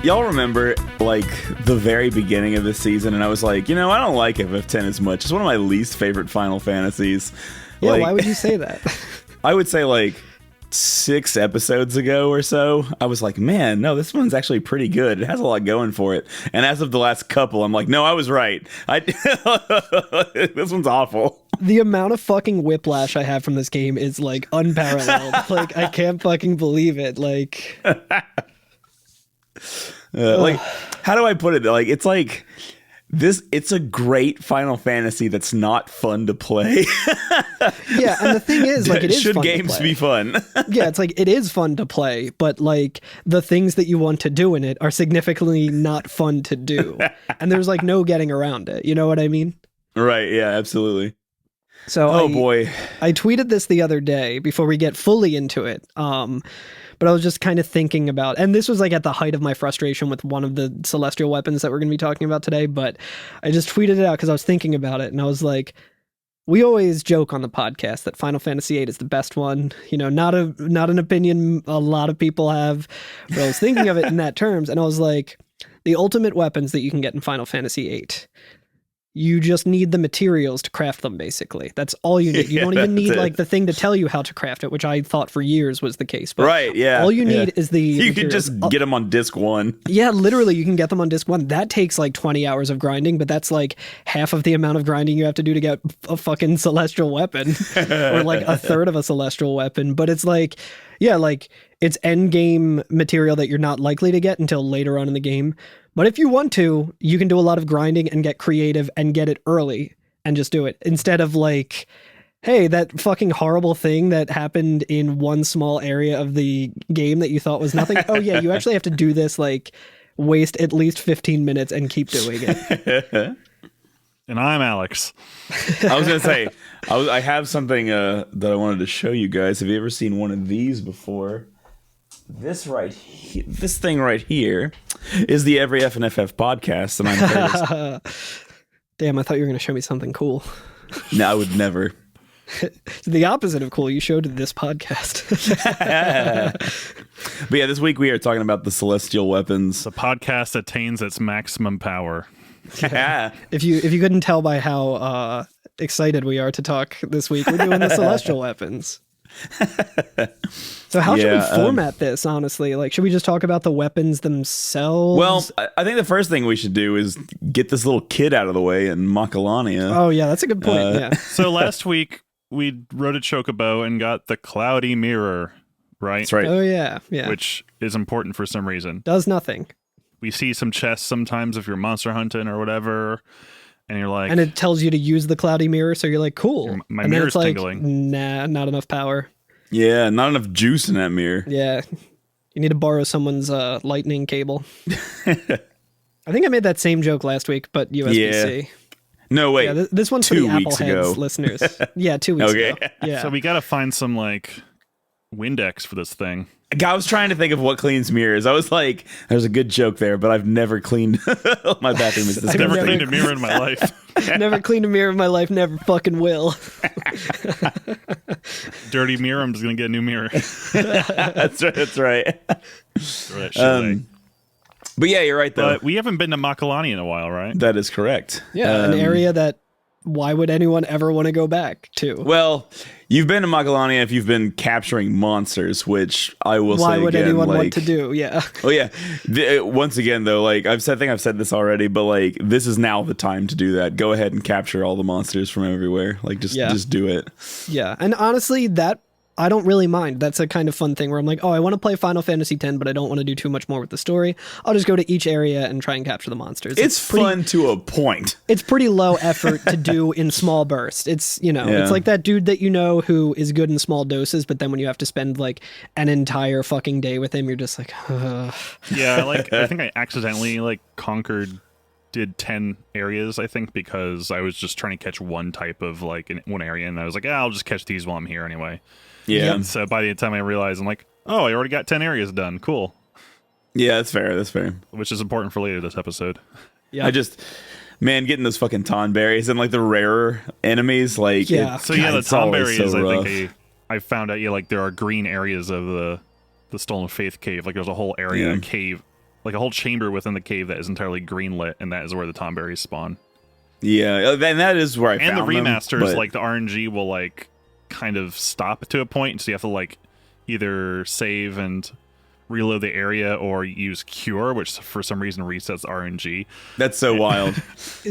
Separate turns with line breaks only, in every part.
y'all remember like the very beginning of this season, and I was like, I don't like FF10 as much. It's one of my least favorite Final Fantasies.
Yeah,
like,
why would you say that?
I would say like 6 episodes ago or so, I was like, man, no, this one's actually pretty good. It has a lot going for it. And as of the last couple, I'm like, no, I was right. This one's awful.
The amount of fucking whiplash I have from this game is like unparalleled. Like, I can't fucking believe it. Like,
how do I put it? Like, it's like this. It's a great Final Fantasy that's not fun to play.
yeah, and the thing is, like, it is
should
fun
games
to play.
be fun?
Yeah, it's like it is fun to play, but like the things that you want to do in it are significantly not fun to do, and there's like no getting around it. You know what I mean?
Right. Yeah. Absolutely.
So,
boy,
I tweeted this the other day before we get fully into it. But I was just kind of thinking about, and this was like at the height of my frustration with one of the celestial weapons that we're going to be talking about today, but I just tweeted it out because I was thinking about it, and I was like, we always joke on the podcast that Final Fantasy VIII is the best one. Not an opinion a lot of people have, but I was thinking of it in that terms, and I was like, the ultimate weapons that you can get in Final Fantasy VIII. You just need the materials to craft them, basically. That's all you need. You don't even need like the thing to tell you how to craft it, which I thought for years was the case. But
right, yeah.
all you need is the
You
materials.
can just get them on disc 1.
Yeah, literally, you can get them on disc 1. That takes like 20 hours of grinding, but that's like half of the amount of grinding you have to do to get a fucking celestial weapon, or like a third of a celestial weapon. But it's like, yeah, like it's end game material that you're not likely to get until later on in the game. But if you want to, you can do a lot of grinding and get creative and get it early and just do it. Instead of like, hey, that fucking horrible thing that happened in one small area of the game that you thought was nothing. Oh yeah, you actually have to do this, like waste at least 15 minutes and keep doing it.
And I'm Alex.
I was going to say, I have something that I wanted to show you guys. Have you ever seen one of these before? This thing right here is the Every F and FF podcast, and I'm Curtis.
Damn, I thought you were going to show me something cool.
No, I would never.
It's the opposite of cool. You showed this podcast.
But yeah, this week we are talking about the celestial weapons.
The podcast attains its maximum power.
Yeah.
If you couldn't tell by how excited we are to talk this week, we're doing the celestial weapons. So how should we format this, honestly? Like, should we just talk about the weapons themselves?
Well, I think the first thing we should do is get this little kid out of the way in Macalania.
Oh, yeah, that's a good point, yeah.
So last week, we rode a chocobo and got the cloudy mirror, right?
That's right.
Oh, yeah, yeah.
Which is important for some reason.
Does nothing.
We see some chests sometimes if you're monster hunting or whatever, and you're like...
And it tells you to use the cloudy mirror, so you're like, cool.
My
and
mirror's
then it's like,
tingling.
nah, not enough power.
Yeah, not enough juice in that mirror.
Yeah. You need to borrow someone's lightning cable. I think I made that same joke last week, but USB-C.
Yeah. No, wait.
Yeah, this one's for the
2 weeks
Apple Heads
ago.
listeners. Yeah, 2 weeks
Okay.
ago. Yeah.
So we got to find some, like, Windex for this thing.
I was trying to think of what cleans mirrors. I was like, there's a good joke there, but I've never cleaned my bathroom. Is this
I've never
thing.
cleaned a mirror in my life.
Never cleaned a mirror in my life, never fucking will.
Dirty mirror, I'm just going to get a new mirror.
That's right. That's right. But yeah, you're right, though.
But we haven't been to Macalani in a while, right?
That is correct.
Yeah, an area that why would anyone ever want to go back to?
Well, you've been to Macalania if you've been capturing monsters, which I will say
why would
again,
anyone
like,
want to do? Yeah.
Oh yeah. Once again, though, like I think I've said this already, but like this is now the time to do that. Go ahead and capture all the monsters from everywhere. Like just do it.
Yeah, and honestly, that I don't really mind. That's a kind of fun thing where I'm like, oh, I want to play Final Fantasy X, but I don't want to do too much more with the story. I'll just go to each area and try and capture the monsters.
It's fun to a point.
It's pretty low effort to do in small bursts. It's, it's like that dude that you know who is good in small doses, but then when you have to spend like an entire fucking day with him, you're just like, ugh.
Yeah, I think I accidentally did 10 areas, I think, because I was just trying to catch one type of in one area, and I was like, I'll just catch these while I'm here anyway.
Yeah.
And so by the time I realized, I'm like, oh, I already got 10 areas done. Cool.
Yeah, that's fair. That's fair.
Which is important for later this episode.
Yeah.
Getting those fucking Tonberries and the rarer enemies,
the Tonberries, I think I found out, there are green areas of the Stolen Faith cave. Like there's a whole area, a cave like a whole chamber within the cave that is entirely green lit, and that is where the tomberries spawn.
Yeah, and that is where I
and
found
the remasters,
them, but...
like the RNG will like kind of stop to a point, so you have to like either save and reload the area or use cure, which for some reason resets RNG.
That's so wild.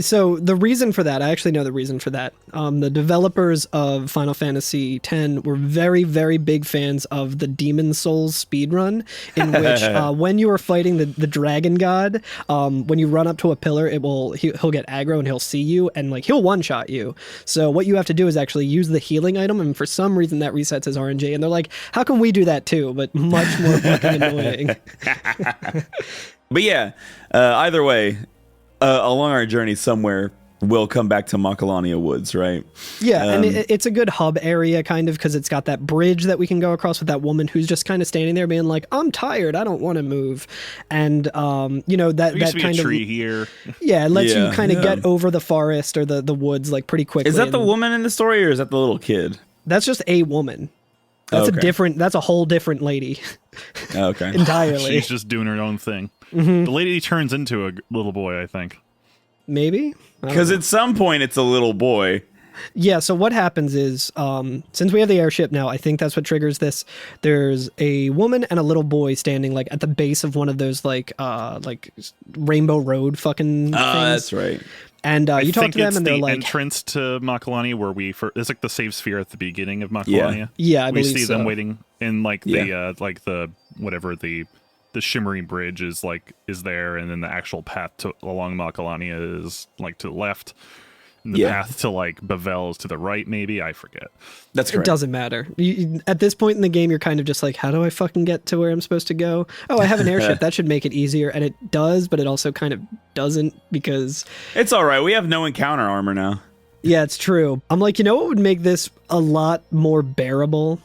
So the reason for that, I actually know the reason for that. The developers of Final Fantasy X were very, very big fans of the Demon Souls speedrun, in which when you are fighting the dragon god, when you run up to a pillar, he'll get aggro and he'll see you and like he'll one-shot you. So what you have to do is actually use the healing item, and for some reason that resets his RNG. And they're like, how can we do that too? But much more fucking annoying.
But yeah, either way, along our journey somewhere, we'll come back to Macalania Woods, right?
Yeah, and it's a good hub area, kind of, because it's got that bridge that we can go across with that woman who's just kind of standing there being like, I'm tired, I don't want to move. And, that kind of...
tree here.
Yeah, it lets you kind of get over the forest or the woods, like, pretty quickly.
Is that the woman in the story, or is that the little kid?
That's just a woman. That's a whole different lady.
Okay.
Entirely.
She's just doing her own thing.
Mm-hmm.
The lady turns into a little boy, I think.
Maybe?
Because at some point it's a little boy.
Yeah, so what happens is, since we have the airship now, I think that's what triggers this. There's a woman and a little boy standing like at the base of one of those like Rainbow Road fucking things.
That's right.
And you talk to them, and they're like,
entrance to Macalania, where it's like the save sphere at the beginning of Macalania.
Yeah, I believe
we see
so.
them waiting in like the whatever the shimmering bridge is there, and then the actual path along Macalania is like to the left. And the path to like Bavel is to the right, maybe, I forget.
That's correct. It doesn't matter. At this point in the game, you're kind of just like, how do I fucking get to where I'm supposed to go? Oh, I have an airship. That should make it easier. And it does, but it also kind of doesn't, because...
It's all right. We have no encounter armor now.
Yeah, it's true. I'm like, what would make this a lot more bearable?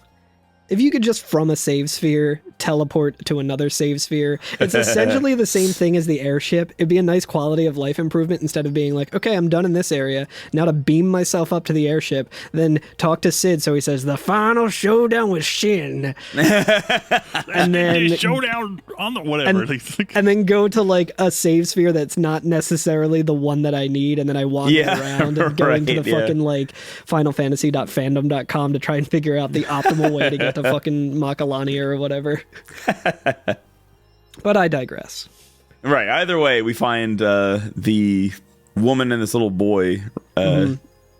If you could just, from a save sphere, teleport to another save sphere. It's essentially the same thing as the airship. It'd be a nice quality of life improvement instead of being like, okay, I'm done in this area. Now to beam myself up to the airship, then talk to Sid so he says, the final showdown with Shin. And then...
showdown on the whatever.
And then go to like a save sphere that's not necessarily the one that I need, and then I wander around and go into the fucking like finalfantasy.fandom.com to try and figure out the optimal way to get to fucking Macalania or whatever. But I digress.
Right. Either way, we find the woman and this little boy at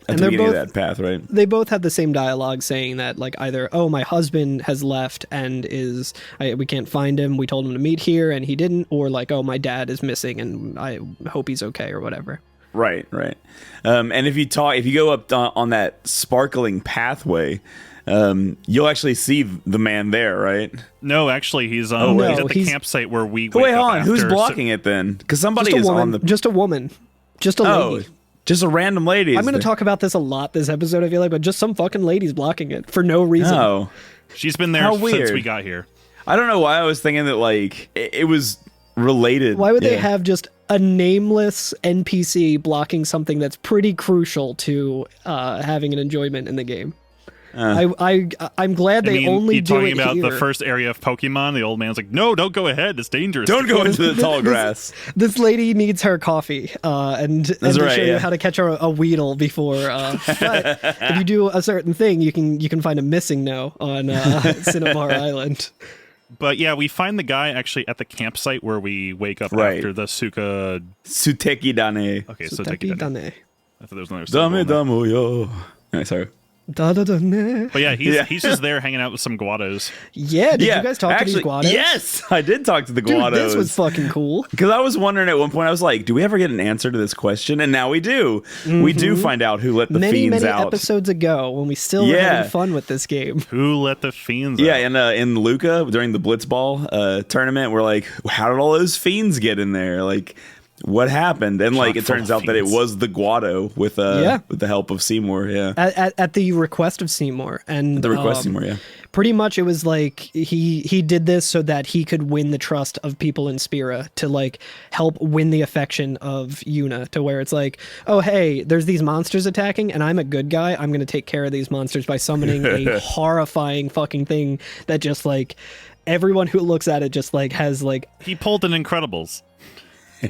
the beginning of that path, right?
They both had the same dialogue saying that, like, either, oh, my husband has left and we can't find him. We told him to meet here and he didn't. Or like, oh, my dad is missing and I hope he's okay or whatever.
Right. And if you go up on that sparkling pathway, you'll actually see the man there, right?
No, actually, he's at the campsite where we.
Wait, hold on. Who's blocking it then? Because somebody is on the.
Just a woman. Just a lady.
Just a random lady.
I'm going to talk about this a lot this episode, I feel like, but just some fucking lady's blocking it for no reason.
Oh,
she's been there since we got here.
I don't know why I was thinking that like it was related.
Why would they have just a nameless NPC blocking something that's pretty crucial to having an enjoyment in the game? I'm glad they only do it here.
You're talking about the first area of Pokemon. The old man's like, no, don't go ahead. It's dangerous.
Don't go into the tall grass.
This lady needs her coffee, and to show you how to catch a Weedle before. But if you do a certain thing, you can find a missing no on Cinnabar Island.
But yeah, we find the guy actually at the campsite where we wake up after the
Suteki Dane.
Okay, Suteki Dane. I thought there was another.
Dame damo yo. Alright, sorry.
But yeah, he's just there hanging out with some Guados.
Yeah, did you guys talk to these Guados?
Yes, I did talk to the Guados.
Dude, this was fucking cool.
Because I was wondering at one point, I was like, do we ever get an answer to this question? And now we do. Mm-hmm. We do find out who let the fiends out.
Many episodes ago, when we still were having fun with this game.
Who let the fiends out?
Yeah, and in Luca, during the Blitzball tournament, we're like, how did all those fiends get in there? Like, what happened? And like it turns out that it was the Guado with the help of Seymour. Yeah,
at the request of Seymour, and pretty much it was like he did this so that he could win the trust of people in Spira, to like help win the affection of Yuna, to where it's like, oh hey, there's these monsters attacking and I'm a good guy, I'm gonna take care of these monsters by summoning a horrifying fucking thing that just like everyone who looks at it just like has like
He pulled an Incredibles.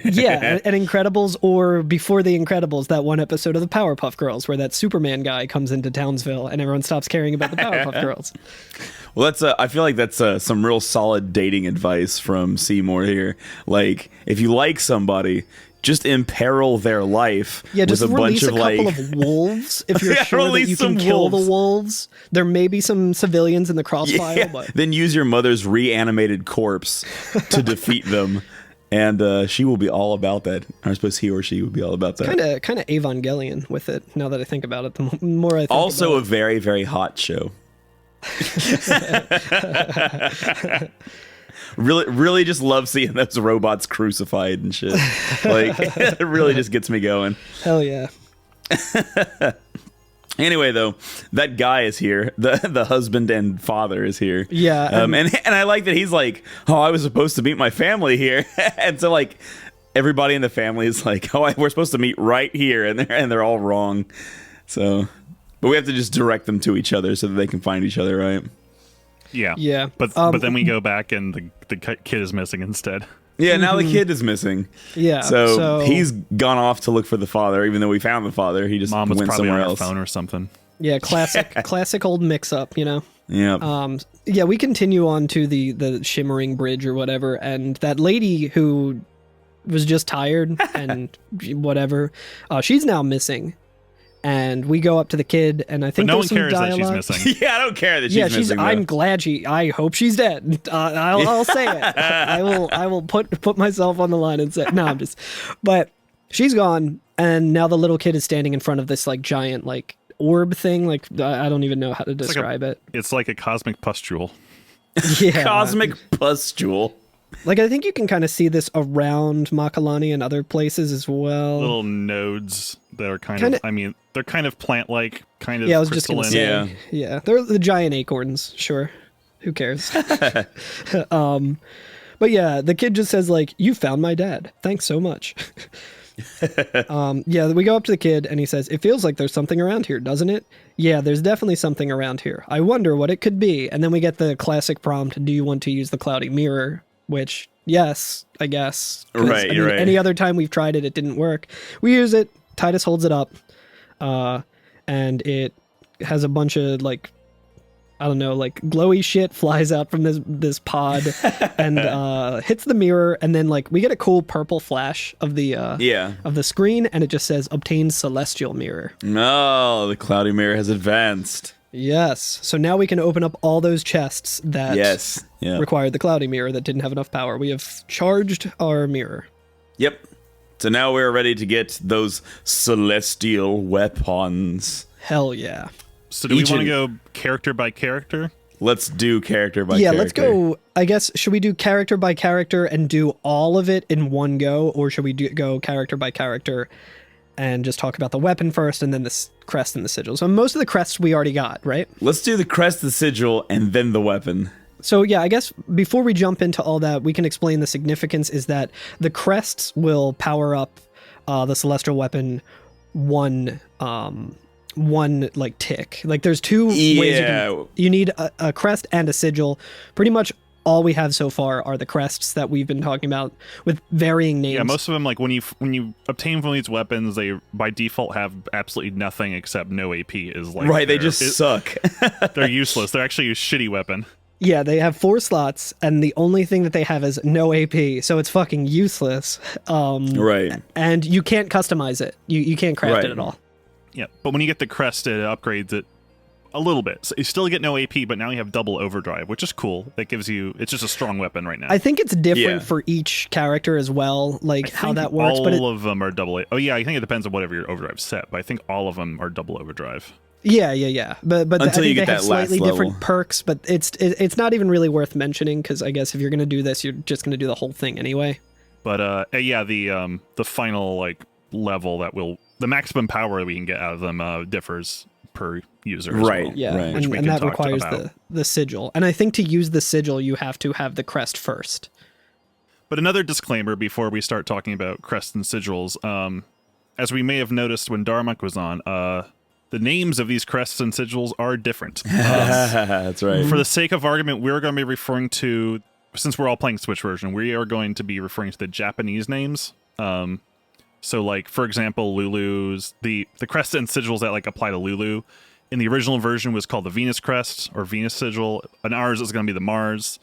yeah, an Incredibles, or before the Incredibles, that one episode of the Powerpuff Girls where that Superman guy comes into Townsville and everyone stops caring about the Powerpuff Girls.
Well, that's I feel like that's some real solid dating advice from Seymour here. Like, if you like somebody, just imperil their life
Yeah, just
with a bunch
release
of
a couple
like
of wolves if you're
Yeah,
sure that
release
you can
some
kill
wolves.
the wolves. There may be some civilians in the crossfire,
yeah,
but
then use your mother's reanimated corpse to defeat them. And she will be all about that. I suppose he or she would be all about that.
kind of Evangelion with it. Now that I think about it, the more I think
Also
about
a very, very hot show. really just love seeing those robots crucified and shit. Like, it really just gets me going.
it. Hell yeah.
Anyway, though, that guy is here. The husband and father is here.
Yeah,
and I like that he's like, oh, I was supposed to meet my family here, and so like everybody in the family is like, oh, we're supposed to meet right here, and they're all wrong. So, but we have to just direct them to each other so that they can find each other, right?
Yeah.
Yeah.
But then we go back and the kid is missing instead.
Yeah, now the kid is missing.
Yeah.
So he's gone off to look for the father, even though we found the father. He just
Mom was
went
probably
somewhere
on her
else.
phone or something.
Yeah, classic old mix-up, you know?
Yeah.
Yeah, we continue on to the shimmering bridge or whatever, and that lady who was just tired and whatever, she's now missing. And we go up to the kid, and I think
But no one
there's some
cares
dialogue.
that she's missing.
Yeah, I don't care that she's missing. Though.
I'm glad I hope she's dead. I'll say it. I will put myself on the line and say no. But she's gone, and now the little kid is standing in front of this like giant like orb thing. Like I don't even know how to describe it.
It's like a cosmic pustule.
Yeah,
Cosmic pustule.
Like I think you can kind of see this around Makalani and other places as well.
Little nodes that are kind of, I mean, they're kind of plant-like, kind of
Yeah, I was just gonna
crystalline.
say. Yeah, they're the giant acorns. Sure, who cares? But yeah, the kid just says like, "You found my dad. Thanks so much." Yeah, we go up to the kid and he says, "It feels like there's something around here, doesn't it?" "Yeah, there's definitely something around here. I wonder what it could be." And then we get the classic prompt, "Do you want to use the cloudy mirror?" Which, yes, I guess.
Right,
I mean,
right.
Any other time we've tried it, it didn't work. We use it. Titus holds it up, and it has a bunch of like, I don't know, like glowy shit flies out from this pod and hits the mirror, and then like we get a cool purple flash of the of the screen, and it just says "Obtain Celestial Mirror."
No, the cloudy mirror has advanced.
Yes. So now we can open up all those chests that required the cloudy mirror that didn't have enough power. We have charged our mirror.
Yep. So now we're ready to get those celestial weapons.
Hell yeah.
So do we want to go character by character?
Let's do character by character.
Yeah, let's go. I guess, should we do character by character and do all of it in one go? Or should we go character by character and just talk about the weapon first and then the crest and the sigil? So most of the crests we already got, right?
Let's do the crest, the sigil, and then the weapon.
So yeah, I guess before we jump into all that, we can explain the significance is that the crests will power up the celestial weapon one like tick. Like there's two ways you need a crest and a sigil. Pretty much all we have so far are the crests that we've been talking about with varying names.
Yeah, most of them, like when you obtain one of these weapons, they by default have absolutely nothing except no AP. Is like
right, they just suck.
They're useless. They're actually a shitty weapon.
Yeah, they have 4 slots, and the only thing that they have is no AP, so it's fucking useless.
Right.
And you can't customize it. You can't craft it at all.
Yeah, but when you get the crest, it upgrades it a little bit. So you still get no AP, but now you have double overdrive, which is cool. That gives you, it's just a strong weapon right now.
I think it's different for each character as well, like how that works.
All of them are double. Oh yeah, I think it depends on whatever your overdrive set, but I think all of them are double overdrive.
Yeah. But
until you get
they have
that
slightly
last
different
level.
perks, but it's not even really worth mentioning because I guess if you're gonna do this, you're just gonna do the whole thing anyway.
But yeah, the final like level the maximum power that we can get out of them differs per user.
Right.
As well,
Yeah,
right.
which we
and
can
that
talk
requires
about.
the sigil. And I think to use the sigil, you have to have the crest first.
But another disclaimer before we start talking about crests and sigils, as we may have noticed when Darmok was on, the names of these crests and sigils are different.
That's right.
For the sake of argument, we're going to be referring to, since we're all playing Switch version, we are going to be referring to the Japanese names. So, like, for example, Lulu's, the crests and sigils that, like, apply to Lulu, in the original version was called the Venus crest or Venus sigil, and ours is going to be the Mars.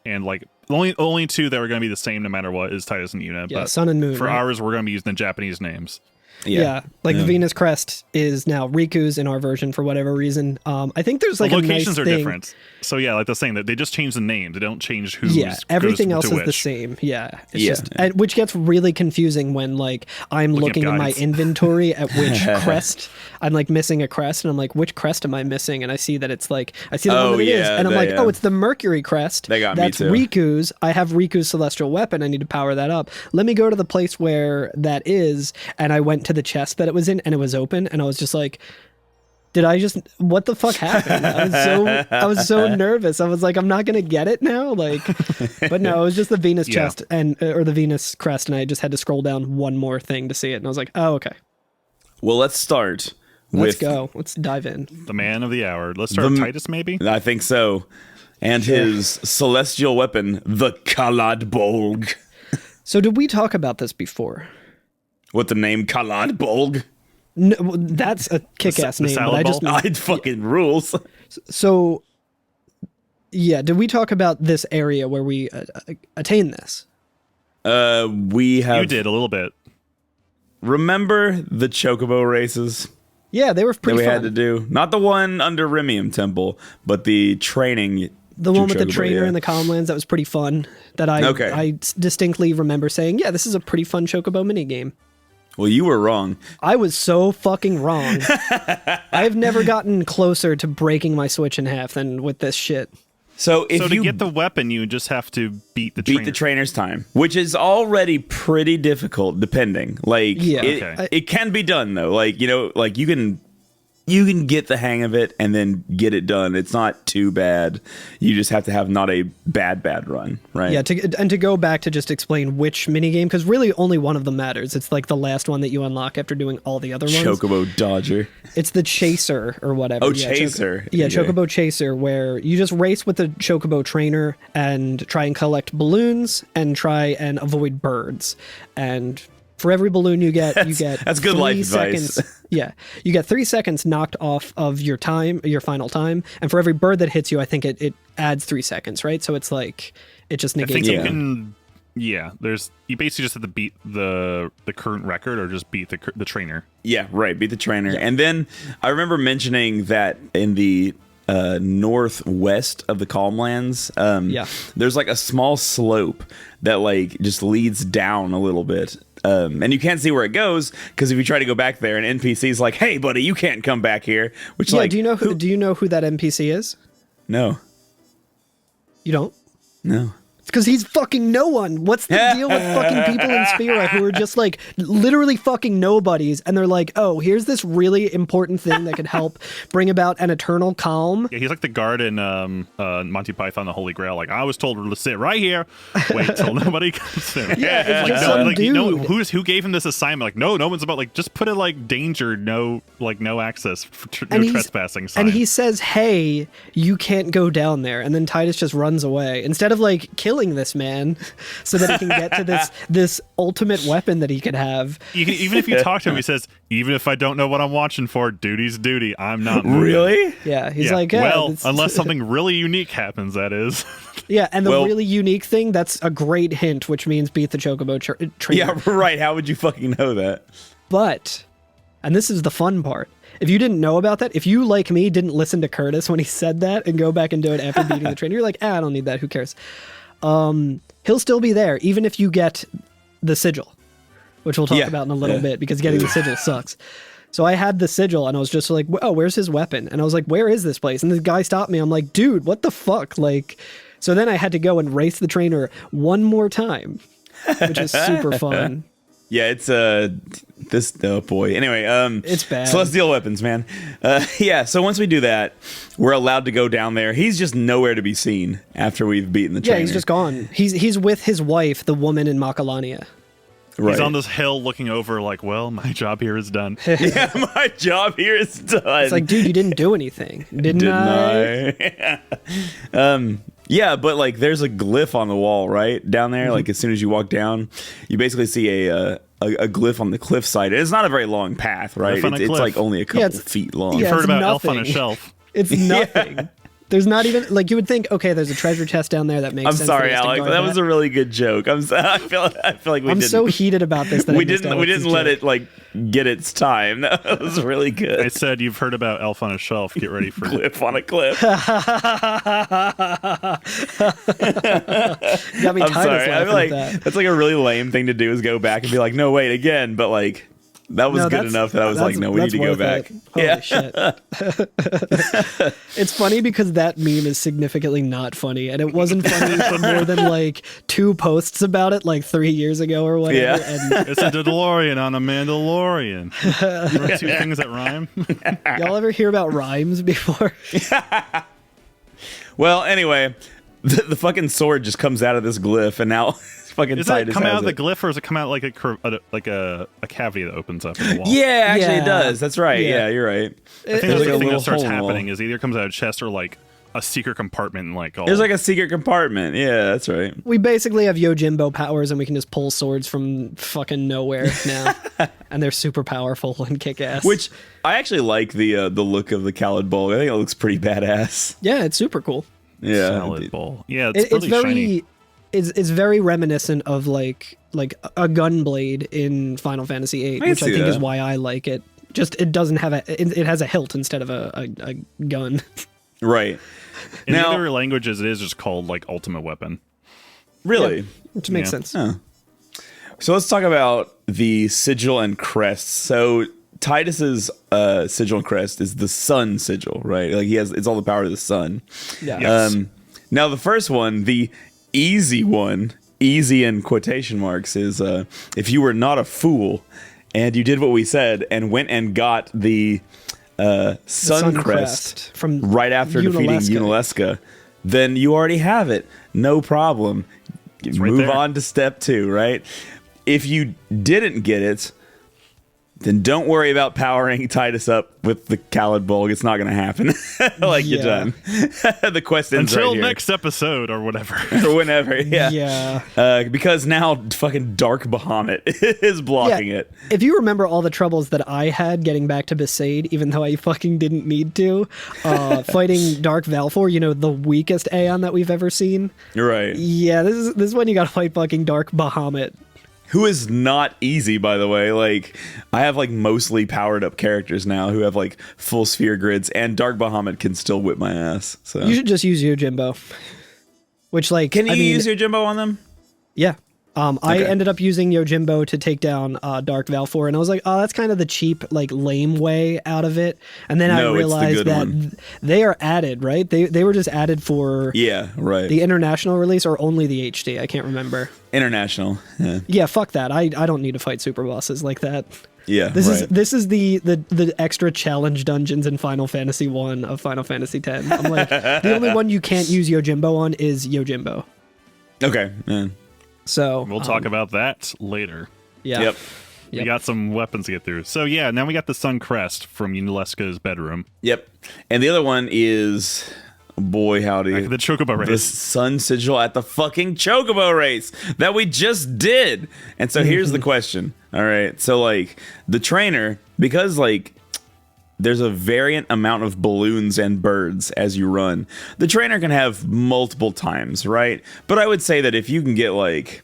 And, like, the only two that are going to be the same no matter what is Titus and Yuna.
Yeah,
but
Sun and Moon.
for
right?
ours, we're going to be using the Japanese names.
Yeah, like the Venus crest is now Riku's in our version for whatever reason. I think there's like
the locations
a nice
are
thing.
different. So yeah, like the saying that they just change the name. They don't change who's
everything else
to
is
which.
the same. Yeah, it's just which gets really confusing when like I'm looking in my inventory at which crest I'm like missing a crest, and I'm like, which crest am I missing? And I see that it's like I see the one that it is, and I'm like, oh, it's the Mercury crest. That's me too. Riku's. I have Riku's celestial weapon. I need to power that up. Let me go to the place where that is, and I went to the chest that it was in, and it was open, and I was just like, what the fuck happened? I was so nervous. I was like, I'm not gonna get it now. Like, but no, it was just the Venus chest or the Venus crest, and I just had to scroll down one more thing to see it, and I was like, oh, okay.
Well, let's start.
Let's go. Let's dive in.
The man of the hour. Let's start with Titus, maybe?
I think so. And his celestial weapon, the Kalad Bolg.
So did we talk about this before?
What, the name Kalad Bolg?
No, that's a kick-ass name, but I just...
It fucking rules.
So, yeah, did we talk about this area where we attain this?
We have...
You did, a little bit.
Remember the Chocobo races?
Yeah, they were pretty fun.
We had to do. Not the one under Rimium Temple, but the training...
The one with the trainer in the Calmlands, that was pretty fun. That I distinctly remember saying, yeah, this is a pretty fun Chocobo minigame.
Well, you were wrong.
I was so fucking wrong. I've never gotten closer to breaking my Switch in half than with this shit.
So
to get the weapon, you just have to beat the
trainer's time, which is already pretty difficult, depending. Like, it can be done though. Like, you know, like you can get the hang of it and then get it done. It's not too bad. You just have to have not a bad run, right?
Yeah, to go back to just explain which minigame, because really only one of them matters. It's like the last one that you unlock after doing all the other ones.
Chocobo Dodger.
It's the Chaser or whatever.
Oh, Chaser.
Chocobo Chaser, where you just race with the Chocobo trainer and try and collect balloons and try and avoid birds. And for every balloon you get,
that's good life advice.
Yeah, you get 3 seconds knocked off of your final time, and for every bird that hits you, I think it adds 3 seconds, right? So it's like it just negates.
I think you can. Yeah, you basically just have to beat the current record, or just beat the trainer.
Yeah, right. Beat the trainer, and then I remember mentioning that in the northwest of the Calmlands, there's like a small slope that like just leads down a little bit. And you can't see where it goes because if you try to go back there, an NPC's like, "Hey, buddy, you can't come back here." Which, like,
do you know who that NPC is?
No,
you don't.
No.
Because he's fucking no one. What's the deal with fucking people in Sphera who are just like literally fucking nobodies, and they're like, oh, here's this really important thing that could help bring about an eternal calm.
Yeah, he's like the guard in Monty Python, the Holy Grail. Like, I was told to sit right here, wait till nobody comes there.
Yeah, it's just some dude.
Who gave him this assignment? Like, no one's about, like, just put it like danger, no access, no trespassing sign.
And he says, hey, you can't go down there, and then Titus just runs away instead of like killing this man so that he can get to this ultimate weapon that he could have.
Even if you talk to him, he says, even if I don't know what I'm watching for, duty's duty. I'm not moving.
Really?
Yeah, he's like,
unless something really unique happens, that is.
Yeah, and the really unique thing, that's a great hint, which means beat the Chocobo trainer.
Yeah, right. How would you fucking know that?
But, and this is the fun part, if you didn't know about that, if you, like me, didn't listen to Curtis when he said that and go back and do it after beating the trainer, you're like, I don't need that, who cares? He'll still be there, even if you get the sigil, which we'll talk about in a little bit, because getting the sigil sucks. So I had the sigil, and I was just like, oh, where's his weapon? And I was like, where is this place? And the guy stopped me. I'm like, dude, what the fuck? Like, so then I had to go and race the trainer one more time, which is super fun.
Yeah, it's oh boy. Anyway,
it's bad.
Celestial weapons, man. Yeah, so once we do that, we're allowed to go down there. He's just nowhere to be seen after we've beaten the trainer.
Yeah, he's just gone. He's with his wife, the woman in Makalania.
He's on this hill looking over like, well, my job here is done.
Yeah, my job here is done.
It's like, dude, you didn't do anything, didn't I?
Yeah, but like there's a glyph on the wall right down there. Like as soon as you walk down, you basically see a glyph on the cliffside. It's not a very long path, right? It's like only a couple feet long.
You've heard about
nothing.
Elf on a Shelf.
It's nothing. Yeah. There's not even like you would think. Okay, there's a treasure chest down there that makes sense.
I'm sorry, Alex. That was a really good joke. I feel like we didn't.
I'm so heated about this that
we didn't let it like get its time. That was really good.
I said you've heard about Elf on a Shelf. Get ready for
Glyph on a cliff.
Got me
I'm sorry. I feel like
that.
that's like a really lame thing to do is go back and be like, no, wait, again. But like that was good enough that I was like, no, we need to go back.
Holy shit. It's funny because that meme is significantly not funny, and it wasn't funny for more than like 2 posts about it like 3 years ago or whatever.
Yeah.
And
it's a DeLorean on a Mandalorian. Remember 2 things that rhyme?
y'all ever hear about rhymes before?
Well, anyway, the fucking sword just comes out of this glyph, and now fucking
Does
Titus
it come
has
out of the
it.
glyph, or does it come out like a cavity that opens up in the wall?
Yeah, actually
Yeah.
it does. That's right.
Yeah.
Yeah, you're right.
I think
There's
that's
like a
the thing
little
that starts
hole in the wall.
happening is either it comes out of chest or like a secret compartment and like all.
There's like a secret compartment. Yeah, that's right.
We basically have Yojimbo powers, and we can just pull swords from fucking nowhere now, and they're super powerful and kick ass.
Which I actually like the look of the Khaled bowl. I think it looks pretty badass.
yeah, it's super cool.
Yeah,
salad bowl. Yeah, it's
It's
really
very.
shiny.
It's very reminiscent of like a gun blade in Final Fantasy VIII, which I think is why I like it. Just it doesn't have it has a hilt instead of a gun.
Right.
In
Now-
other languages, it is just called like ultimate weapon.
Really?
Which makes
Yeah.
sense.
Huh. So let's talk about the Sigil and Crest. So Titus's Sigil and Crest is the sun sigil, right? Like it's all the power of the sun.
Yeah.
Yes.
Now the first one, the easy one, easy in quotation marks, is if you were not a fool and you did what we said and went and got the sun crest
from
right after defeating Unaleska, then you already have it. No problem.
right
Move
there.
on to step 2, right? If you didn't get it, then don't worry about powering Titus up with the Khaled Bulg. It's not going to happen. Like you're done. The quest ends
Until
right here.
next episode or whatever.
Or whenever, yeah.
Yeah.
Because now fucking Dark Bahamut is blocking it.
If you remember all the troubles that I had getting back to Besaid, even though I fucking didn't need to, fighting Dark Valfor, the weakest Aeon that we've ever seen.
You're right.
Yeah, this is when you gotta fight fucking Dark Bahamut.
Who is not easy, by the way. Like, I have like mostly powered up characters now who have like full sphere grids, and Dark Bahamut can still whip my ass. So
You should just use Yojimbo. Which, like,
can you
I mean,
use your Jimbo on them?
Yeah. I
Okay.
ended up using Yojimbo to take down Dark Valfor, and I was like, oh, that's kind of the cheap, like, lame way out of it. And then I
No, it's the
realized
good
that
one.
they are added, right? They were just added for
Yeah, right.
the international release or only the HD. I can't remember.
International. Yeah,
Yeah, fuck that. I don't need to fight super bosses like that.
yeah.
This
right.
is the extra challenge dungeons in Final Fantasy 1 of Final Fantasy 10. I'm like, the only one you can't use Yojimbo on is Yojimbo.
Okay. Yeah.
So
We'll talk about that later.
Yeah.
Yep.
We got some weapons to get through. So yeah, now we got the Sun Crest from Unaleska's bedroom.
Yep. And the other one is, boy, howdy.
Like the Chocobo
The
race.
sun sigil at the fucking Chocobo race that we just did. And so here's the question. All right. So, like, the trainer, because, like, there's a variant amount of balloons and birds as you run, the trainer can have multiple times, right? But I would say that if you can get, like,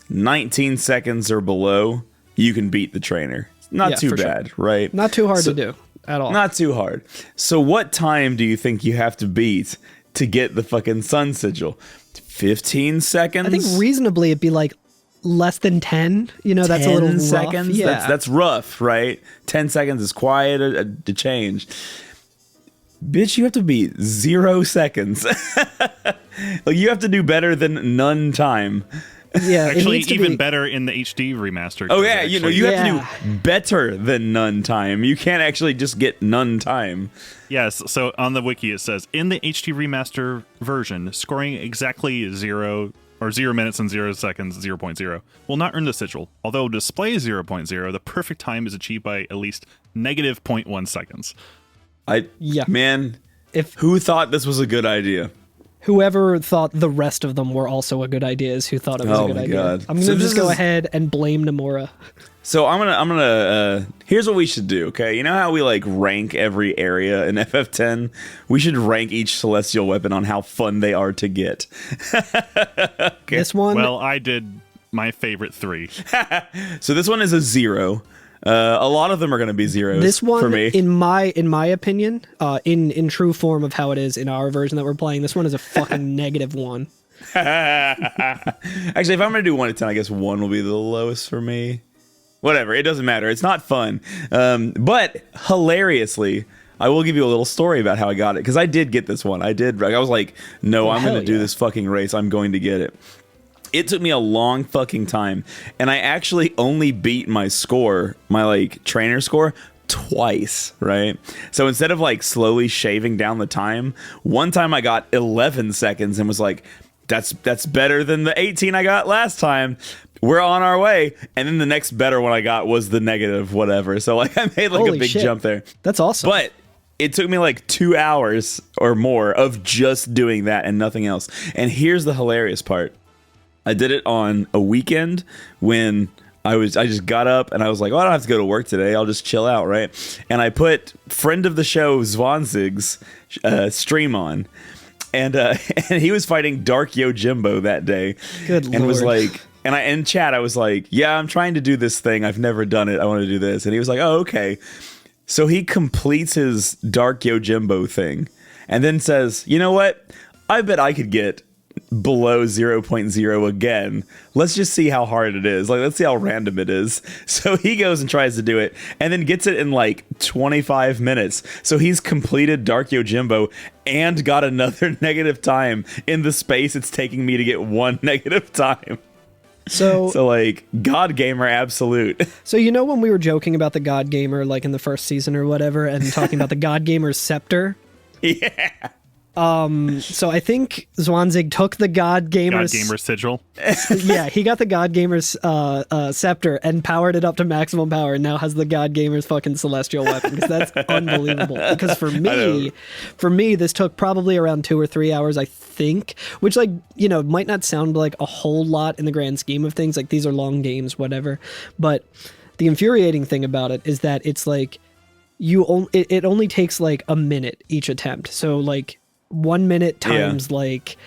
19 seconds or below, you can beat the trainer. Not
Yeah,
too
for sure.
bad, right?
Not too hard
So-
to do at all.
Not too hard. So what time do you think you have to beat to get the fucking sun sigil? 15 seconds?
I think reasonably it'd be like less than 10. That's a little
10
rough.
seconds?
Yeah.
That's rough, right? 10 seconds is quiet to change. Bitch, you have to beat 0 seconds. Like, you have to do better than none time.
Yeah, it
Actually,
needs to
even
be,
better in the HD remaster.
Oh yeah, you have
Yeah.
to do better than none time. You can't actually just get none time.
Yes, so on the wiki it says, in the HD remaster version, scoring exactly 0 or 0 minutes and 0 seconds 0.0 will not earn the sigil. Although display 0.0, the perfect time is achieved by at least negative 0.1 seconds.
Man, who thought this was a good idea?
Whoever thought the rest of them were also a good idea is who thought it was a good idea.
God.
I'm gonna just go ahead and blame Nomura.
So I'm gonna here's what we should do, okay? You know how we like rank every area in FF10? We should rank each celestial weapon on how fun they are to get.
Okay. This one,
well, I did my favorite 3.
So this one is a 0. A lot of them are going to be zeros.
This one,
for me,
in my opinion, in true form of how it is in our version that we're playing, this one is a fucking -1.
Actually, if I'm going to do 1 to 10, I guess 1 will be the lowest for me. Whatever, it doesn't matter. It's not fun. But hilariously, I will give you a little story about how I got it, because I did get this one. I was like, no, I'm going to do this fucking race. I'm going to get it. It took me a long fucking time, and I actually only beat my score, my like trainer score, twice, right? So instead of like slowly shaving down the time, one time I got 11 seconds and was like, that's better than the 18 I got last time. We're on our way. And then the next better one I got was the negative whatever. So like I made like
Holy
a big
shit.
jump there.
That's awesome.
But it took me like 2 hours or more of just doing that and nothing else. And here's the hilarious part. I did it on a weekend when I just got up and I was like, oh, I don't have to go to work today. I'll just chill out, right? And I put friend of the show Zwanzig's stream on, and he was fighting Dark Yojimbo that day.
Good
and
Lord.
Was like, and in chat I was like, yeah, I'm trying to do this thing. I've never done it. I want to do this. And he was like, oh, okay. So he completes his Dark Yojimbo thing, and then says, you know what? I bet I could get below 0.0 again. Let's just see how hard it is. Like, let's see how random it is. So he goes and tries to do it and then gets it in like 25 minutes. So he's completed Dark Yojimbo and got another negative time in the space it's taking me to get 1 negative time. So like, God Gamer absolute.
So you know when we were joking about the God Gamer like in the first season or whatever and talking about the God Gamer's scepter?
Yeah.
So I think Zwanzig took the God Gamer's
sigil.
Yeah, he got the God Gamer's scepter and powered it up to maximum power, and now has the God Gamer's fucking celestial weapon. Because that's unbelievable. Because for me, this took probably around 2 or 3 hours, I think. Which, like, you know, might not sound like a whole lot in the grand scheme of things. Like, these are long games, whatever. But the infuriating thing about it is that it's like it only takes like a minute each attempt. So like 1 minute times like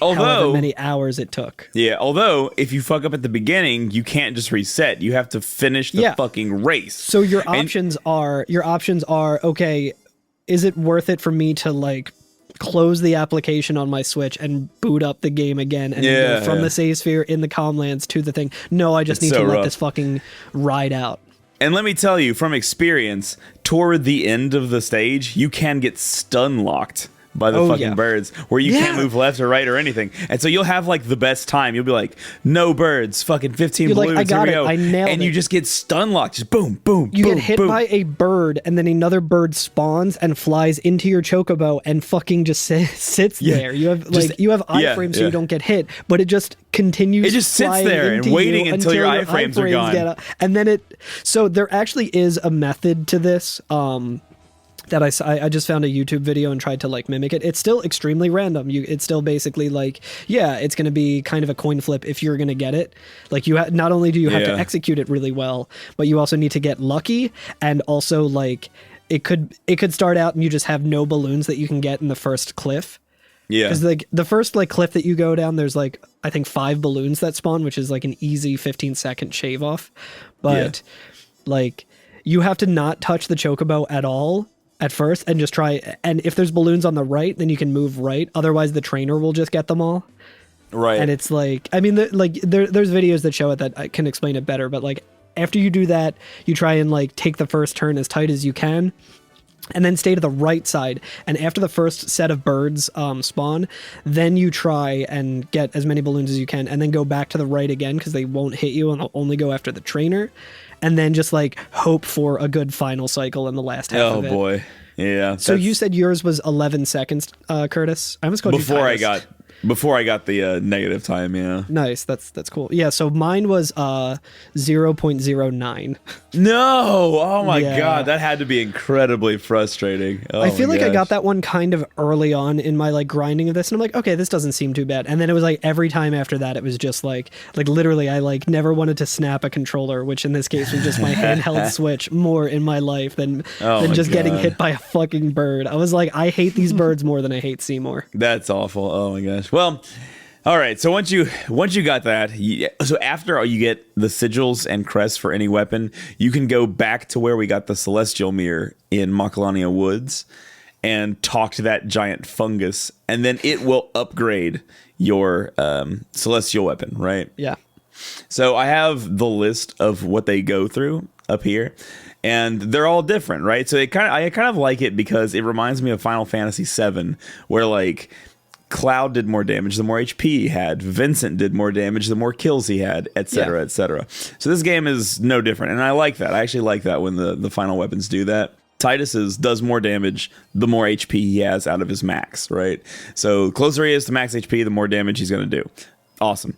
however many hours it took.
Yeah, although if you fuck up at the beginning, you can't just reset. You have to finish the fucking race.
So your options are okay, is it worth it for me to like close the application on my Switch and boot up the game again and go from the save sphere in the Comlands to the thing? No, I just need to let this fucking ride out.
And let me tell you from experience, toward the end of the stage, you can get stun locked by the fucking birds, where you can't move left or right or anything. And so you'll have like the best time. You'll be like, no birds, fucking 15
You're
balloons,
like, I got
here we
it,
go.
I nailed
and
it.
you just get stun locked. Just boom, boom,
you
boom,
get hit
boom.
by a bird, and then another bird spawns and flies into your chocobo and fucking just sits there. You have you have iframes so you don't get hit, but it just continues.
It just sits there and waiting until your iframes are gone.
And then so there actually is a method to this. That I just found a YouTube video and tried to like mimic it. It's still extremely random. It's still basically like, it's going to be kind of a coin flip if you're going to get it. Like not only do you have to execute it really well, but you also need to get lucky, and also like it could start out and you just have no balloons that you can get in the first cliff. Yeah. Because like the first like cliff that you go down, there's like I think 5 balloons that spawn, which is like an easy 15-second shave off. But like you have to not touch the chocobo at all at first and just try, and if there's balloons on the right, then you can move right, otherwise the trainer will just get them all. Right. And it's like, I mean, there's videos that show it that I can explain it better, but like after you do that, you try and like take the first turn as tight as you can and then stay to the right side, and after the first set of birds spawn, then you try and get as many balloons as you can and then go back to the right again because they won't hit you and they'll only go after the trainer. And then just like hope for a good final cycle in the last half of it. Oh boy. Yeah. So you said yours was 11 seconds, Curtis. I almost called you Titus.
Before I got the negative time, yeah.
Nice. That's cool. Yeah, so mine was 0.09.
No! Oh my
Yeah.
god, that had to be incredibly frustrating. Oh
I feel
my
like I got
gosh.
that one kind of early on in my like grinding of this, and I'm like, okay, this doesn't seem too bad. And then it was like every time after that, it was just like literally, I like never wanted to snap a controller, which in this case was just my handheld Switch, more in my life than
my
just getting
God.
hit by a fucking bird. I was like, I hate these birds more than I hate Seymour.
That's awful. Oh my gosh. Well, all right. So once you got that, so after you get the sigils and crests for any weapon, you can go back to where we got the celestial mirror in Macalania Woods and talk to that giant fungus, and then it will upgrade your celestial weapon, right?
Yeah.
So I have the list of what they go through up here, and they're all different, right? So I kind of like it because it reminds me of Final Fantasy VII, where like Cloud did more damage the more HP he had, Vincent did more damage the more kills he had, etc., etc. So this game is no different, and I like that. I actually like that when the final weapons do that. Titus's does more damage the more HP he has out of his max, right? So closer he is to max HP, the more damage he's going to do. Awesome.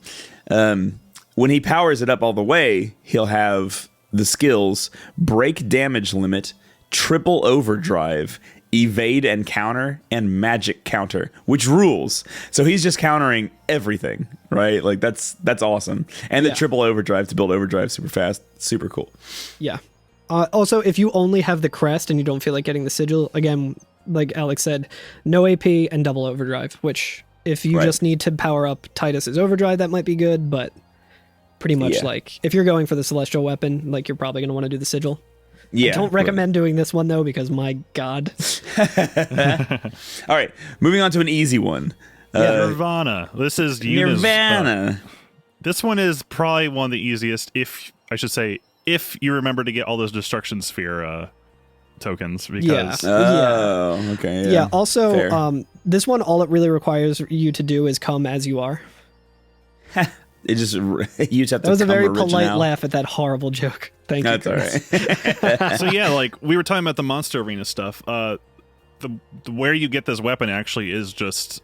When he powers it up all the way, he'll have the skills break damage limit, triple overdrive, evade and counter, and magic counter, which rules. So he's just countering everything, right? Like that's awesome. And the triple overdrive to build overdrive super fast, super cool.
Yeah. Also, if you only have the crest and you don't feel like getting the sigil, again, like Alex said, no AP and double overdrive, which if you just need to power up Titus's overdrive, that might be good, but pretty much like if you're going for the celestial weapon, like you're probably going to want to do the sigil.
Yeah.
I don't recommend doing this one though, because my God.
All right, moving on to an easy one.
Nirvana. This is Yuna's,
Nirvana.
this one is probably one of the easiest, if you remember to get all those destruction sphere tokens, because
Oh, okay.
Yeah. Also,
fair.
this one, all it really requires you to do is come as you are.
It just you just have to.
That was a very
come
polite
original.
laugh at that horrible joke. Thank you.
That's all
Chris.
right.
so yeah, like we were talking about the monster arena stuff. The where you get this weapon actually is just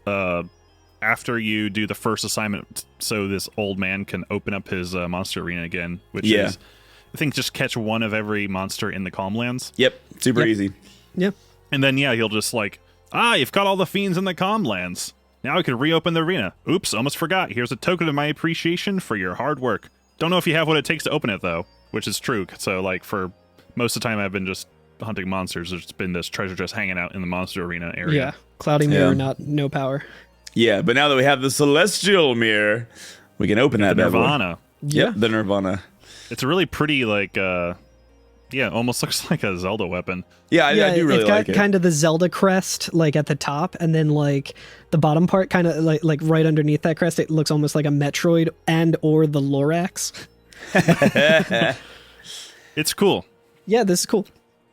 after you do the first assignment, so this old man can open up his monster arena again, which is, I think, just catch one of every monster in the Calmlands.
Yep, super easy.
Yep.
And then he'll just like, you've got all the fiends in the Calmlands. Now I can reopen the arena. Oops, almost forgot. Here's a token of my appreciation for your hard work. Don't know if you have what it takes to open it though, which is true. So like for most of the time I've been just hunting monsters. There's been this treasure chest hanging out in the monster arena area.
Yeah. Cloudy mirror, no power.
Yeah, but now that we have the celestial mirror, we can open that bad boy.
Nirvana.
Yep, the Nirvana.
It's a really pretty, like, almost looks like a Zelda weapon.
Yeah, I do really
it's got
like it.
kind of the Zelda crest, like at the top, and then like the bottom part, kind of like right underneath that crest, it looks almost like a Metroid and or the Lorax.
It's cool.
Yeah, this is cool.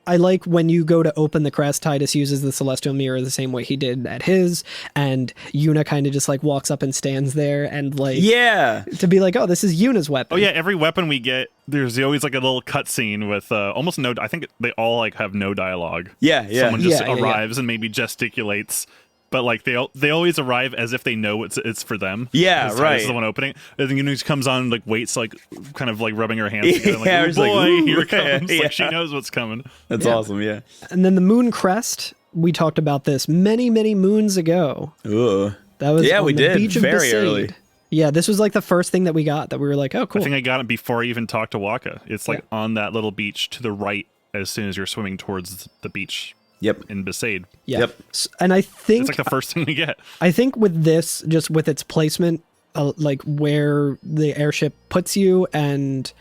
I like when you go to open the crest, Titus uses the celestial mirror the same way he did at his, and Yuna kind of just like walks up and stands there and like to be like, oh, this is Yuna's weapon.
Oh yeah, every weapon we get, there's always like a little cutscene with almost no. I think they all like have no dialogue.
Yeah.
Someone just arrives and maybe gesticulates, but like they always arrive as if they know it's for them.
Yeah, right.
This is the one opening. And then Yuna just comes on, like waits, like kind of like rubbing her hands together, like,
Yeah,
oh
it's like,
boy,
ooh,
here it comes.
yeah.
Like she knows what's coming.
That's awesome. Yeah.
And then the moon crest, we talked about this many moons ago.
Ooh.
That was on
we
the
did
beach of
very
Besaid.
early.
Yeah, this was like the first thing that we got that we were like, oh, cool.
I think I got it before I even talked to Waka. It's like on that little beach to the right as soon as you're swimming towards the beach.
Yep.
In Besaid.
Yeah.
Yep.
And I think
It's like the first thing we get.
I think with this, just with its placement, like where the airship puts you and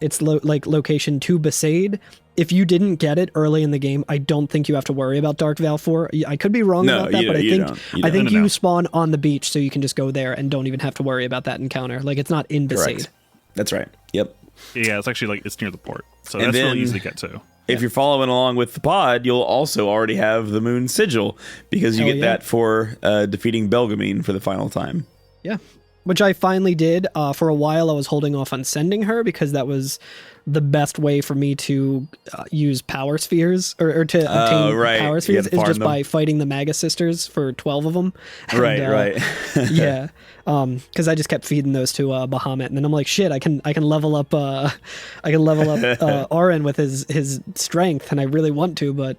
its location to Besaid, if you didn't get it early in the game, I don't think you have to worry about Dark Val 4. I could be wrong about that, but I think you spawn on the beach, so you can just go there and don't even have to worry about that encounter. Like it's not in Besaid.
Correct. That's right. Yep.
Yeah, it's actually like it's near the port, so
And
that's
then-
really easy to get to.
If you're following along with the pod, you'll also already have the Moon Sigil because you get that for defeating Belgamine for the final time.
Yeah. which I finally did. For a while, I was holding off on sending her because that was the best way for me to use power spheres or to obtain power spheres is just by fighting the Magus sisters for 12 of them. And,
right.
Yeah. Because I just kept feeding those to Bahamut, and then I'm like, shit, I can level up Auron with his strength, and I really want to, but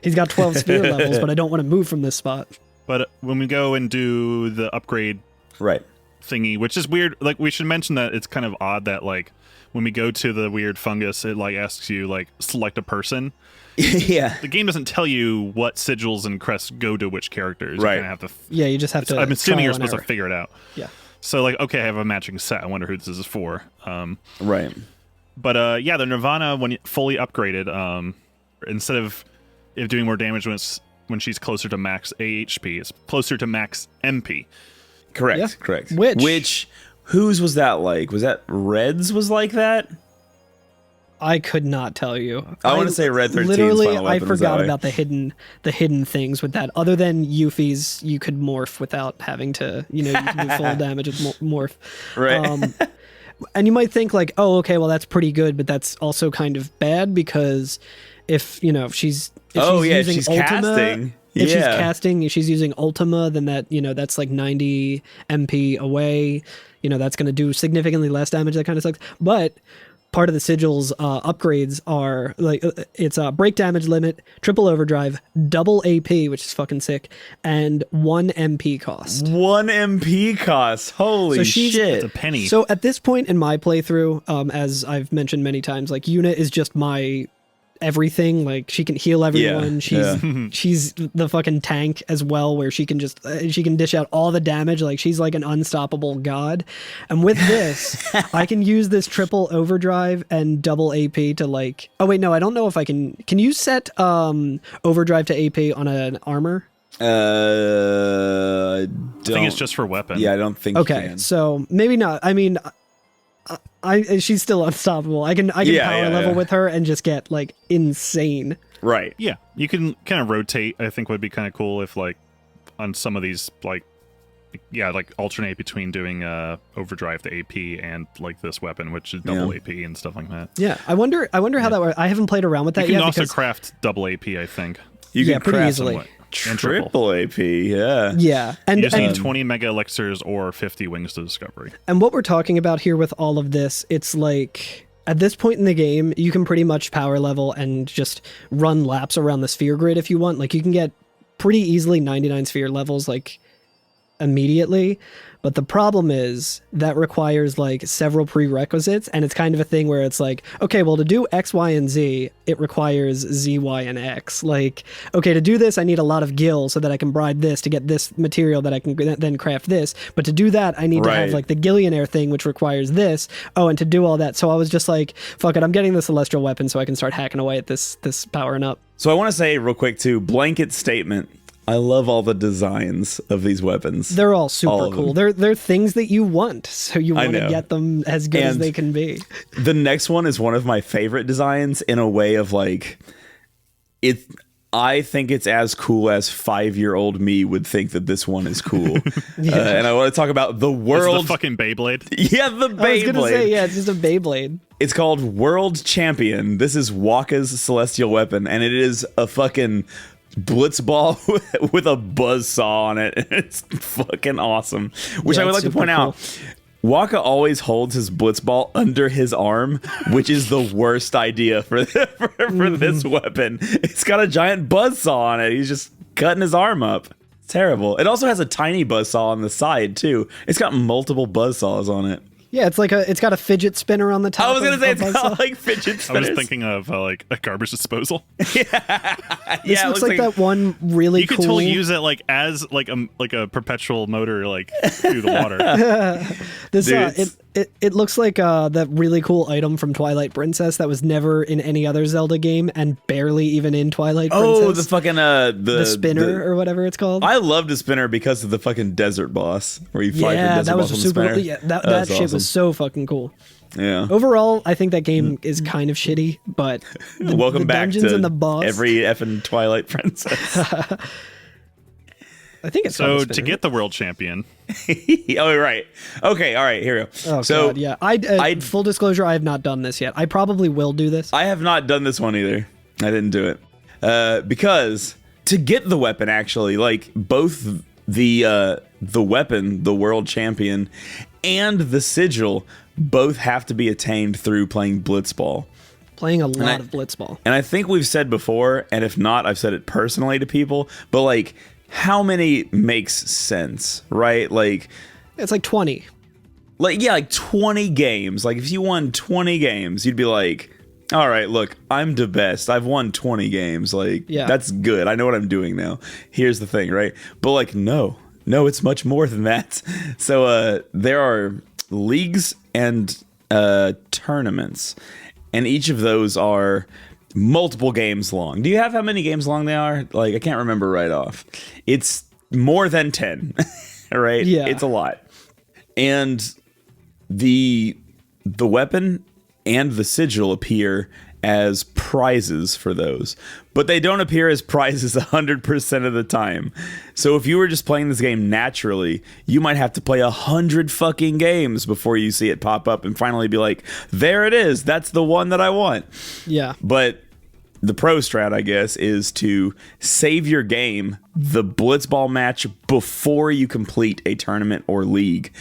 he's got 12 sphere levels, but I don't want to move from this spot.
But when we go and do the upgrade thingy, which is weird, like we should mention that it's kind of odd that like when we go to the weird fungus, it like asks you like select a person.
Yeah.
The game doesn't tell you what sigils and crests go to which characters.
Right.
You kind of have to
you just have to.
I'm assuming you're supposed to figure it out.
Yeah.
So like, okay, I have a matching set. I wonder who this is for.
Right.
But yeah, the Nirvana when fully upgraded, instead of it doing more damage when she's closer to max AHP, it's closer to max MP.
Correct.
Yeah.
Correct.
Which
whose was that like? Was that Red's was like that?
I could not tell you.
I want to say Red 13's
literally,
final
I
weapon
forgot
that way.
about the hidden things with that. Other than Yuffie's, you could morph without having to, you can do full damage with morph.
Right.
And you might think like, oh, okay, well that's pretty good, but that's also kind of bad because if she's using
she's
Ultima,
casting.
if she's casting, she's using Ultima, then that's like 90 MP away. That's going to do significantly less damage. That kind of sucks. But part of the sigil's upgrades are like it's a break damage limit, triple overdrive, double AP, which is fucking sick, and 1 MP cost.
1 MP cost. Holy shit!
It's a penny.
So at this point in my playthrough, as I've mentioned many times, like Yuna is just my everything. Like she can heal everyone. She's the fucking tank as well, where she can just she can dish out all the damage. Like she's like an unstoppable god. And with this, I can use this triple overdrive and double AP to like. Oh wait, no, I don't know if I can. Can you set overdrive to AP on an armor?
I think it's just for weapon.
Yeah, I don't think.
Okay,
you can.
so maybe not. I mean. She's still unstoppable. I can power level with her and just get like insane.
Right.
Yeah, you can kind of rotate. I think would be kind of cool if like on some of these like alternate between doing overdrive to AP and like this weapon, which is double AP and stuff like that.
Yeah, I wonder how that works. I haven't played around with that yet.
You can also craft double AP. I think
you can
pretty
craft
easily.
Triple AP, yeah.
And
you just need 20 mega elixirs or 50 wings to discovery.
And what we're talking about here with all of this, it's like at this point in the game, you can pretty much power level and just run laps around the sphere grid if you want. Like you can get pretty easily 99 sphere levels like immediately. But the problem is that requires like several prerequisites, and it's kind of a thing where it's like, okay, well, to do X, Y, and Z, it requires Z, Y, and X. Like, okay, to do this, I need a lot of gil so that I can bribe this to get this material that I can then craft this. But to do that, I need to have like the Gillionaire thing, which requires this. Oh, and to do all that. So I was just like, fuck it, I'm getting the Celestial Weapon so I can start hacking away at this powering up.
So I want to say real quick too, blanket statement. I love all the designs of these weapons.
They're all super cool. They're things that you want, so you want to get them as good as they can be.
The next one is one of my favorite designs in a way of like it. I think it's as cool as 5-year-old me would think that this one is cool. And I want to talk about the world.
It's the fucking Beyblade.
Yeah, the Beyblade.
I was gonna say, it's just a Beyblade.
It's called World Champion. This is Wakka's Celestial Weapon, and it is a fucking blitzball with a buzzsaw on it. It's fucking awesome. Which I would like to point out, Wakka always holds his blitzball under his arm, which is the worst idea for this weapon. It's got a giant buzzsaw on it. He's just cutting his arm up. It's terrible. It also has a tiny buzzsaw on the side too. It's got multiple buzzsaws on it.
Yeah, it's got a fidget spinner on the top.
I was gonna say it's got like fidget spinners.
I was thinking of like a garbage disposal.
This looks like that one really
you could totally use it like as like a perpetual motor like through the water.
It looks like that really cool item from Twilight Princess that was never in any other Zelda game and barely even in Twilight Princess.
Oh, the fucking the
spinner or whatever it's called.
I loved the spinner because of the fucking desert boss where you fight the desert
that was
boss
super.
on the spinner.
Yeah, that shit was so fucking cool.
Yeah.
Overall, I think that game is kind of shitty, but
welcome
the
back
dungeons
to
and the boss.
every effing Twilight Princess.
I think it's
So to get the world champion.
Oh, right. Okay, all right, here we go.
Oh,
so
God, yeah. Full disclosure, I have not done this yet. I probably will do this.
I have not done this one either. I didn't do it. Because to get the weapon, actually, like, both the weapon, the world champion, and the sigil both have to be attained through playing Blitzball.
Playing a lot of Blitzball.
And I think we've said before, and if not, I've said it personally to people, but, like, how many makes sense, right? Like,
it's like 20.
Like, yeah, like 20 games. Like, if you won 20 games, you'd be like, all right, look, I'm the best. I've won 20 games. Like, that's good. I know what I'm doing now. Here's the thing, right? But, like, no, it's much more than that. So, there are leagues and tournaments, and each of those are multiple games long. Do you have how many games long they are? Like, I can't remember right off. It's more than 10, right?
Yeah.
It's a lot. And the weapon and the sigil appear as prizes for those, but they don't appear as prizes 100% of the time. So if you were just playing this game naturally, you might have to play 100 fucking games before you see it pop up and finally be like, there it is. That's the one that I want.
Yeah.
But the pro strat, I guess, is to save your game, the Blitzball match, before you complete a tournament or league.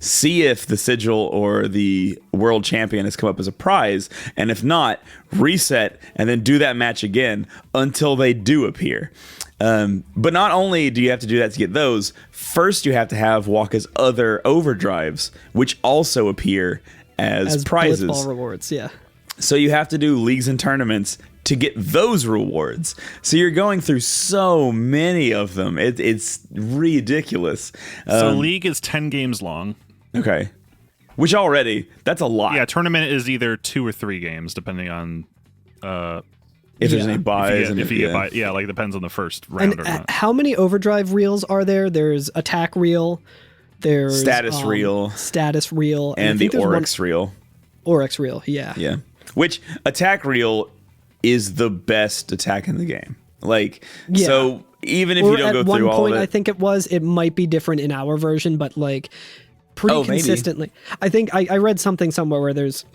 See if the sigil or the world champion has come up as a prize, and if not, reset and then do that match again until they do appear. But not only do you have to do that to get those, first you have to have Waka's other overdrives, which also appear as prizes.
Blitzball rewards, yeah.
So you have to do leagues and tournaments to get those rewards. So you're going through so many of them. It's ridiculous.
So league is 10 games long.
Okay. Which already, that's a lot.
Yeah, tournament is either 2 or 3 games, depending on
if there's any buys.
If you get buy, yeah, like depends on the first round
and
or not.
How many overdrive reels are there? There's attack reel, there's
status reel,
and
the Oryx reel.
Oryx reel, yeah.
Yeah. Which attack reel is the best attack in the game. Like, so even if you don't go through all of it. At one point,
I think it might be different in our version, but like pretty consistently. Maybe. I think I read something somewhere where there's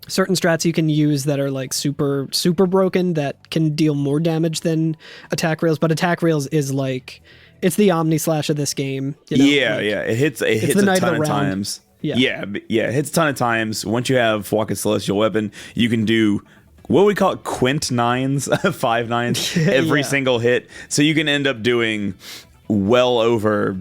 certain strats you can use that are like super broken that can deal more damage than attack rails, but attack rails is like, it's the Omni Slash of this game. You know?
Yeah, like, yeah. It hits a ton of times. Yeah, it hits a ton of times. Once you have Waka's Celestial Weapon, you can do what we call it, quint nines, 5 nines, every single hit. So you can end up doing well over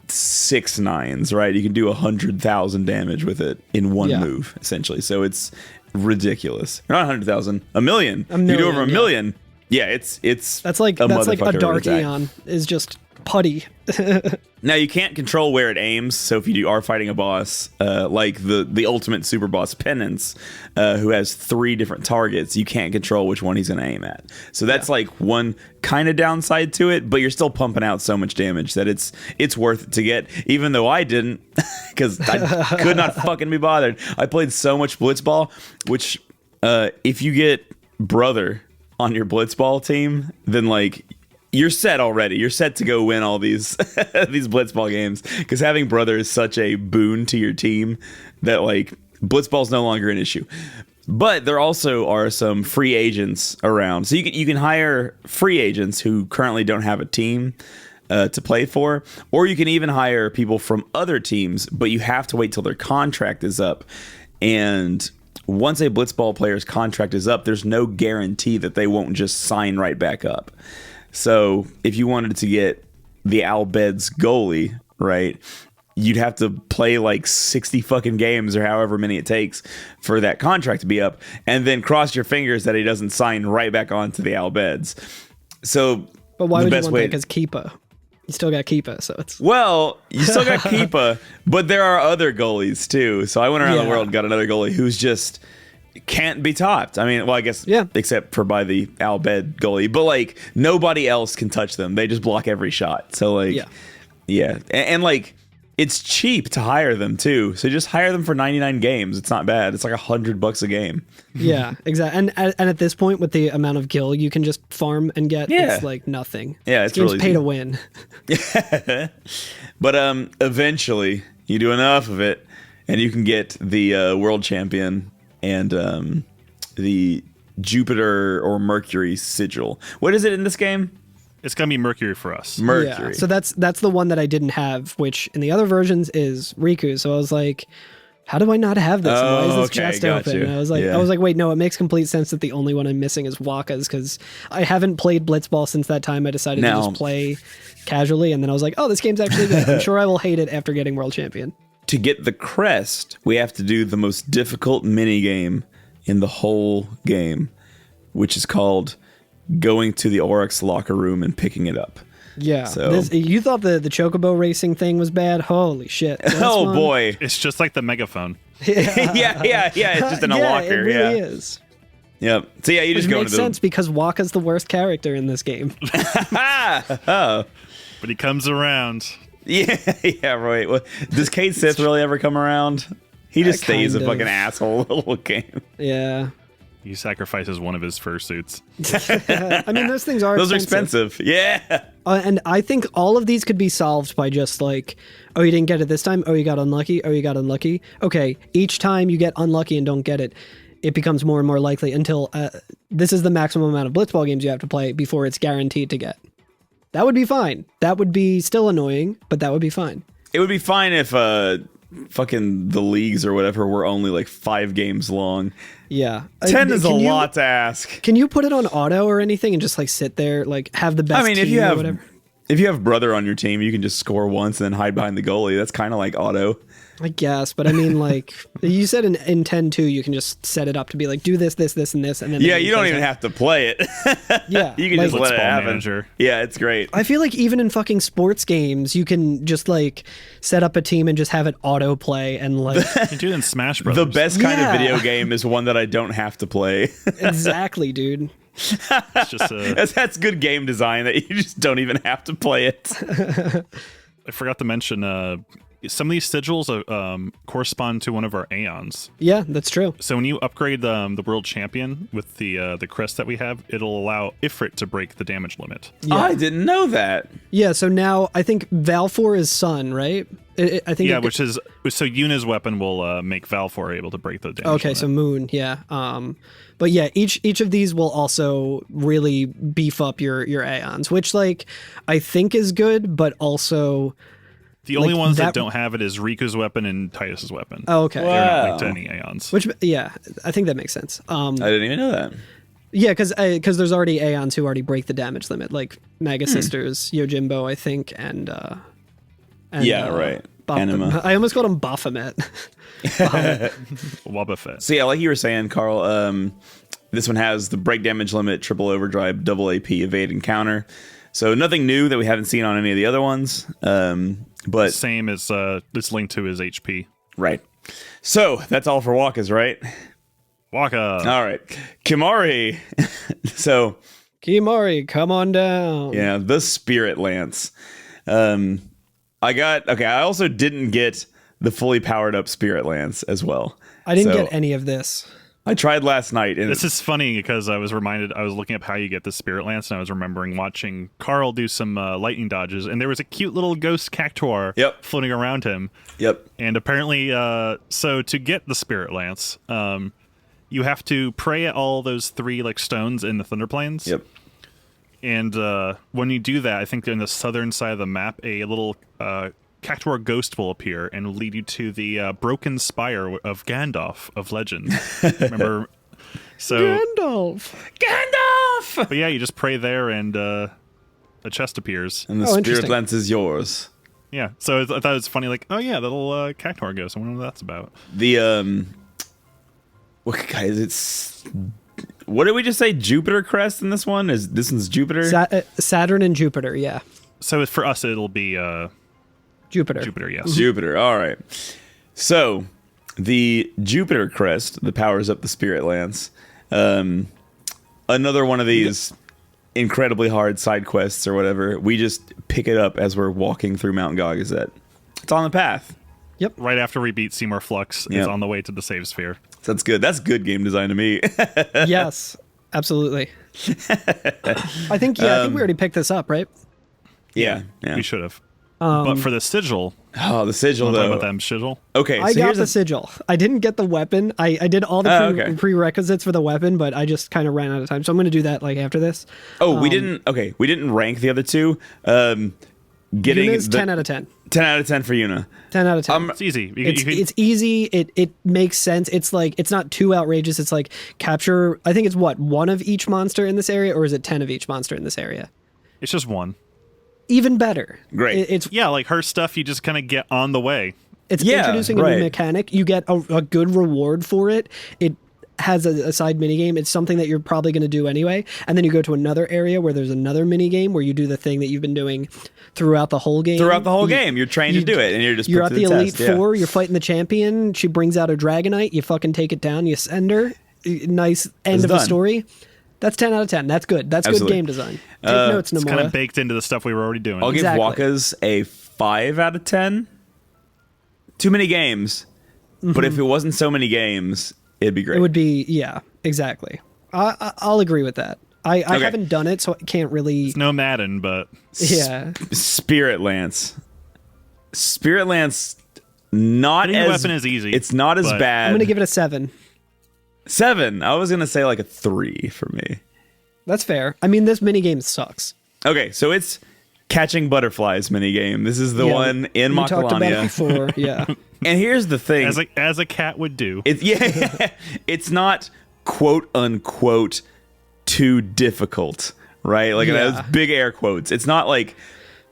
6 nines, right? You can do 100,000 damage with it in one move, essentially. So it's ridiculous. Not 100,000, a million. You do over a million. Yeah, it's
that's like a Dark Eon is just putty.
Now you can't control where it aims, so if you are fighting a boss, like the ultimate super boss Penance, who has 3 different targets, you can't control which one he's going to aim at. So that's like one kind of downside to it, but you're still pumping out so much damage that it's worth it to get, even though I didn't, because I could not fucking be bothered. I played so much Blitzball, which if you get Brother on your Blitzball team, then like you're set already. You're set to go win all these these Blitzball games, because having Brother is such a boon to your team that like Blitzball's no longer an issue. But there also are some free agents around, so you can hire free agents who currently don't have a team to play for, or you can even hire people from other teams, but you have to wait till their contract is up. And once a Blitzball player's contract is up, there's no guarantee that they won't just sign right back up. So if you wanted to get the Albed's goalie, right, you'd have to play like 60 fucking games or however many it takes for that contract to be up, and then cross your fingers that he doesn't sign right back onto the Albeds. So,
but why would you want that? Because Keepa. You still got Keepa, so it's...
Well, you still got Keepa, but there are other goalies too. So I went around the world and got another goalie who's just can't be topped. I mean, well, I guess except for by the Albed goalie, but like nobody else can touch them. They just block every shot. So like, and like it's cheap to hire them too. So just hire them for 99 games. It's not bad. It's like $100 a game.
Yeah, exactly. And at this point, with the amount of gil you can just farm and get, it's like nothing.
Yeah, it's
game's
really
pay
easy
to win.
But eventually you do enough of it, and you can get the world champion and the Jupiter or Mercury sigil. What is it in this game?
It's gonna be Mercury for us.
Mercury.
Yeah, so that's the one that I didn't have, which in the other versions is Riku. So I was like, how do I not have this? Why is this chest open? And I was like, wait, no, it makes complete sense that the only one I'm missing is Waka's, because I haven't played Blitzball since that time. I decided to just play casually, and then I was like, oh, this game's actually good. I'm sure I will hate it after getting world champion.
To get the crest, we have to do the most difficult mini game in the whole game, which is called going to the Oryx locker room and picking it up.
Yeah.
So
you thought the chocobo racing thing was bad? Holy shit.
Oh
fun.
Boy.
It's just like the megaphone.
yeah. It's just in a locker.
It really is.
Yep. So yeah, you just
Which
go
makes
into the...
sense because Waka's the worst character in this game.
Oh.
But he comes around.
Yeah, right. Well, does Kate Sith really ever come around? He just stays a fucking asshole the whole game.
Yeah.
He sacrifices one of his fursuits.
I mean, those things are
expensive. Yeah.
And I think all of these could be solved by just like, oh, you didn't get it this time. Oh, you got unlucky. Oh, you got unlucky. Okay, each time you get unlucky and don't get it, it becomes more and more likely until this is the maximum amount of Blitzball games you have to play before it's guaranteed to get. That would be fine. That would be still annoying, but that would be fine.
It would be fine if fucking the leagues or whatever were only like 5 games long.
Yeah.
10 is a lot to ask.
Can you put it on auto or anything and just like sit there, like have the best team or whatever?
If you have brother on your team, you can just score once and then hide behind the goalie. That's kind of like auto.
I guess, but I mean, like you said in 10-2, you can just set it up to be like, do this, this, this, and this, and then
yeah, you don't even have to play it.
Yeah,
you can just let it happen.
Manager.
Yeah, it's great.
I feel like even in fucking sports games, you can just like set up a team and just have it auto play and like.
You can do it in Smash Brothers.
The best kind of video game is one that I don't have to play.
Exactly, dude.
It's just
that's good game design that you just don't even have to play it.
I forgot to mention some of these sigils correspond to one of our Aeons.
Yeah, that's true.
So when you upgrade the world champion with the crest that we have, it'll allow Ifrit to break the damage limit.
Yeah.
I didn't know that.
Yeah, so now I think Valfor is Sun, right? I think.
Yeah, which is so Yuna's weapon will make Valfor able to break the damage.
Okay,
limit.
so Moon, yeah. But yeah, each of these will also really beef up your Aeons, which like I think is good, but also.
The only ones that don't have it is Riku's weapon and Titus's weapon.
Oh, okay.
They're not linked to any Aeons.
Which, yeah, I think that makes sense.
I didn't even know that.
Yeah, because there's already Aeons who already break the damage limit, like Mega Sisters, Yojimbo, I think, and
yeah, right. Anima.
I almost called him Baphomet.
Wobbuffet.
So yeah, like you were saying, Carl, this one has the break damage limit, triple overdrive, double AP, evade, and counter. So nothing new that we haven't seen on any of the other ones. But
same as it's linked to his HP.
Right. So that's all for Waka's, right?
Waka.
All right. Kimari. So
Kimari, come on down.
yeah, the Spirit Lance. I also didn't get the fully powered up Spirit Lance as well.
I didn't get any of this.
I tried last night. And
this is funny because I was looking up how you get the Spirit Lance, and I was remembering watching Carl do some lightning dodges, and there was a cute little ghost cactuar floating around him.
Yep.
And apparently, so to get the Spirit Lance, you have to pray at all those 3 like stones in the Thunder Plains.
Yep.
And when you do that, I think in the southern side of the map, a little Cactuar ghost will appear and will lead you to the broken spire of Gandalf of legend. Remember? So
Gandalf!
But yeah, you just pray there and a chest appears.
And the Spirit Lance is yours.
Yeah, so I thought it was funny, like, oh yeah, that little Cactuar ghost. I wonder what that's about.
The, what guys, it's... What did we just say? Jupiter crest in this one? This one's Jupiter?
Saturn and Jupiter, yeah.
So for us, it'll be...
Jupiter.
Jupiter, yes.
Jupiter, all right. So, the Jupiter crest that powers up the Spirit Lance. Another one of these incredibly hard side quests or whatever. We just pick it up as we're walking through Mount Gagazet. It's on the path.
Right after we beat Seymour Flux,
Yep.
it's on the way to the save sphere.
So that's good. That's good game design to me.
Yes, absolutely. I think we already picked this up, right?
Yeah.
We should have. But for the sigil,
Oh, the sigil
wanna talk
though.
about them sigil.
Okay,
I
so
got
here's
the sigil. I didn't get the weapon. I did all the
okay.
prerequisites for the weapon, but I just kind of ran out of time. So I'm going to do that like after this.
Oh, we didn't. Okay, we didn't rank the other two. Getting
Yuna's 10 out of 10.
10 out of 10 for Yuna.
10 out of 10.
It's easy.
It's easy. It makes sense. It's like it's not too outrageous. It's like capture. I think it's one of each monster in this area, or is it 10 of each monster in this area?
It's just one.
Even better.
Great.
It's
Yeah, like her stuff, you just kind of get on the way.
introducing a
right.
new mechanic. You get a good reward for it. It has a side minigame. It's something that you're probably going to do anyway. And then you go to another area where there's another minigame where you do the thing that you've been doing throughout the whole game.
You're trained to do it, and you're just
You're
put
at
to
the Elite
test, yeah.
Four. You're fighting the champion. She brings out her Dragonite. You fucking take it down. You send her. Nice end of the
done.
story. That's 10 out of 10. That's good. That's
Absolutely.
good game design. Take notes,
It's kind
Nomura.
of baked into the stuff we were already doing.
I'll give
Exactly.
Waka's a 5 out of 10. Too many games, but if it wasn't so many games, it'd be great.
It would be, yeah, exactly. I'll agree with that. I
Okay.
haven't done it, so I can't really.
It's no Madden, but
Yeah.
Spirit Lance. Spirit Lance, not
Getting a
as
weapon is easy,
It's not as
but-
bad.
I'm going to give it a 7.
7. I was gonna say like a 3 for me.
That's fair. I mean, this minigame sucks.
Okay, so it's catching butterflies minigame. This is the
Yeah,
one in
we talked about it
Makalania.
before. Yeah.
And here's the thing.
as a cat would do.
It's not quote unquote too difficult, right? Like
Yeah.
those big air quotes. It's not like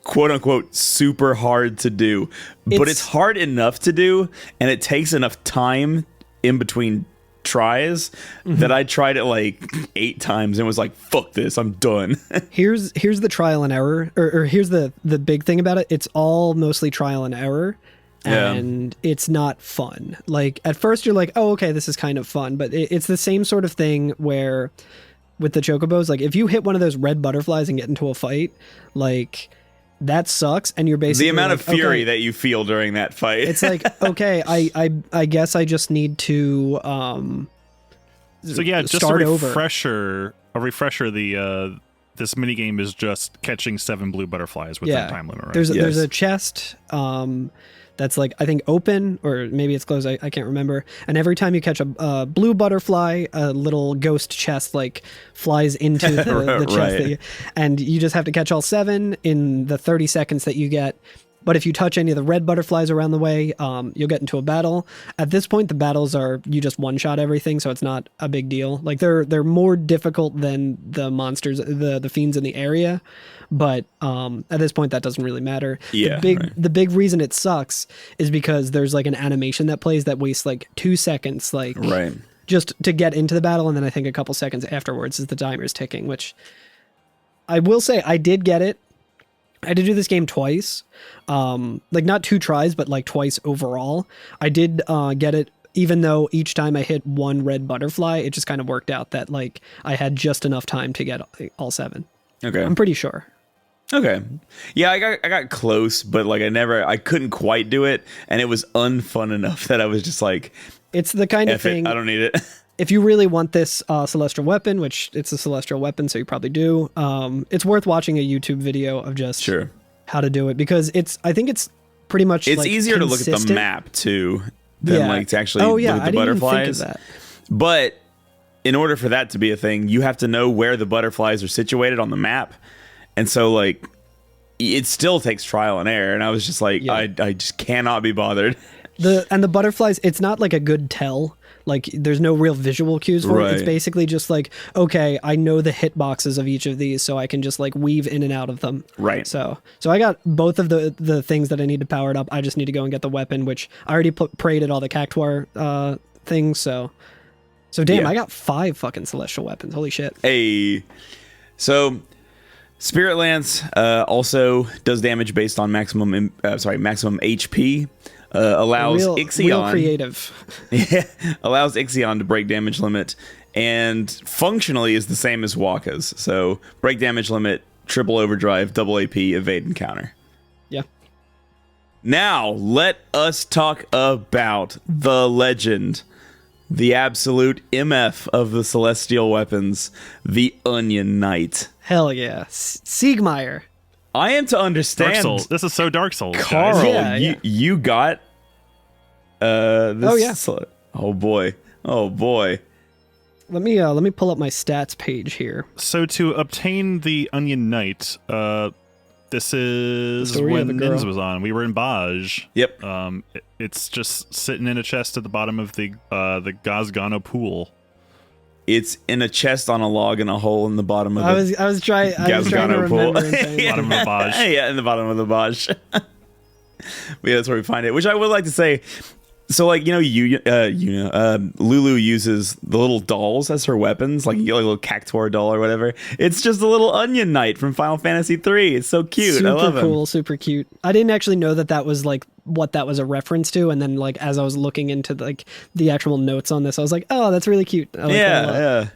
quote unquote super hard to do, but it's hard enough to do, and it takes enough time in between tries that I tried it like 8 times and was like, fuck this, I'm done.
Here's the trial and error, or here's the big thing about it. It's all mostly trial and error.
Yeah.
And it's not fun. Like at first you're like, oh, okay, this is kind of fun, but it's the same sort of thing where with the chocobos, like if you hit one of those red butterflies and get into a fight, like that sucks. And you're basically
The amount of
like,
fury
okay,
that you feel during that fight.
it's like, okay, I guess I just need to
So yeah, just
start
a
over.
refresher. The this minigame is just catching 7 blue butterflies with that time limit, right?
There's
Yes.
a chest that's like I think open or maybe it's closed. I can't remember. And every time you catch a blue butterfly, a little ghost chest like flies into the chest,
Right.
that and you just have to catch all 7 in the 30 seconds that you get. But if you touch any of the red butterflies around the way, you'll get into a battle. At this point, the battles are you just one-shot everything, so it's not a big deal. Like they're more difficult than the monsters, the fiends in the area. But at this point, that doesn't really matter.
Yeah,
The big reason it sucks is because there's like an animation that plays that wastes like 2 seconds, like
Right.
just to get into the battle, and then I think a couple seconds afterwards is the timer's ticking. Which I will say, I did get it. I had to do this game twice, like not 2 tries, but like twice overall. I did get it, even though each time I hit 1 red butterfly, it just kind of worked out that like I had just enough time to get all 7.
Okay.
I'm pretty sure.
Okay. Yeah, I got close, but like I couldn't quite do it, and it was unfun enough that I was just like,
It's the kind of
F it,
thing.
I don't need it.
If you really want this celestial weapon, which it's a celestial weapon, so you probably do, it's worth watching a YouTube video of just
Sure.
how to do it, because I think it's pretty much
It's
like,
easier to look at the
consistent.
map too than like to actually
oh
look
yeah,
at the
I didn't
butterflies.
even think of that.
But in order for that to be a thing, you have to know where the butterflies are situated on the map. And so like it still takes trial and error, and I was just like,
Yeah.
I just cannot be bothered.
The butterflies, it's not like a good tell. Like there's no real visual cues for it. It's
Right.
basically just like, okay, I know the hitboxes of each of these, so I can just like weave in and out of them.
Right.
So I got both of the things that I need to power it up. I just need to go and get the weapon, which I already prayed at all the Cactuar things. So damn,
Yeah.
I got 5 fucking celestial weapons. Holy shit.
So Spirit Lance also does damage based on maximum HP. Allows
Real
Ixion
creative.
allows Ixion to break damage limit, and functionally is the same as Waka's. So break damage limit, triple overdrive, double AP, evade, and counter.
Yeah.
Now, let us talk about the legend, the absolute MF of the celestial weapons, the Onion Knight.
Hell yeah. Siegmeyer.
I am to understand.
Dark Souls. This is so Dark Souls,
Carl,
guys.
Yeah.
you got this. Oh boy.
Let me pull up my stats page here.
So to obtain the Onion Knight, this is
Story
when
of a girl.
Nins was on. We were in Baj.
Yep.
It's just sitting in a chest at the bottom of the Gazgano pool.
It's in a chest on a log in a hole in the bottom of the
I was trying to
Gazgano
remember.
pool.
And think,
Bottom of the Baj.
Yeah, in the bottom of the Baj. But yeah, that's where we find it. Which I would like to say. So, like, Lulu uses the little dolls as her weapons, like you get like a little cactuar doll or whatever. It's just a little Onion Knight from Final Fantasy III. It's so cute. I love him.
Super cool, super cute. I didn't actually know that was like what that was a reference to, and then like as I was looking into like the actual notes on this, I was like, oh, that's really cute. I like that a lot.
Yeah.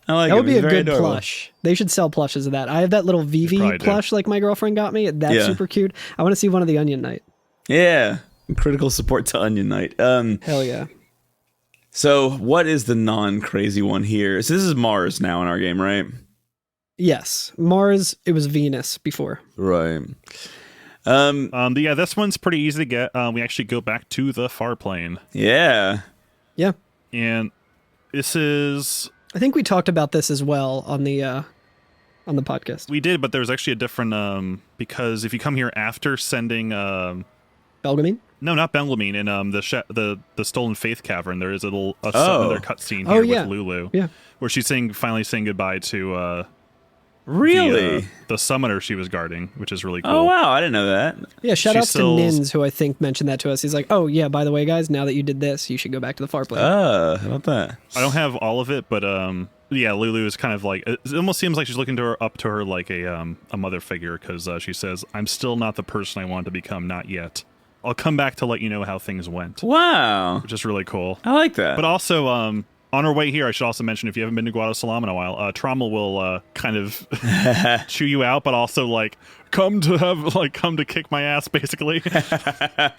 I like
That would
him.
be
He's
a
very
good
adorable.
plush. They should sell plushes of that. I have that little
probably
Vivi
do.
plush like my girlfriend got me. That's super cute. I want to see one of the Onion Knight.
Yeah. Critical support to Onion Knight.
Hell yeah.
So, what is the non-crazy one here? So this is Mars now in our game, right?
Yes. Mars, it was Venus before.
Right.
Yeah, this one's pretty easy to get. We actually go back to the far plane,
Yeah.
Yeah.
and this is
I think we talked about this as well on the podcast.
we did, but there's actually a different because if you come here after sending
Belgamine?
no, not Bellamine, in the Stolen Faith Cavern, there is another cutscene
Oh,
here
yeah.
with Lulu,
Yeah.
where she's finally saying goodbye to
Really?
the summoner she was guarding, which is really cool.
Oh, wow. I didn't know that.
Yeah, shout
She
outs to
sells-
Nins, who I think mentioned that to us. He's like, oh, yeah, by the way, guys, now that you did this, you should go back to the far plane.
How about that?
I don't have all of it, but yeah, Lulu is kind of like, it almost seems like she's looking up to her like a mother figure, because she says, "I'm still not the person I want to become, not yet. I'll come back to let you know how things went,"
Wow.
which is really cool.
I like that.
But also, on our way here, I should also mention, if you haven't been to Guadalcanal in a while, Trommel will kind of chew you out, but also like come to kick my ass, basically. He's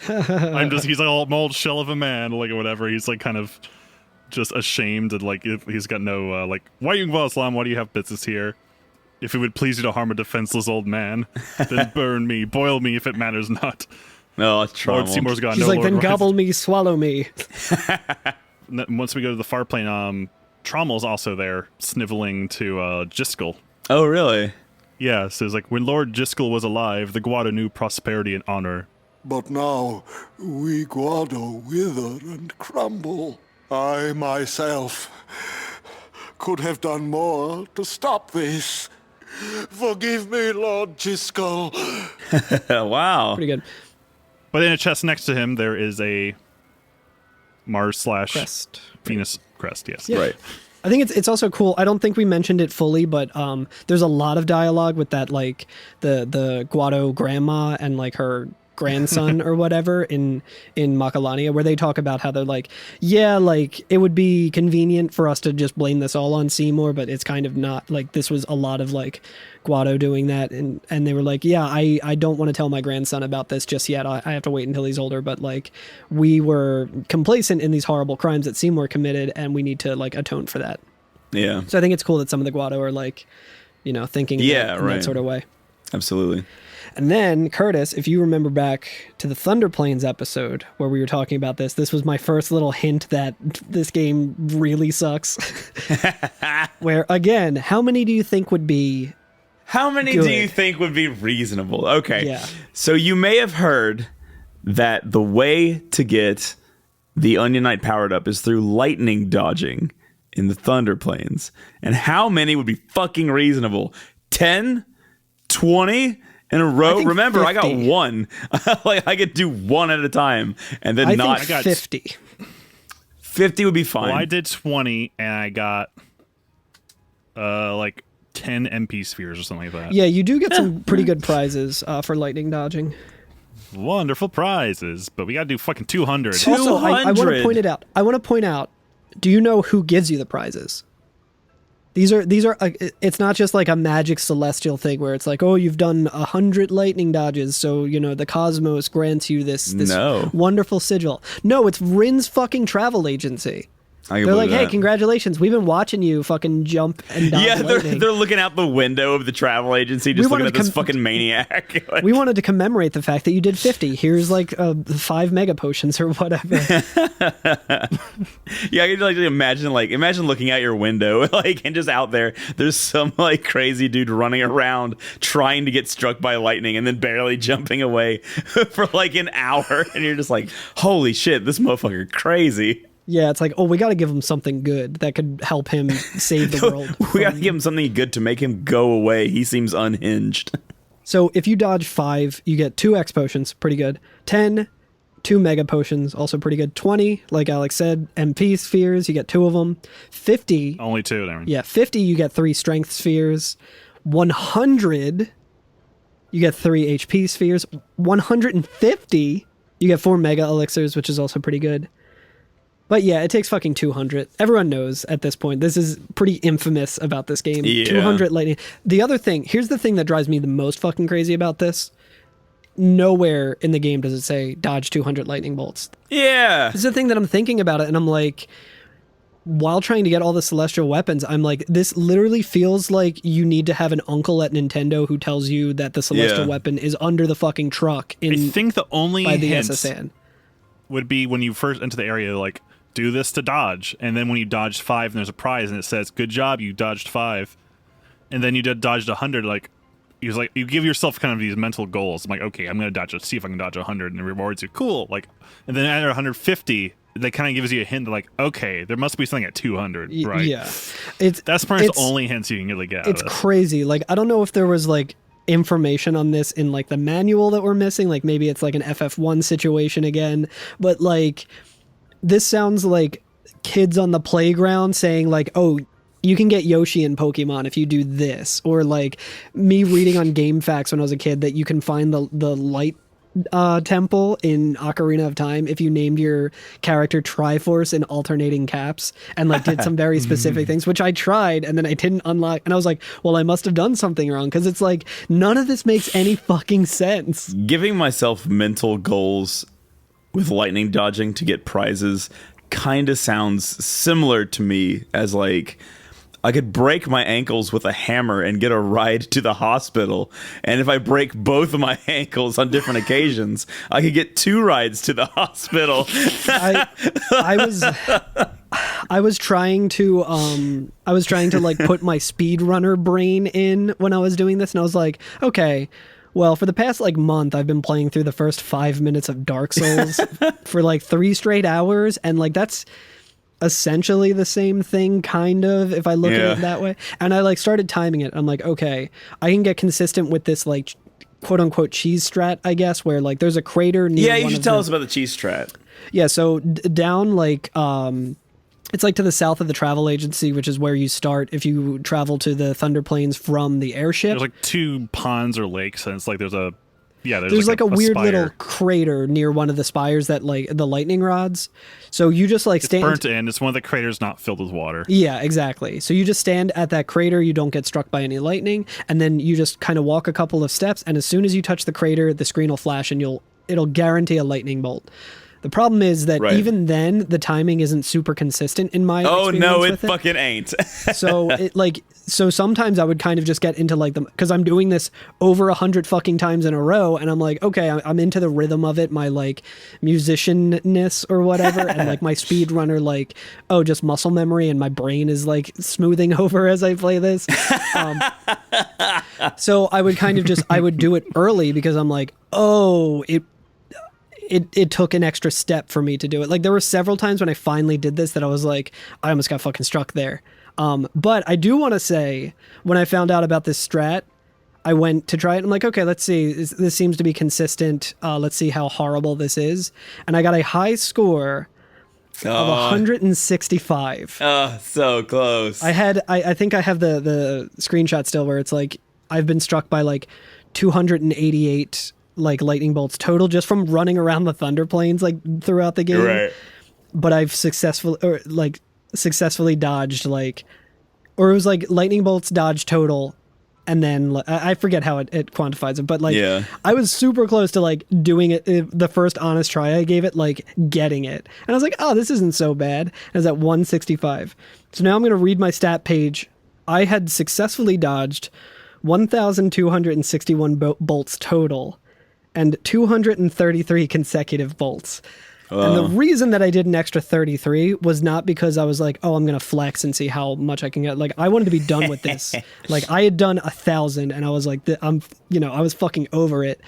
like an old shell of a man, like, or whatever. He's like kind of just ashamed, and like he's got no like, "Why are you in Guadalcanal? Why do you have business here? If it would please you to harm a defenseless old man, then burn me, boil me, if it matters not."
No, it's
Lord
Trommel.
Seymour's got
She's
no
like,
Lord
then
Rises.
gobble me, swallow me.
Once we go to the far plane, Trommel's also there, sniveling to Jiskel.
Oh, really?
Yeah, so it's like, when Lord Jiskel was alive, the Guado knew prosperity and honor.
But now we Guado wither and crumble. I myself could have done more to stop this. Forgive me, Lord Jiskel.
Wow.
Pretty good.
But in a chest next to him, there is a Mars /
Crest.
Venus crest, yes.
Yeah.
Right.
I think it's also cool. I don't think we mentioned it fully, but there's a lot of dialogue with that, like the Guado grandma and like her grandson or whatever in Macalania, where they talk about how they're like, yeah, like it would be convenient for us to just blame this all on Seymour, but it's kind of not. Like this was a lot of like Guado doing that, and they were like, yeah, I don't want to tell my grandson about this just yet. I have to wait until he's older, but like we were complacent in these horrible crimes that Seymour committed, and we need to like atone for that.
Yeah.
So I think it's cool that some of the Guado are like, thinking in
right.
that sort of way.
Absolutely.
And then, Curtis, if you remember back to the Thunder Plains episode where we were talking about this was my first little hint that this game really sucks. Where, again, how many do you think would be
How many
good?
do you think would be reasonable? Okay.
Yeah.
So you may have heard that the way to get the Onion Knight powered up is through lightning dodging in the Thunder Plains. And how many would be fucking reasonable? 10? 20? In a row.
think
Remember, I got
50.
one. Like I could do one at a time, and then
I
not.
think
got
50.
50 would be fine.
Well, I did 20, and I got like 10 MP spheres or something like that.
Yeah, you do get some pretty good prizes for lightning dodging.
Wonderful prizes, but we gotta do fucking 200.
Also, I want to
200.
point it out. I want to point out, do you know who gives you the prizes? These are it's not just like a magic celestial thing where it's like, oh, you've done 100 lightning dodges, so the cosmos grants you this wonderful sigil. No, it's Rin's fucking travel agency. They're like, hey, congratulations, we've been watching you fucking jump and dodge lightning.
They're looking out the window of the travel agency, just looking at this fucking maniac. Like,
we wanted to commemorate the fact that you did 50. Here's like 5 mega potions or whatever.
Yeah, I can like imagine looking out your window, like, and just out there's some like crazy dude running around trying to get struck by lightning and then barely jumping away for like an hour, and you're just like, holy shit, this motherfucker crazy.
Yeah, it's like, oh, we got to give him something good that could help him save the world.
We got to give him something good to make him go away. He seems unhinged.
So if you dodge 5, you get 2 X potions, pretty good. 10, 2 mega potions, also pretty good. 20, like Alex said, MP spheres, you get 2 of them. 50.
Only 2, there.
Yeah, 50, you get 3 strength spheres. 100, you get 3 HP spheres. 150, you get 4 mega elixirs, which is also pretty good. But yeah, it takes fucking 200. Everyone knows at this point. This is pretty infamous about this game.
Yeah.
200 lightning. The other thing, here's the thing that drives me the most fucking crazy about this. Nowhere in the game does it say dodge 200 lightning bolts.
Yeah.
This is the thing that I'm thinking about it, and I'm like, while trying to get all the celestial weapons, I'm like, this literally feels like you need to have an uncle at Nintendo who tells you that the celestial weapon is under the fucking truck
I think the only
by the
hint
SSN.
would be when you first enter the area, like, do this to dodge, and then when you dodged 5 and there's a prize and it says good job, you dodged 5, and then you dodged 100, like you give yourself kind of these mental goals. I'm like, okay, I'm gonna see if I can dodge 100, and it rewards you, cool. Like, and then at 150 that kind of gives you a hint that, like, okay, there must be something at 200, right?
Yeah,
that's probably the only hints you can really get out of
it's
this.
crazy. Like, I don't know if there was like information on this in like the manual that we're missing, like maybe it's like an FF1 situation again, but like this sounds like kids on the playground saying like, oh, you can get Yoshi in Pokemon if you do this, or like me reading on GameFAQs when I was a kid that you can find the light temple in Ocarina of Time if you named your character Triforce in alternating caps and like did some very specific things, which I tried and then I didn't unlock, and I was like, well, I must have done something wrong, because it's like none of this makes any fucking sense.
Giving myself mental goals with lightning dodging to get prizes kind of sounds similar to me as like, I could break my ankles with a hammer and get a ride to the hospital. And if I break both of my ankles on different occasions, I could get 2 rides to the hospital. I was trying to like put my speedrunner brain in when I was doing this, and I was like, okay, well, for the past like month, I've been playing through the first 5 minutes of Dark Souls for like 3 straight hours, and like that's essentially the same thing, kind of, if I look at it that way. And I like started timing it. I'm like, okay, I can get consistent with this like quote unquote cheese strat, I guess, where like there's a crater near yeah, you should tell us about the cheese strat.
Yeah, so down like it's like to the south of the travel agency, which is where you start if you travel to the Thunder Plains from the airship.
There's like 2 ponds or lakes, and it's like there's like a
weird
spire.
little crater near one of the spires that like the lightning rods. So you just like stand.
It's burnt in. It's one of the craters not filled with water.
Yeah, exactly. So you just stand at that crater. You don't get struck by any lightning, and then you just kind of walk a couple of steps. And as soon as you touch the crater, the screen will flash, and it'll guarantee a lightning bolt. The problem is that even then, the timing isn't super consistent in my experience.
Oh no, it
with
fucking ain't.
So sometimes I would kind of just get into like because I'm doing this over 100 fucking times in a row, and I'm like, okay, I'm into the rhythm of it, my like musicianness or whatever, and like my speedrunner, like, oh, just muscle memory, and my brain is like smoothing over as I play this. So I would kind of I would do it early because I'm like, oh, it took an extra step for me to do it. Like there were several times when I finally did this that I was like, I almost got fucking struck there. But I do want to say, when I found out about this strat, I went to try it. I'm like, okay, let's see. This seems to be consistent. Let's see how horrible this is. And I got a high score of 165.
Oh, so close.
I think I have the screenshot still where it's like, I've been struck by like 288 like lightning bolts total just from running around the Thunder Plains like throughout the game.
Right.
But I've successfully dodged like or it was like lightning bolts dodge total, and then I forget how it quantifies it, but like I was super close to like doing it the first honest try I gave it, like getting it, and I was like, oh, this isn't so bad. I was at 165. So now I'm gonna read my stat page. I had successfully dodged 1,261 bolts total and 233 consecutive bolts. And the reason that I did an extra 33 was not because I was like, oh, I'm going to flex and see how much I can get. Like, I wanted to be done with this. Like, I had done 1,000 and I was like, I was fucking over it.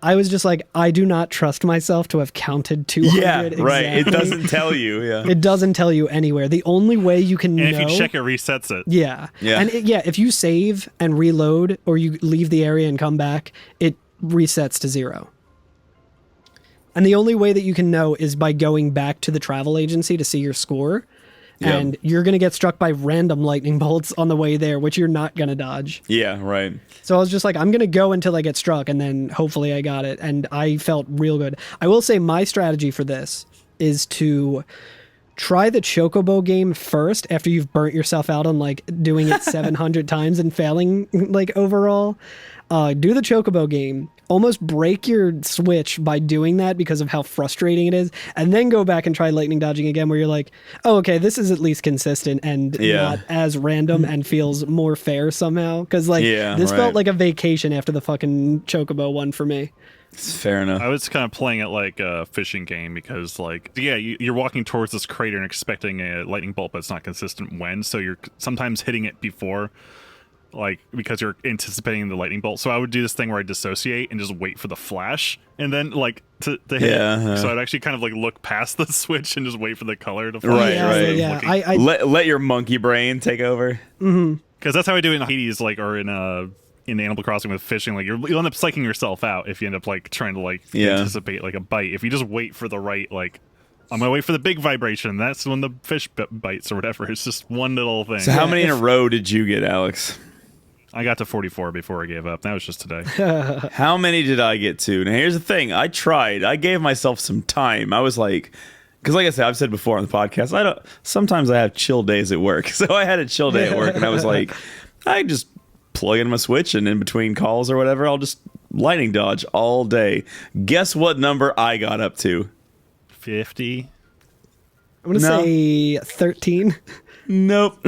I was just like, I do not trust myself to have counted 200 exactly.
Right. It doesn't tell you. Yeah.
It doesn't tell you anywhere. The only way you can know...
And if you check, it resets it.
Yeah. And if you save and reload or you leave the area and come back, it resets to 0. And the only way that you can know is by going back to the travel agency to see your score. Yep. And you're going to get struck by random lightning bolts on the way there, which you're not going to dodge.
Yeah, right.
So I was just like, I'm going to go until I get struck, and then hopefully I got it. And I felt real good. I will say my strategy for this is to try the Chocobo game first after you've burnt yourself out on like doing it 700 times and failing like overall. Do the Chocobo game. Almost break your switch by doing that because of how frustrating it is, and then go back and try lightning dodging again where you're like, oh, okay, this is at least consistent and not as random and feels more fair somehow. Because like this felt like a vacation after the fucking Chocobo one for me.
It's fair enough.
I was kind of playing it like a fishing game because, like, you're walking towards this crater and expecting a lightning bolt, but it's not consistent when, so you're sometimes hitting it before, like, because you're anticipating the lightning bolt. So I would do this thing where I dissociate and just wait for the flash, and then, like, to hit it. So I'd actually kind of, like, look past the switch and just wait for the color to flash.
Right.
Yeah.
Let your monkey brain take over.
Mm-hmm.
Because that's how I do it in Hades, like, or in Animal Crossing with fishing. Like, you'll end up psyching yourself out if you end up, like, trying to, like, anticipate, like, a bite. If you just wait for the right, like, I'm going to wait for the big vibration. That's when the fish bites or whatever. It's just one little thing.
So how many in a row did you get, Alex?
I got to 44 before I gave up. That was just today.
How many did I get to? Now, here's the thing. I tried. I gave myself some time. I was like... Because like I said, I've said before on the podcast, sometimes I have chill days at work. So I had a chill day at work, and I was like, I just plug in my Switch, and in between calls or whatever, I'll just lightning dodge all day. Guess what number I got up to?
50.
I'm going to say 13.
Nope.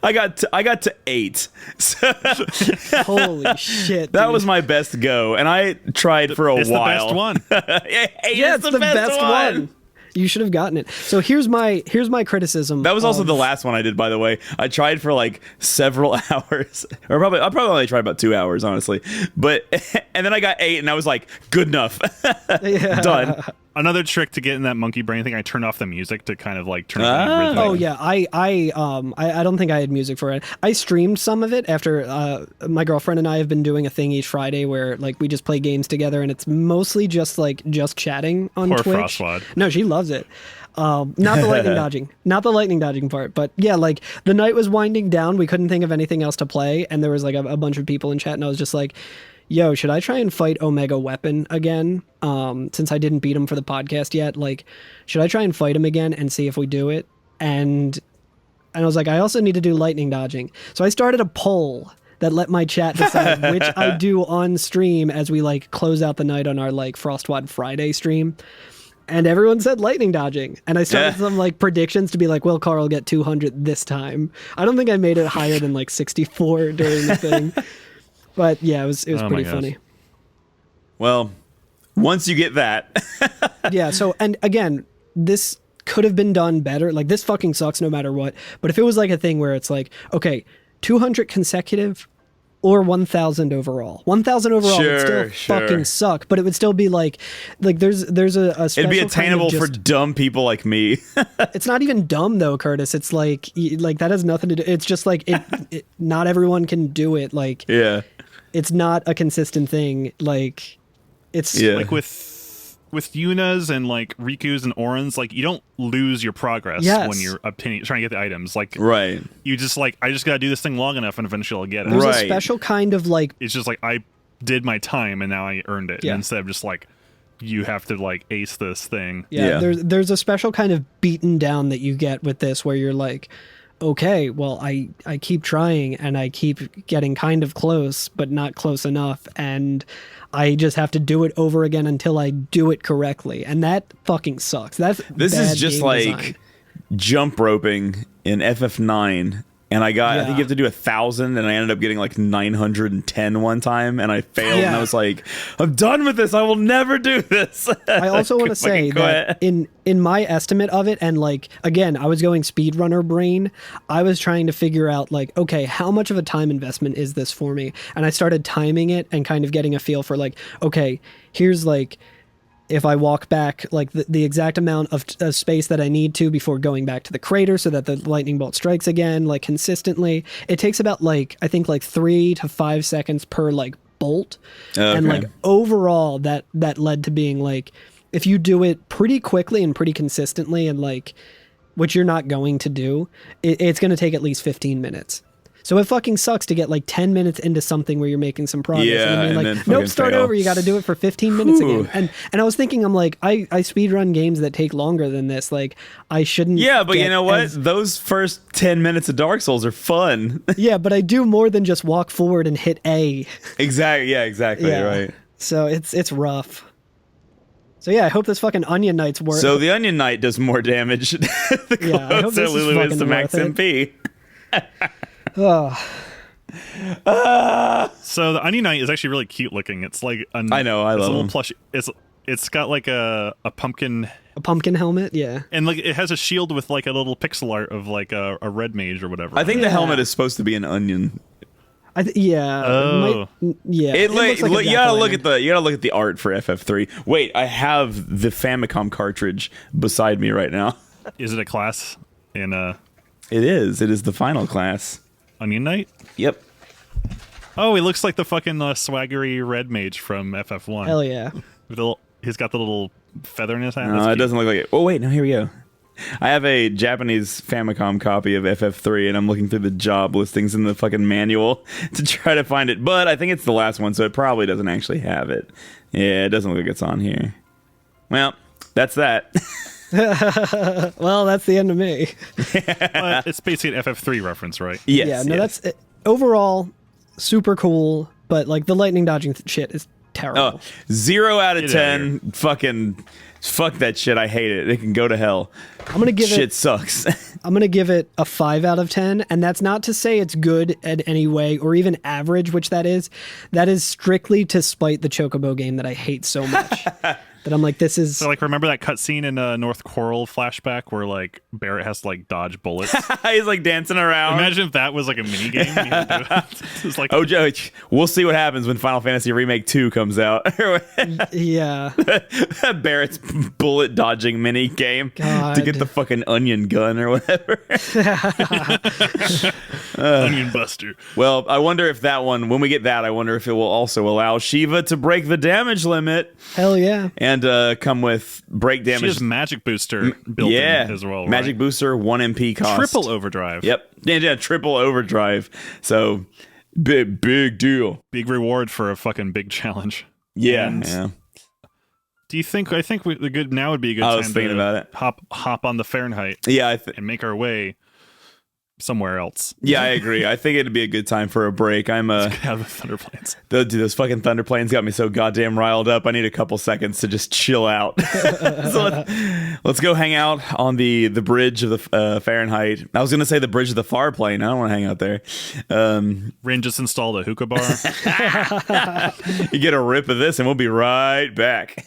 I got to 8.
Holy shit!
That was my best go, and I tried for a while.
It's the best one.
It's the best one. You should have gotten it. So here's my criticism.
That was also the last one I did, by the way. I tried for like several hours, or I probably only tried about 2 hours, honestly. But and then I got 8, and I was like, good enough, done.
Another trick to get in that monkey brain thing, I turned off the music to kind of like turn it rhythmic.
Oh yeah, I don't think I had music for it. I streamed some of it after my girlfriend and I have been doing a thing each Friday where like we just play games together, and it's mostly just chatting on Twitch.
Frostwad.
No, she loves it. Not the lightning dodging part, but yeah, like the night was winding down. We couldn't think of anything else to play, and there was like a bunch of people in chat, and I was just like, yo, should I try and fight Omega Weapon again? Since I didn't beat him for the podcast yet, like, should I try and fight him again and see if we do it? And I was like, I also need to do lightning dodging. So I started a poll that let my chat decide which I do on stream as we like close out the night on our like Frostwad Friday stream. And everyone said lightning dodging. And I started some like predictions to be like, will Carl get 200 this time? I don't think I made it higher than like 64 during the thing. But yeah, it was pretty funny.
Well, once you get that.
Yeah, so, and again, this could have been done better. Like, this fucking sucks no matter what. But if it was like a thing where it's like, okay, 200 consecutive or 1,000 overall. 1,000 overall would still fucking suck, but it would still be like there's a special
it'd be attainable for dumb people like me.
It's not even dumb though, Curtis. It's like that has nothing to do. It's just like it not everyone can do it. Like, yeah. It's not a consistent thing. Like, it's
like with Yunas and like Riku's and Orans, like you don't lose your progress when you're trying to get the items. Like, right. You just like, I just gotta do this thing long enough and eventually I'll get it.
There's a special kind of like,
it's just like I did my time and now I earned it. Yeah. And instead of just like, you have to like ace this thing.
Yeah. There's a special kind of beaten down that you get with this where you're like, okay, well, I keep trying and I keep getting kind of close, but not close enough. And I just have to do it over again until I do it correctly. And that fucking sucks. This
is just like jump roping in FF9. And I think you have to do 1,000, and I ended up getting like 910 one time, and I failed, and I was like, I'm done with this. I will never do this.
I also want to say that in my estimate of it, and like, again, I was going speedrunner brain, I was trying to figure out like, okay, how much of a time investment is this for me? And I started timing it and kind of getting a feel for like, okay, here's like, if I walk back like the exact amount of space that I need to before going back to the crater so that the lightning bolt strikes again, like consistently, it takes about like, I think like 3 to 5 seconds per like bolt. Okay. And like overall that led to being like, if you do it pretty quickly and pretty consistently and like, which you're not going to do, it's going to take at least 15 minutes. So it fucking sucks to get like 10 minutes into something where you're making some progress.
Yeah,
and then like, nope, start over. You got to do it for 15 minutes again. And I was thinking, I'm like, I speedrun games that take longer than this. Like, I shouldn't.
Yeah, but you know what? Those first 10 minutes of Dark Souls are fun.
Yeah, but I do more than just walk forward and hit A.
Exactly. Yeah, exactly. Yeah. Right.
So it's rough. So yeah, I hope this fucking Onion Knight's worth.
So the Onion Knight does more damage the closer Lulu is to max MP.
Oh.
So the Onion Knight is actually really cute looking. It's like
I know, I love
a little
him.
plush. It's got like a pumpkin.
A pumpkin helmet, yeah.
And like it has a shield with like a little pixel art of like a red mage or whatever.
I think the helmet is supposed to be an onion.
Yeah.
Oh.
It looks like
you gotta look at the art for FF3. Wait, I have the Famicom cartridge beside me right now.
Is it a class in
It is. It is the final class.
Onion Knight?
Yep.
Oh, he looks like the fucking swaggery red mage from FF1.
Hell yeah.
He's got the little feather in his hat.
No, it doesn't look like it. Oh, wait, no, here we go. I have a Japanese Famicom copy of FF3, and I'm looking through the job listings in the fucking manual to try to find it. But I think it's the last one, so it probably doesn't actually have it. Yeah, it doesn't look like it's on here. Well, that's that.
Well, that's the end of me.
But it's basically an FF3 reference, right?
Yes.
Yeah, no, that's overall super cool, but like the lightning dodging shit is terrible.
0 out of 10. Fucking fuck that shit. I hate it. It can go to hell.
I'm gonna give
shit sucks.
I'm gonna give it a 5 out of 10, and that's not to say it's good at any way or even average, which that is. That is strictly to spite the Chocobo game that I hate so much. That I'm like, this is...
So, like, remember that cutscene in North Coral flashback where, like, Barrett has to, like, dodge bullets?
He's, like, dancing around.
Imagine if that was, like, a minigame. It's like...
Oh, we'll see what happens when Final Fantasy Remake 2 comes out.
Yeah.
Barrett's bullet dodging minigame to get the fucking onion gun or whatever.
Onion Buster.
Well, I wonder if that one, when we get that, I wonder if it will also allow Shiva to break the damage limit.
Hell yeah.
And come with break damage.
She has magic booster built in as well, right?
Magic booster, 1 MP cost.
Triple overdrive.
Yep. Yeah, triple overdrive. So, big deal.
Big reward for a fucking big challenge.
Yeah.
And
yeah.
Do you think, I think the good now would be a good
I was
time
thinking
to
hop about
it. hop on the Fahrenheit
Yeah,
and make our way somewhere else.
Yeah, I agree. I think it'd be a good time for a break. I'm
have the thunder planes.
Dude, those fucking thunder planes got me so goddamn riled up. I need a couple seconds to just chill out. So let's go hang out on the bridge of the Fahrenheit. I was gonna say the bridge of the far plane. I don't want to hang out there.
Rin just installed a hookah bar.
You get a rip of this, and we'll be right back.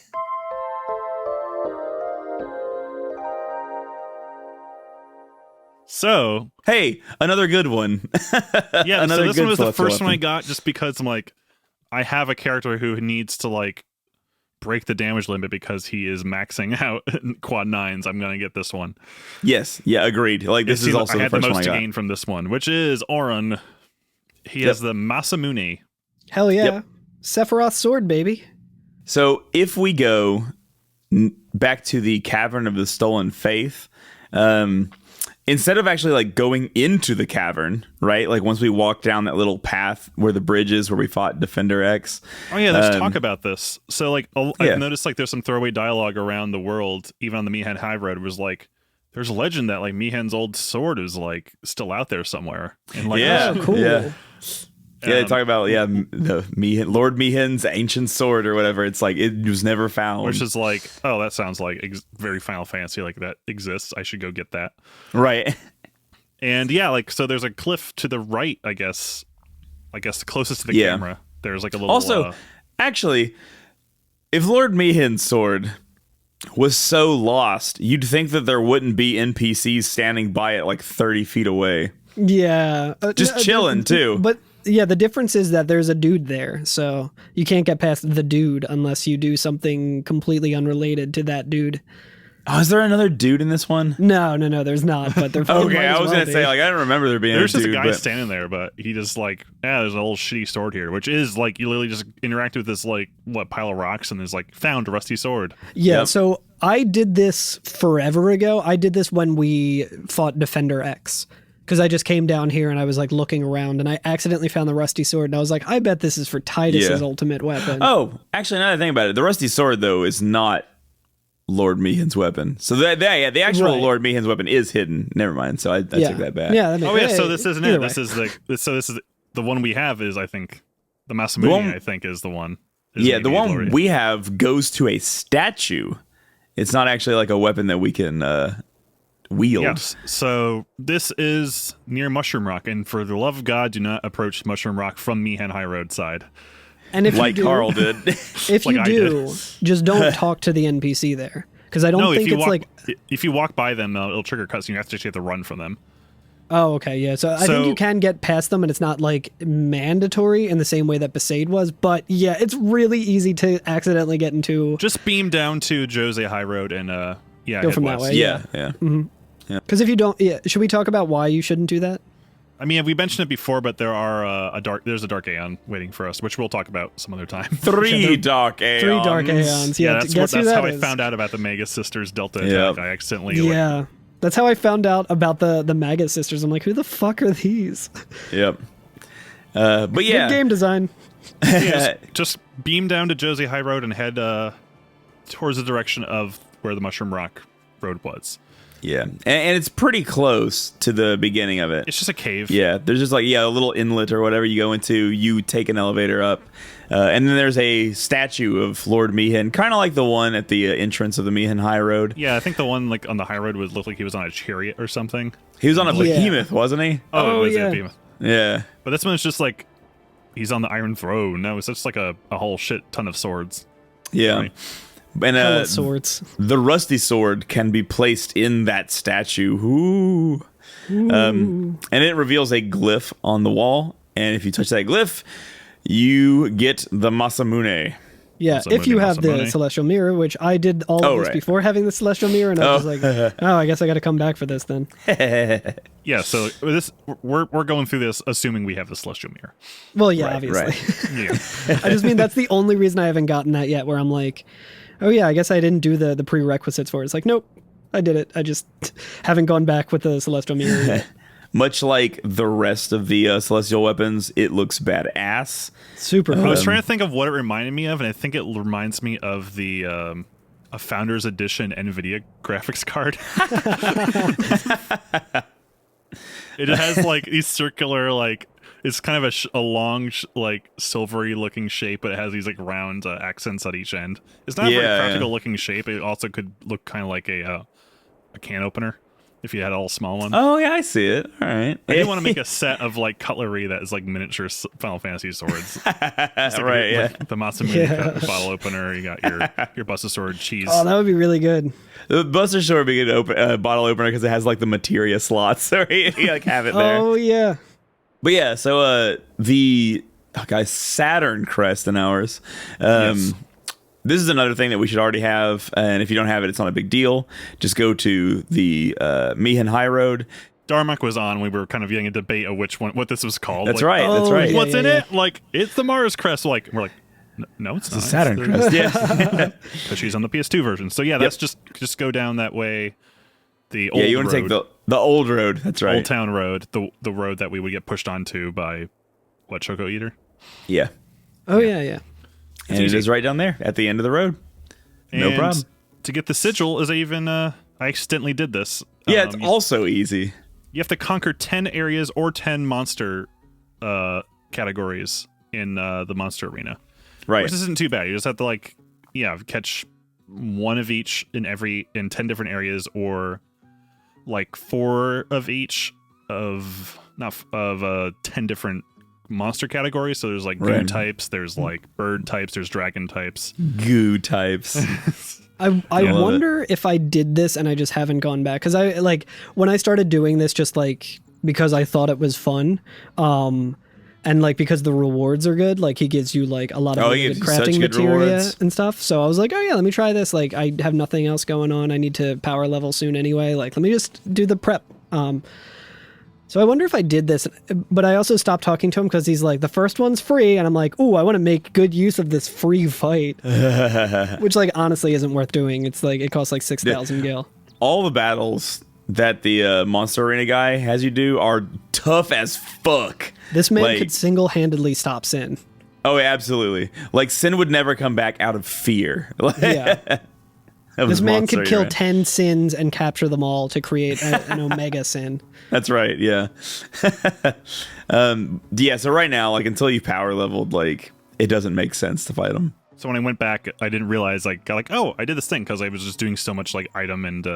So,
hey, another good one.
Yeah,
another
so this
good
one was the
celestial
first one I
weapon.
got just because I'm like, I have a character who needs to like break the damage limit because he is maxing out quad 9s. I'm gonna get this one.
Yes, yeah, agreed. Like this is also
I
the
had the
first one
most
I
to
got.
gain from this one, which is Auron. He has the Masamune.
Hell yeah.
Yep.
Sephiroth Sword, baby.
So if we go back to the Cavern of the Stolen Faith, instead of actually like going into the cavern, right? Like once we walk down that little path where the bridge is where we fought Defender X.
Oh yeah, there's talk about this. So like I've noticed like there's some throwaway dialogue around the world, even on the Meehan High Road, was like there's a legend that like Meehan's old sword is like still out there somewhere. And like,
Yeah,
Oh, cool.
yeah. Yeah, they talk about the Meehan, Lord Meehan's ancient sword or whatever. It's like it was never found.
which is like, oh, that sounds like very Final Fantasy. Like that exists. I should go get that.
right.
And yeah, like so there's a cliff to the right. I guess the closest to the camera. There's like a little.
Also, actually, if Lord Meehan's sword was so lost, you'd think that there wouldn't be NPCs standing by it like 30 feet away.
Yeah.
Just chilling, too.
But yeah, the difference is that there's a dude there. So you can't get past the dude unless you do something completely unrelated to that dude.
Oh, is there another dude in this one?
No, there's not. But there
Okay, I was going to say, like, I don't remember there being
there's
a
just
dude.
a guy
but...
standing there, but he just like, there's an old shitty sword here, which is like you literally just interact with this like pile of rocks, and there's like found a rusty sword.
Yeah,
Yep.
so I did this forever ago. I did this when we fought Defender X. Because I just came down here and I was like looking around and I accidentally found the rusty sword and I was like, I bet this is for Titus's ultimate weapon.
Oh, actually, now that I think about it, the rusty sword, though, is not Lord Meehan's weapon. So the actual
Right.
Lord Meehan's weapon is hidden. Never mind. So I take that back.
Yeah. That makes,
Oh yeah, so this isn't
either
it.
way.
This is the one we have is I think the Masamune I think is the one. Is
Yeah, the
maybe
one
Lord.
we have goes to a statue. It's not actually like a weapon that we can wield.
Yes. So this is near Mushroom Rock, and for the love of God, do not approach Mushroom Rock from Meehan High Road side.
And if
Like
you do,
Carl did.
if
like
you
I
do, just don't talk to the NPC there. Because I don't
No,
think it's like,
if you walk by them, it'll trigger cutscene. You actually have to run from them.
oh, okay, yeah. So I think you can get past them and it's not like mandatory in the same way that Besaid was. But yeah, it's really easy to accidentally get into.
Just beam down to Jose High Road and
Go
head
from that
west.
way.
yeah.
Because if you don't, should we talk about why you shouldn't do that?
I mean, we mentioned it before, but there's a dark Aeon waiting for us, which we'll talk about some other time.
Three dark aeons.
3 dark aeons. Yeah,
that's
guess who
how
that
I
is?
found out about the Mega Sisters Delta
Yep.
attack. I accidentally
Yeah. That's how I found out about the Maggot sisters. I'm like, who the fuck are these?
Yep. But yeah.
Good game design.
just beam down to Jose High Road and head towards the direction of where the Mushroom Rock Road was.
Yeah. And it's pretty close to the beginning of it.
It's just a cave.
Yeah, there's just like a little inlet or whatever you go into. You take an elevator up, and then there's a statue of Lord Meehan, kind of like the one at the entrance of the Meehan High Road.
Yeah, I think the one like on the high road would look like he was on a chariot or something.
He was on a
Yeah.
behemoth, wasn't he?
Oh, it was
yeah.
a behemoth.
Yeah,
But this one is just like he's on the Iron Throne. No, it's just like a whole shit ton of swords.
yeah.
Right.
And
Hella swords.
the rusty sword can be placed in that statue. Ooh. And it reveals a glyph on the wall, and if you touch that glyph, you get the Masamune.
Yeah, if you have the
Masamune.
Celestial Mirror, which I did all of this
right.
before having the Celestial Mirror, and I was like, oh, I guess I got to come back for this then.
Yeah, so we're going through this assuming we have the Celestial Mirror.
Well, yeah,
Right,
obviously.
Yeah.
I just mean that's the only reason I haven't gotten that yet, where I'm like, oh yeah, I guess I didn't do the prerequisites for it. It's like, nope, I did it. I just haven't gone back with the Celestial Mirror yet.
Much like the rest of the celestial weapons, it looks badass.
Super
I
cool.
was trying to think of what it reminded me of, and I think it reminds me of the a Founders Edition NVIDIA graphics card. It has like these circular, like it's kind of a long, like silvery looking shape, but it has these like round accents at each end. It's not a very practical looking shape. It also could look kind of like a can opener if you had a all small one.
Oh yeah, I see it. All right.
I do want to make a set of like cutlery that is like miniature Final Fantasy swords. It's like
Right, yeah.
like the Masamune bottle opener. You got your Buster Sword cheese.
Oh, that would be really good.
The Buster Sword would be a good bottle opener because it has like the materia slots, so you like have it there.
Oh yeah.
But yeah, so the Saturn crest in ours.
Yes.
This is another thing that we should already have, and if you don't have it, it's not a big deal. Just go to the Meehan High Road.
Darmok was on. We were kind of getting a debate of what this was called.
That's
like,
right. That's
Oh,
right.
yeah.
What's in it? Like it's the Mars crest. Like we're like, no, it's not.
The Saturn crest. Yeah.
Because she's on the PS2 version. So yeah, that's just go down that way. The old
Yeah, you want to take the old road. That's right.
Old Town Road, the road that we would get pushed onto by what, Choco Eater?
Yeah.
Oh yeah.
And it
easy.
is right down there at the end of the road. No
And
problem.
To get the sigil is even a I accidentally did this.
Yeah, it's also easy.
You have to conquer 10 areas or 10 monster categories in the monster arena.
Right.
Which isn't too bad. You just have to catch one of each in 10 different areas, or like 4 of each of 10 different monster categories. So there's like goo types, there's like bird types, there's dragon types.
Goo types.
I wonder if I did this and I just haven't gone back, because I when I started doing this just because I thought it was fun, and because the rewards are good, he gives you a lot of really good crafting materia and stuff. So I was like, oh yeah, let me try this. I have nothing else going on. I need to power level soon anyway. Let me just do the prep. So I wonder if I did this, but I also stopped talking to him because he's like, the first one's free, and I'm like, ooh, I want to make good use of this free fight, which honestly isn't worth doing. It's it costs 6,000 gil.
All the battles that the Monster Arena guy has you do are tough as fuck.
This man could single-handedly stop Sin.
Oh, absolutely. Sin would never come back out of fear.
Yeah. This man could kill 10 Sins and capture them all to create an Omega Sin.
That's right, yeah. Yeah, so right now, until you power leveled, it doesn't make sense to fight them.
So when I went back, I didn't realize, oh, I did this thing, because I was just doing so much, item and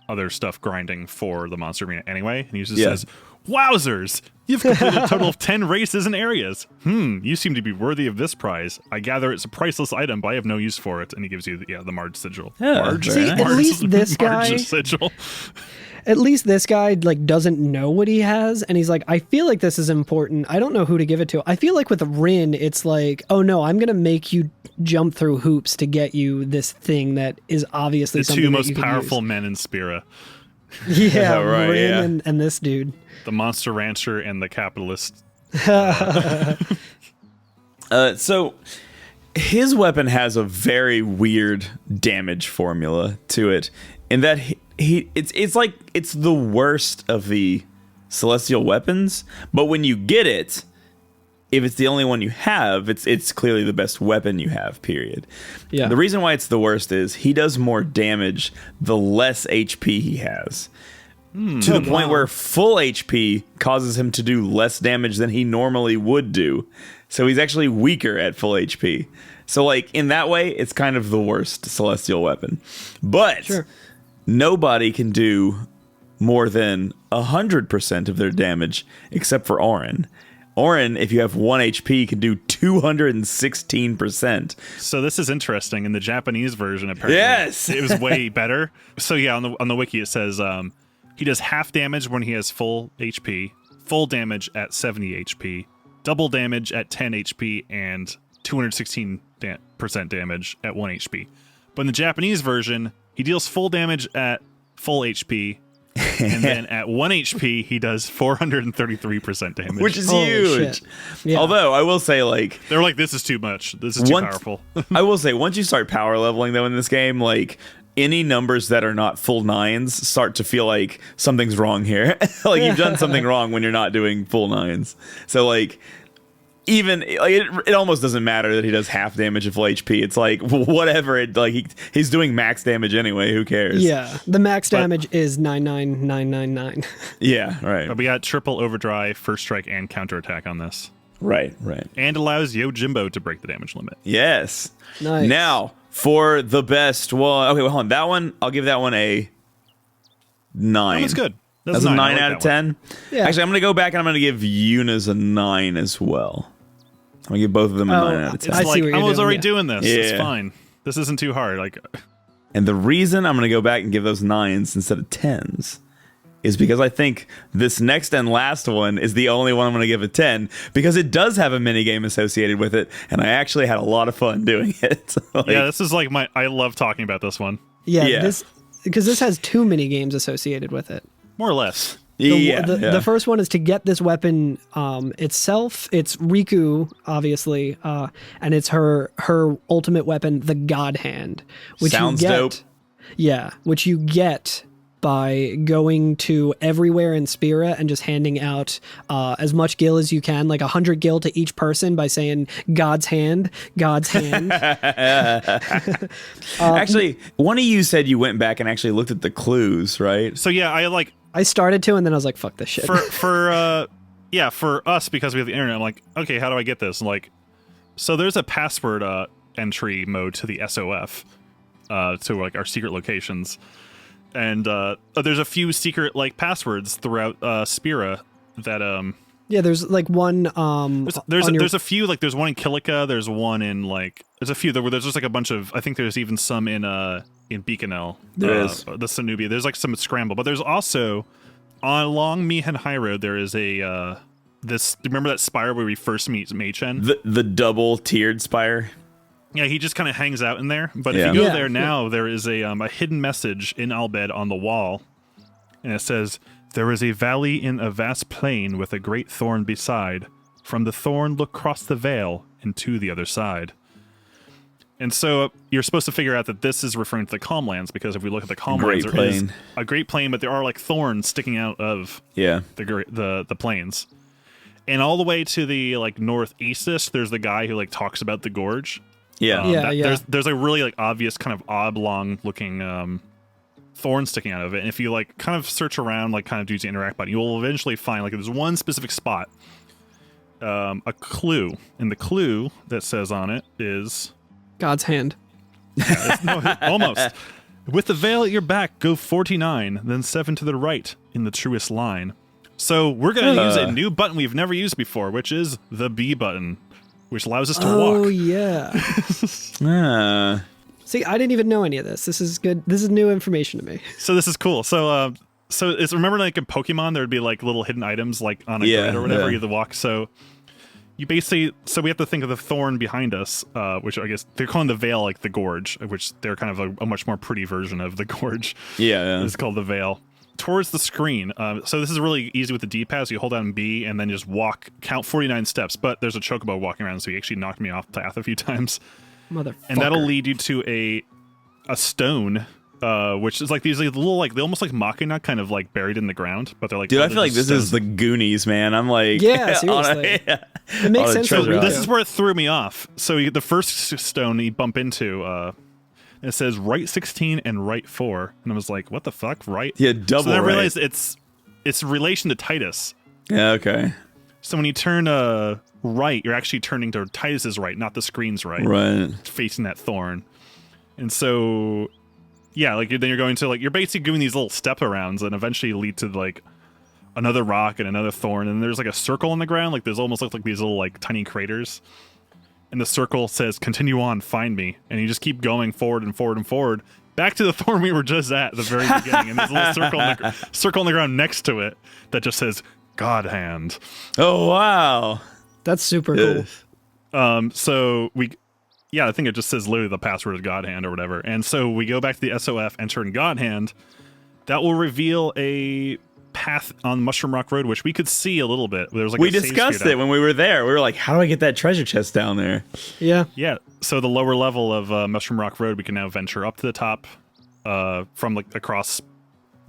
other stuff grinding for the Monster Arena anyway. And he just says, wowzers! You've completed a total of 10 races and areas. You seem to be worthy of this prize. I gather it's a priceless item, but I have no use for it. And he gives you the Marge Sigil.
Yeah,
Marge?
See, at least this guy...
Sigil.
At least this guy doesn't know what he has, and he's like, I feel like this is important. I don't know who to give it to. I feel like with Rin, it's oh no, I'm gonna make you jump through hoops to get you this thing that is obviously something that you can use.
The two most powerful men in Spira.
Yeah,
right,
Rin and this dude.
The monster rancher and the capitalist.
So his weapon has a very weird damage formula to it, in that it's the worst of the celestial weapons, but when you get it, if it's the only one you have, it's clearly the best weapon you have, period.
Yeah.
The reason why it's the worst is he does more damage the less HP he has. To the point where full HP causes him to do less damage than he normally would do. So he's actually weaker at full HP. So in that way, it's kind of the worst celestial weapon. But
sure.
Nobody can do more than 100% of their damage except for Auron. Auron, if you have 1 HP, can do 216%.
So this is interesting. In the Japanese version, apparently,
yes,
it was way better. So yeah, on the wiki it says he does half damage when he has full HP, full damage at 70 HP, double damage at 10 HP, and 216% damage at 1 HP. But in the Japanese version, he deals full damage at full HP, and then at 1 HP, he does 433% damage.
Which is huge.
Yeah.
Although, I will say,
they're like, this is too much. This is too powerful.
I will say, once you start power leveling, though, in this game, any numbers that are not full 9s start to feel like something's wrong here. You've done something wrong when you're not doing full 9s. So, even it almost doesn't matter that he does half damage at full HP. It's whatever. He's doing max damage anyway. Who cares?
Yeah, the max damage is 99999.
Yeah, right.
But we got triple overdrive, first strike, and counterattack on this.
Right.
And allows Yojimbo to break the damage limit.
Yes.
Nice.
Now for the best one. Okay, well, hold on. That one, I'll give that one a 9.
That's good.
That's a 9 out of 10.
Yeah.
Actually, I'm going to go back and I'm going to give Yuna's a 9 as well. I'm going to give both of them a 9 out of 10.
I see what you're
was
doing,
already
yeah.
doing this.
Yeah.
It's fine. This isn't too hard.
And the reason I'm going to go back and give those 9s instead of 10s is because I think this next and last one is the only one I'm going to give a 10, because it does have a minigame associated with it, and I actually had a lot of fun doing it.
Yeah, this is I love talking about this one.
Yeah. Because this has 2 mini games associated with it.
More or less.
The first one is to get this weapon itself. It's Riku, obviously, and it's her ultimate weapon, the God Hand, which
sounds
you get,
dope.
Yeah, which you get by going to everywhere in Spira and just handing out as much gil as you can, like 100 gil to each person, by saying God's hand, God's hand.
Actually, one of you said you went back and actually looked at the clues, right?
So yeah,
I started to, and then I was like, fuck this shit.
for us, because we have the internet, I'm like, okay, how do I get this? Like, so there's a password entry mode to the SOF, to like our secret locations. And there's a few secret like passwords throughout Spira that
yeah, there's like one
there's a few, like there's one in Kilika, there's one in like there's a few there's just like a bunch of, I think there's even some in Beaconell.
There is
the Sanubia. There's like some scramble, but there's also along Meehan High Road there is a remember that spire where we first meet Mei-Chen?
The double tiered spire.
Yeah, he just kind of hangs out in there. But
Yeah.
if you go there now, there is a hidden message in Albed on the wall. And it says, "There is a valley in a vast plain with a great thorn beside. From the thorn look across the vale and to the other side." And so you're supposed to figure out that this is referring to the Calmlands, because if we look at the Calmlands, there is a great plain, but there are like thorns sticking out of the plains. And all the way to the like northeastest, there's the guy who like talks about the gorge.
Yeah.
There's a really like obvious kind of oblong looking thorn sticking out of it. And if you like kind of search around, like kind of do the interact button, you will eventually find like there's one specific spot, a clue, and the clue that says on it is
God's hand.
Almost. "With the veil at your back, go 49, then 7 to the right in the truest line." So we're going to use a new button we've never used before, which is the B button, which allows us to walk.
Oh, yeah. See, I didn't even know any of this. This is good. This is new information to me.
So this is cool. So it's, remember like in Pokemon, there would be like little hidden items like on a grid or whatever, you have to walk. So you basically, we have to think of the thorn behind us, which I guess they're calling the veil like the gorge, which they're kind of a much more pretty version of the gorge.
Yeah.
It's called the veil. Towards the screen. So this is really easy with the D-pad. So you hold down B and then just walk, count 49 steps. But there's a chocobo walking around, so he actually knocked me off path a few times.
Motherfucker.
And that'll lead you to a stone, which is like these like, little like, they almost like Machina kind of like buried in the ground, but they're like,
dude, I feel like this is the Goonies, man. I'm like,
yeah, seriously. It makes sense.
This is where it threw me off. So the first stone you bump into, it says right 16 and right 4, and I was like, what the fuck, right?
Yeah, double.
So then I
right.
realized it's relation to Titus.
Yeah, okay.
So when you turn right, you're actually turning to Titus's right, not the screen's right.
Right.
Facing that thorn. And so, yeah, like then you're going to like, you're basically doing these little step arounds and eventually lead to like another rock and another thorn. And there's like a circle on the ground. Like there's almost like these little like tiny craters. And the circle says, "Continue on, find me." And you just keep going forward and forward and forward. Back to the thorn we were just at the very beginning. And there's a little circle on the ground next to it that just says, "God hand."
Oh, wow.
That's super cool.
So I think it just says literally the password is God hand or whatever. And so we go back to the SOF, enter in God hand. That will reveal a path on Mushroom Rock Road, which we could see a little bit. There was like
we discussed it when we were there. We were like, how do I get that treasure chest down there?
Yeah.
So the lower level of Mushroom Rock Road, we can now venture up to the top from like across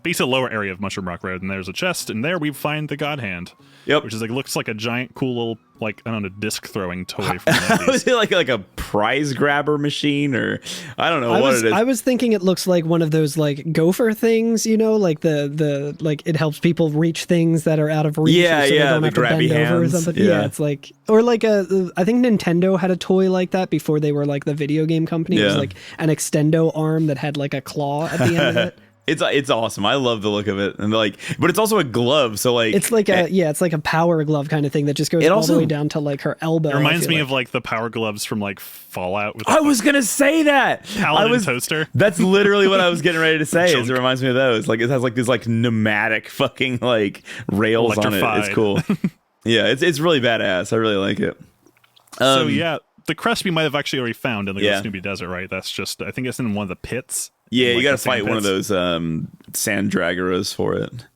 basically a lower area of Mushroom Rock Road, and there's a chest, and there we find the God Hand.
Yep.
Which is like, looks like a giant cool little, like, I don't know, disc throwing toy from one of
Was
these.
it like a prize grabber machine, or I don't know what it is?
I was thinking it looks like one of those like gopher things, you know, like the like it helps people reach things that are out of reach.
Yeah,
so they don't
the
have to
grabby
bend over or
hands.
something.
Yeah.
It's like, or like I think Nintendo had a toy like that before they were like the video game company. It was like an extendo arm that had like a claw at the end of it.
It's awesome. I love the look of it, and like, but it's also a glove. So like,
it's like it's like a power glove kind of thing that just goes all the way down to like her elbow.
It reminds me of like the power gloves from like Fallout. With
I was gonna say that
Paladin toaster.
That's literally what I was getting ready to say. Is it reminds me of those. Like it has like these like pneumatic fucking like rails on it. It's cool. Yeah, it's really badass. I really like it.
So yeah, the crest we might have actually already found in the Snoopy Desert, right? That's just, I think it's in one of the pits.
Yeah,
like
you got to fight one of those sand draggeros for it.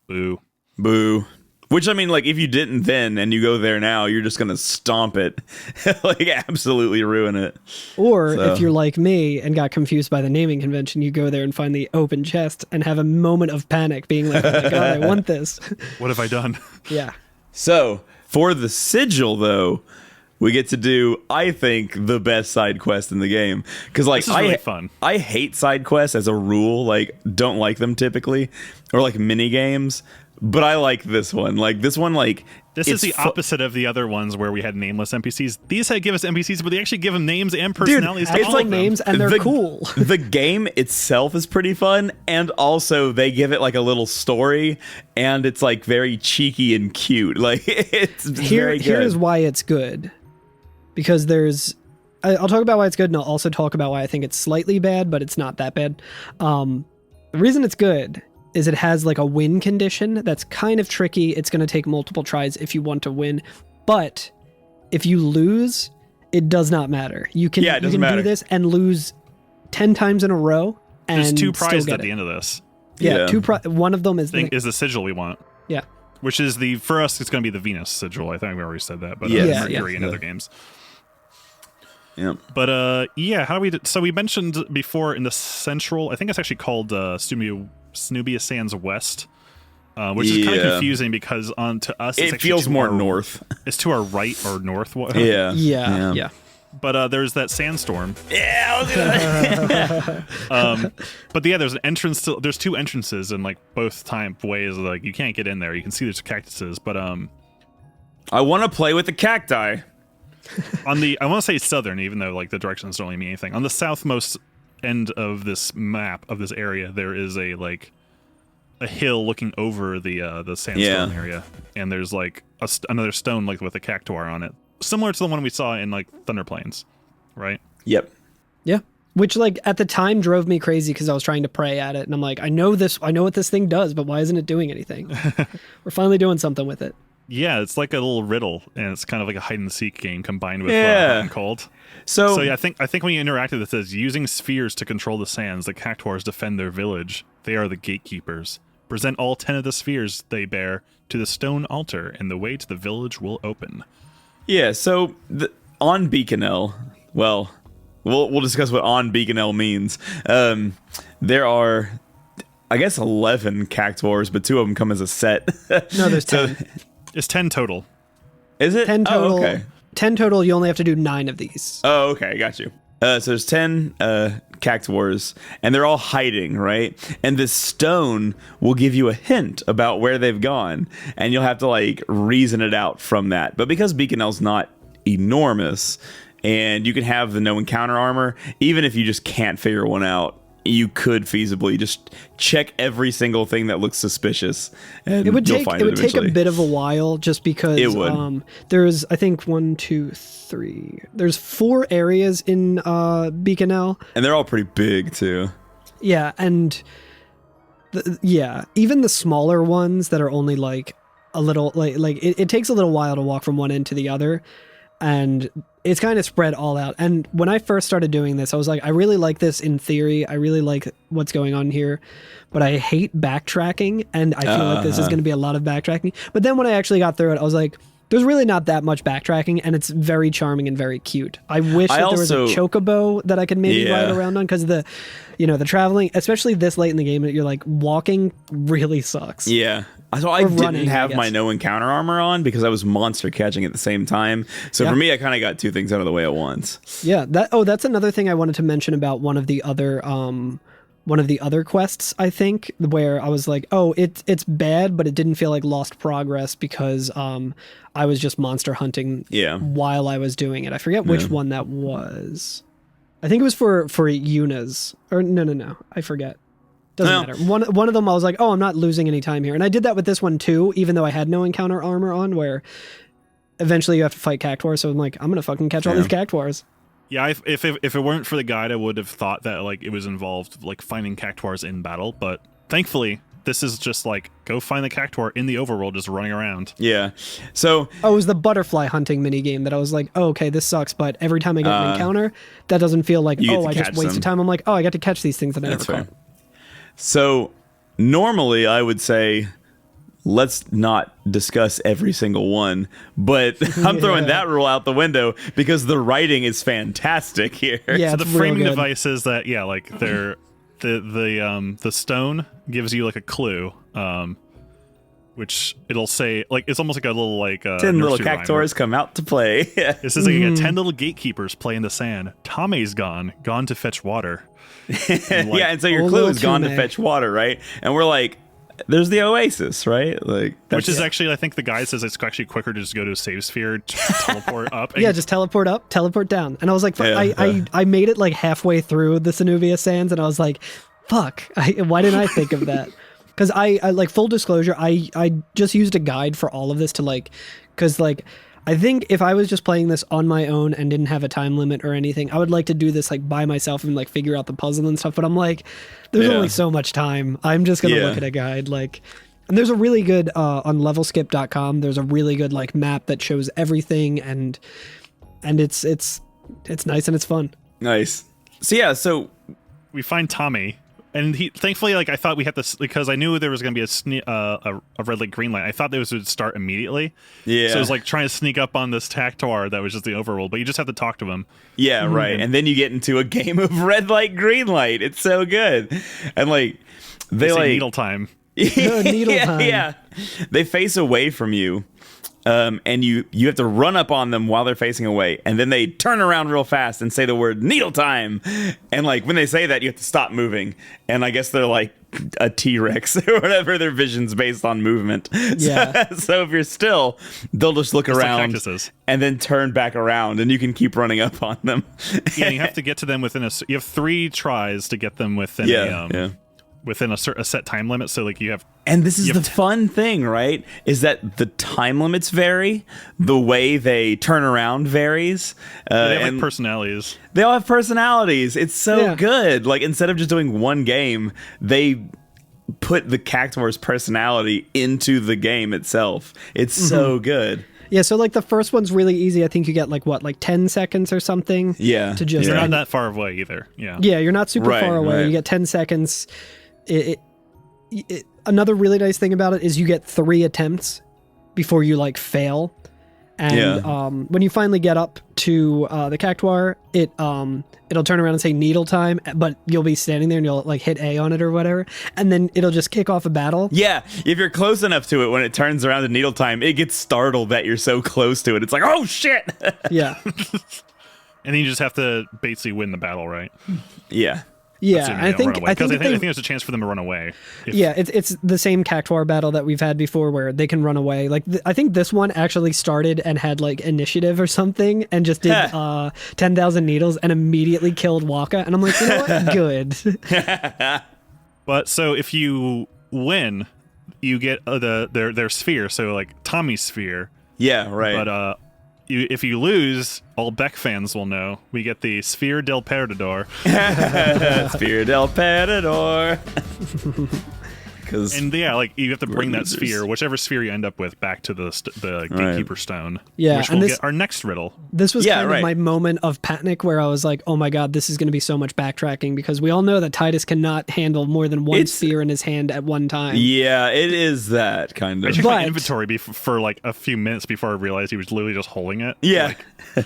Boo.
Which, I mean, like, if you didn't then and you go there now, you're just going to stomp it. Like, absolutely ruin it.
Or if you're like me and got confused by the naming convention, you go there and find the open chest and have a moment of panic being like, oh my God, I want this.
What have I done?
Yeah.
So, for the Sigil, though, we get to do, I think, the best side quest in the game. Because, like,
This is really fun.
I hate side quests as a rule. Like, don't like them typically. Or, like, mini games. But I like this one. Like, this one, like...
This is the opposite of the other ones where we had nameless NPCs. These give us NPCs, but they actually give them names and personalities.
Dude,
to
it's
all
like
of them.
names, and they're cool.
The game itself is pretty fun, and also they give it like a little story, and it's like very cheeky and cute. Like, it's very good.
Here's why it's good. Because I'll talk about why it's good, and I'll also talk about why I think it's slightly bad, but it's not that bad. The reason it's good is it has like a win condition that's kind of tricky. It's going to take multiple tries if you want to win. But if you lose, it does not matter. You can, do this and lose 10 times in a row. And
there's 2 prizes
still
at
get
the
it.
end of this.
Yeah, one of them is
the sigil we want.
Yeah.
Which is for us, it's going to be the Venus sigil. I think we already said that, but Mercury in other games.
Yeah.
But how do we? So we mentioned before in the central. I think it's actually called Snubia Sands West, which is kind of confusing because to us
it feels more north.
It's to our right or north.
Yeah.
But there's that sandstorm.
Yeah.
But there's an entrance. There's 2 entrances in like both ways. Like you can't get in there. You can see there's cactuses, but
I want to play with the cacti.
I want to say southern, even though like the directions don't really mean anything. On the southmost end of this map of this area, there is a hill looking over the sandstone area, and there's like another stone like with a cactuar on it, similar to the one we saw in like Thunder Plains, right?
Yep.
Yeah. Which like at the time drove me crazy because I was trying to pray at it, and I'm like, I know what this thing does, but why isn't it doing anything? We're finally doing something with it.
Yeah, it's like a little riddle, and it's kind of like a hide and seek game combined with hot and cold. So yeah, I think when you interact with it, it says using spheres to control the sands, the cactuars defend their village. They are the gatekeepers. Present all 10 of the spheres they bear to the stone altar, and the way to the village will open.
Yeah. So on Beaconell, well, we'll discuss what on Beaconell means. There are, I guess, 11 cactuars, but 2 of them come as a set.
No, there's 10.
It's 10 total.
Is it?
10 total.
Oh, okay.
10 total. You only have to do 9 of these.
Oh, okay. Got you. So there's 10 cactuars, and they're all hiding, right? And this stone will give you a hint about where they've gone, and you'll have to like reason it out from that. But because Beaconell's not enormous, and you can have the no encounter armor, even if you just can't figure one out, you could feasibly just check every single thing that looks suspicious, and
it would take a bit of a while just because
it would.
There's I think 1, 2, 3. There's 4 areas in Beaconell,
and they're all pretty big too.
Yeah, and even the smaller ones that are only like a little like it takes a little while to walk from one end to the other. And it's kind of spread all out. And when I first started doing this, I was like, I really like this in theory. I really like what's going on here, but I hate backtracking. And I feel like this is going to be a lot of backtracking. But then when I actually got through it, I was like, there's really not that much backtracking, and it's very charming and very cute. I wish there was a chocobo that I could maybe ride around on, because the traveling, especially this late in the game, you're like walking really sucks.
Yeah. So I didn't have my no encounter armor on because I was monster catching at the same time. So for me, I kind of got 2 things out of the way at once.
Yeah. That's another thing I wanted to mention about one of the other quests, I think, where I was like, oh, it's bad, but it didn't feel like lost progress because I was just monster hunting while I was doing it. I forget which one that was. I think it was for Yuna's. Or no, I forget. Doesn't matter. One of them I was like, oh, I'm not losing any time here. And I did that with this one too, even though I had no encounter armor on, where eventually you have to fight cactuars. So I'm like, I'm going to fucking catch all these cactuars.
Yeah, if it weren't for the guide, I would have thought that like it was involved like finding cactuars in battle, but thankfully this is just like go find the cactuar in the overworld just running around.
Yeah. So
it was the butterfly hunting mini game that I was like, oh, okay, this sucks, but every time I get an encounter, that doesn't feel like, oh, I just wasted time. I'm like, oh, I got to catch these things that I never caught.
So normally I would say let's not discuss every single one, but I'm throwing that rule out the window because the writing is fantastic here.
Yeah,
So the
it's real
framing
good.
device is that the stone gives you like a clue, which it'll say like it's almost like a little like
10 little
nursery rhyme.
cactuars come out to play.
It says like you get 10 little gatekeepers play in the sand. Tome's gone to fetch water.
And so your
Oh,
clue
little
is gone to
Tume.
fetch water, right? And we're like, there's the oasis, right? Like,
Which is actually, I think the guy says it's actually quicker to just go to a save sphere, teleport up. And
Yeah, just teleport up, teleport down. And I was like, fuck,
Yeah,
I made it like halfway through the Sanuvia Sands, and I was like, fuck, why didn't I think of that? Because I like, full disclosure, I just used a guide for all of this to like, because like, I think if I was just playing this on my own and didn't have a time limit or anything, I would like to do this like by myself and like figure out the puzzle and stuff. But I'm like, there's
Yeah.
only so much time. I'm just gonna
Yeah.
look at a guide. Like, and there's a really good on levelskip.com. There's a really good like map that shows everything, and it's nice and it's fun.
nice. So yeah, so
we find Tome. And he, thankfully, like I thought we had this because I knew there was going to be a red light, green light. I thought those would start immediately.
yeah,
So it was like trying to sneak up on this Tactor that was just the overworld, but you just have to talk to him.
yeah, right. And then you get into a game of red light, green light. It's so good, and like they
Say
like
Needletime.
Needletime.
yeah, they face away from you. And you have to run up on them while they're facing away, and then they turn around real fast and say the word Needletime, and like when they say that, you have to stop moving. And I guess they're like a T-Rex or whatever. Their vision's based on movement.
Yeah.
So if you're still, they'll just look
like
around
cactuses.
and then turn back around, and you can keep running up on them.
Yeah, and you have to get to them within you have 3 tries to get them within within a set time limit. So like you have.
And this is
You
the
have
fun thing, right? Is that the time limits vary, the way they turn around varies.
They have
and
like personalities.
they all have personalities. It's so
Yeah.
good. Like instead of just doing one game, they put the Cactuar's personality into the game itself. It's so good.
Yeah, so like the first one's really easy. I think you get like 10 seconds or something.
Yeah.
To just
You're
Yeah.
not that far away either. Yeah.
Yeah, you're not super
Right,
far away.
right.
You get 10 seconds. Another really nice thing about it is you get 3 attempts before you like fail. And
Yeah.
when you finally get up to the Cactuar, it'll turn around and say Needletime, but you'll be standing there and you'll like hit A on it or whatever, and then it'll just kick off a battle.
Yeah, if you're close enough to it, when it turns around to Needletime, it gets startled that you're so close to it. It's like, oh shit!
Yeah.
And then you just have to basically win the battle, right?
Yeah.
Yeah,
Assuming
I
they don't
think
run away.
I think,
I
if
think
they-
there's a chance for them to run away.
yeah, it's the same Cactuar battle that we've had before where they can run away. Like I think this one actually started and had like initiative or something and just did 10,000 needles and immediately killed Waka. And I'm like, you know what? Good.
But so if you win, you get their sphere. So like Tommy's sphere.
Yeah, right.
But if you lose, all Beck fans will know. We get the Sphere del Perdedor.
Sphere del Perdedor.
And yeah, like you have to bring that
losers.
sphere, whichever sphere you end up with, back to the Gatekeeper Stone.
Yeah,
which
and
will
this-
get our next riddle.
This was
Yeah,
kind
right.
of my moment of panic where I was like, oh my God, this is going to be so much backtracking because we all know that Titus cannot handle more than one
It's-
sphere in his hand at one time.
Yeah, it is that kind
I
of.
checked
But-
my inventory for like a few minutes before I realized he was literally just holding it.
Yeah.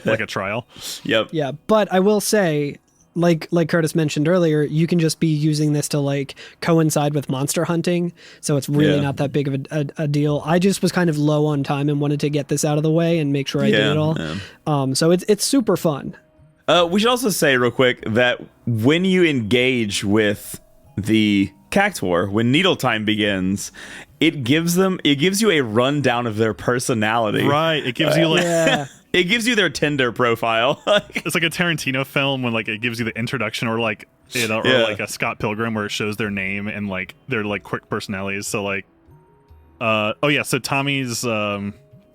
like a trial.
Yep.
Yeah, but I will say, like Curtis mentioned earlier, you can just be using this to like coincide with monster hunting, so it's really
Yeah.
not that big of a deal. I just was kind of low on time and wanted to get this out of the way and make sure I did
Yeah,
it all.
yeah.
So it's super fun.
We should also say real quick that when you engage with the Cactuar, when Needletime begins, it gives you a rundown of their personality.
Right. It gives you like
Yeah.
It gives you their Tinder profile.
it's like a Tarantino film when like it gives you the introduction, or like or
Yeah.
like a Scott Pilgrim where it shows their name and like their like quick personalities. So like so Tommy's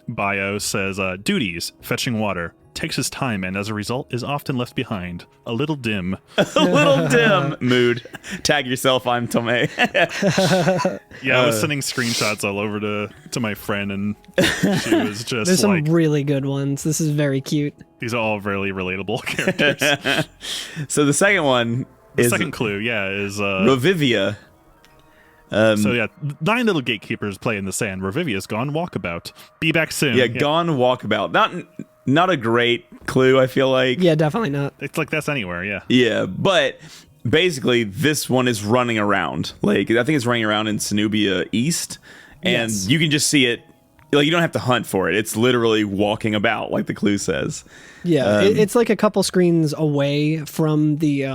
bio says duties: fetching water, takes his time, and as a result is often left behind. A little dim.
A little dim mood. Tag yourself, I'm Tomei.
Yeah, I was sending screenshots all over to my friend, and she was just
There's some
like,
really good ones. This is very cute.
these are all really relatable characters.
So the second one
The
is
second clue, is
Rovivia.
So yeah, 9 little gatekeepers play in the sand. Revivia's gone walkabout. Be back soon.
Yeah, gone walkabout. Not a great clue, I feel like.
Yeah, definitely not.
It's like that's anywhere, yeah.
Yeah, but basically this one is running around. Like, I think it's running around in Cenobia East, and
Yes.
you can just see it. Like, you don't have to hunt for it. It's literally walking about, like the clue says.
Yeah, it's like a couple screens away from the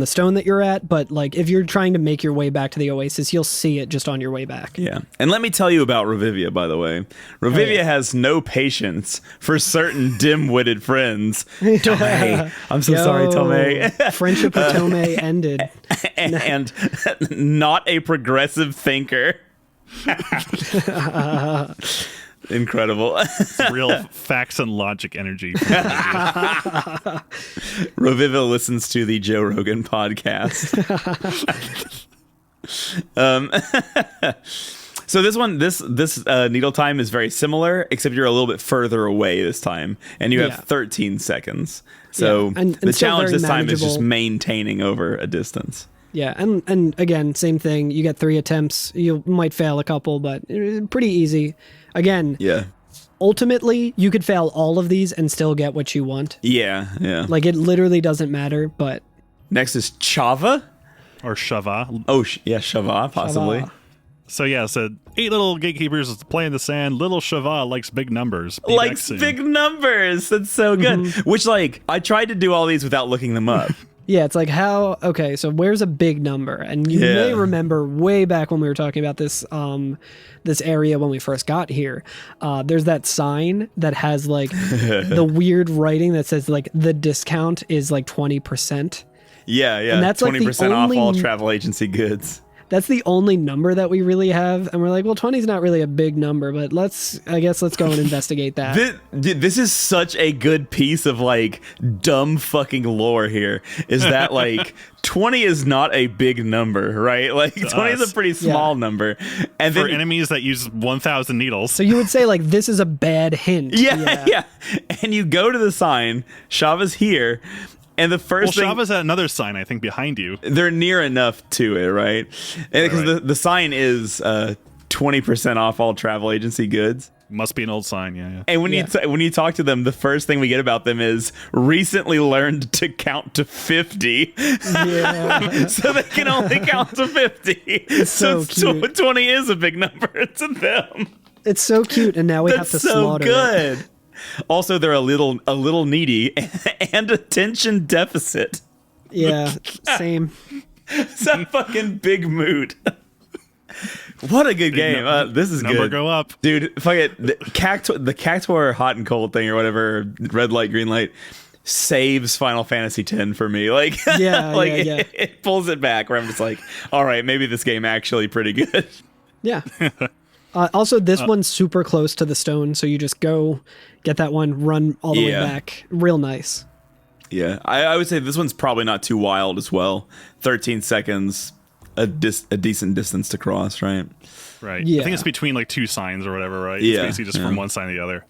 stone that you're at, but like if you're trying to make your way back to the oasis, you'll see it just on your way back.
Yeah. And let me tell you about Revivia, by the way. Revivia has no patience for certain dim-witted friends. Tomei. I'm so sorry, Tomei.
Friendship with Tomei ended.
And not a progressive thinker. Incredible.
It's real facts and logic energy.
Revivia listens to the Joe Rogan podcast. So this Needletime is very similar, except you're a little bit further away this time, and you have 13 seconds. So
and
the
still
challenge
very
this time is just
manageable.
maintaining over a distance.
Yeah, and again, same thing. You get 3 attempts. You might fail a couple, but pretty easy. Again,
Yeah.
ultimately, you could fail all of these and still get what you want.
Yeah.
Like, it literally doesn't matter, but...
Next is Chava.
Or Shava.
Oh, Shava, possibly.
Shava.
So yeah, so 8 little gatekeepers play in the sand. Little Shava likes big numbers. Be back
Like
soon.
big numbers. That's so good. Which, like, I tried to do all these without looking them up.
Yeah, it's like how... Okay, so where's a big number? And you may remember way back when we were talking about this this area when we first got here. There's that sign that has, like, the weird writing that says, like, the discount is, like, 20%.
Yeah.
And that's, like, the
20% off
only-
all travel agency goods.
That's the only number that we really have. And we're like, well, 20 is not really a big number, but I guess let's go and investigate that.
This is such a good piece of, like, dumb fucking lore here. Is that, like, 20 is not a big number, right? Like, 20 is a pretty small number. And
For
then
enemies that use 1,000 needles.
So you would say, like, this is a bad hint.
yeah. And you go to the sign, Shava's here, and the first thing...
Shava's at another sign, I think, behind you.
They're near enough to it, right? And because
Right.
the sign is 20% off all travel agency goods.
Must be an old sign, yeah.
And when you talk to them, the first thing we get about them is recently learned to count to 50.
Yeah.
So they can only count to 50.
so cute.
20 is a big number to them.
It's so cute, and now we have
That's
to
so
slaughter it.
good. Also, they're a little needy and attention deficit.
Yeah, same.
It's a fucking big mood. What a good game. This is
Number
good.
go up.
Dude, fuck it. The Cactuar hot and cold thing or whatever, red light, green light, saves Final Fantasy X for me. Like,
Yeah,
like
yeah.
It pulls it back where I'm just like, all right, maybe this game actually pretty good.
Yeah. Also, this one's super close to the stone, so you just go get that one, run all the way back. Real nice.
Yeah, I would say this one's probably not too wild as well. 13 seconds, a decent distance to cross, right?
Right.
Yeah.
I think it's between like 2 signs or whatever, right?
Yeah,
It's basically just from one sign to the other.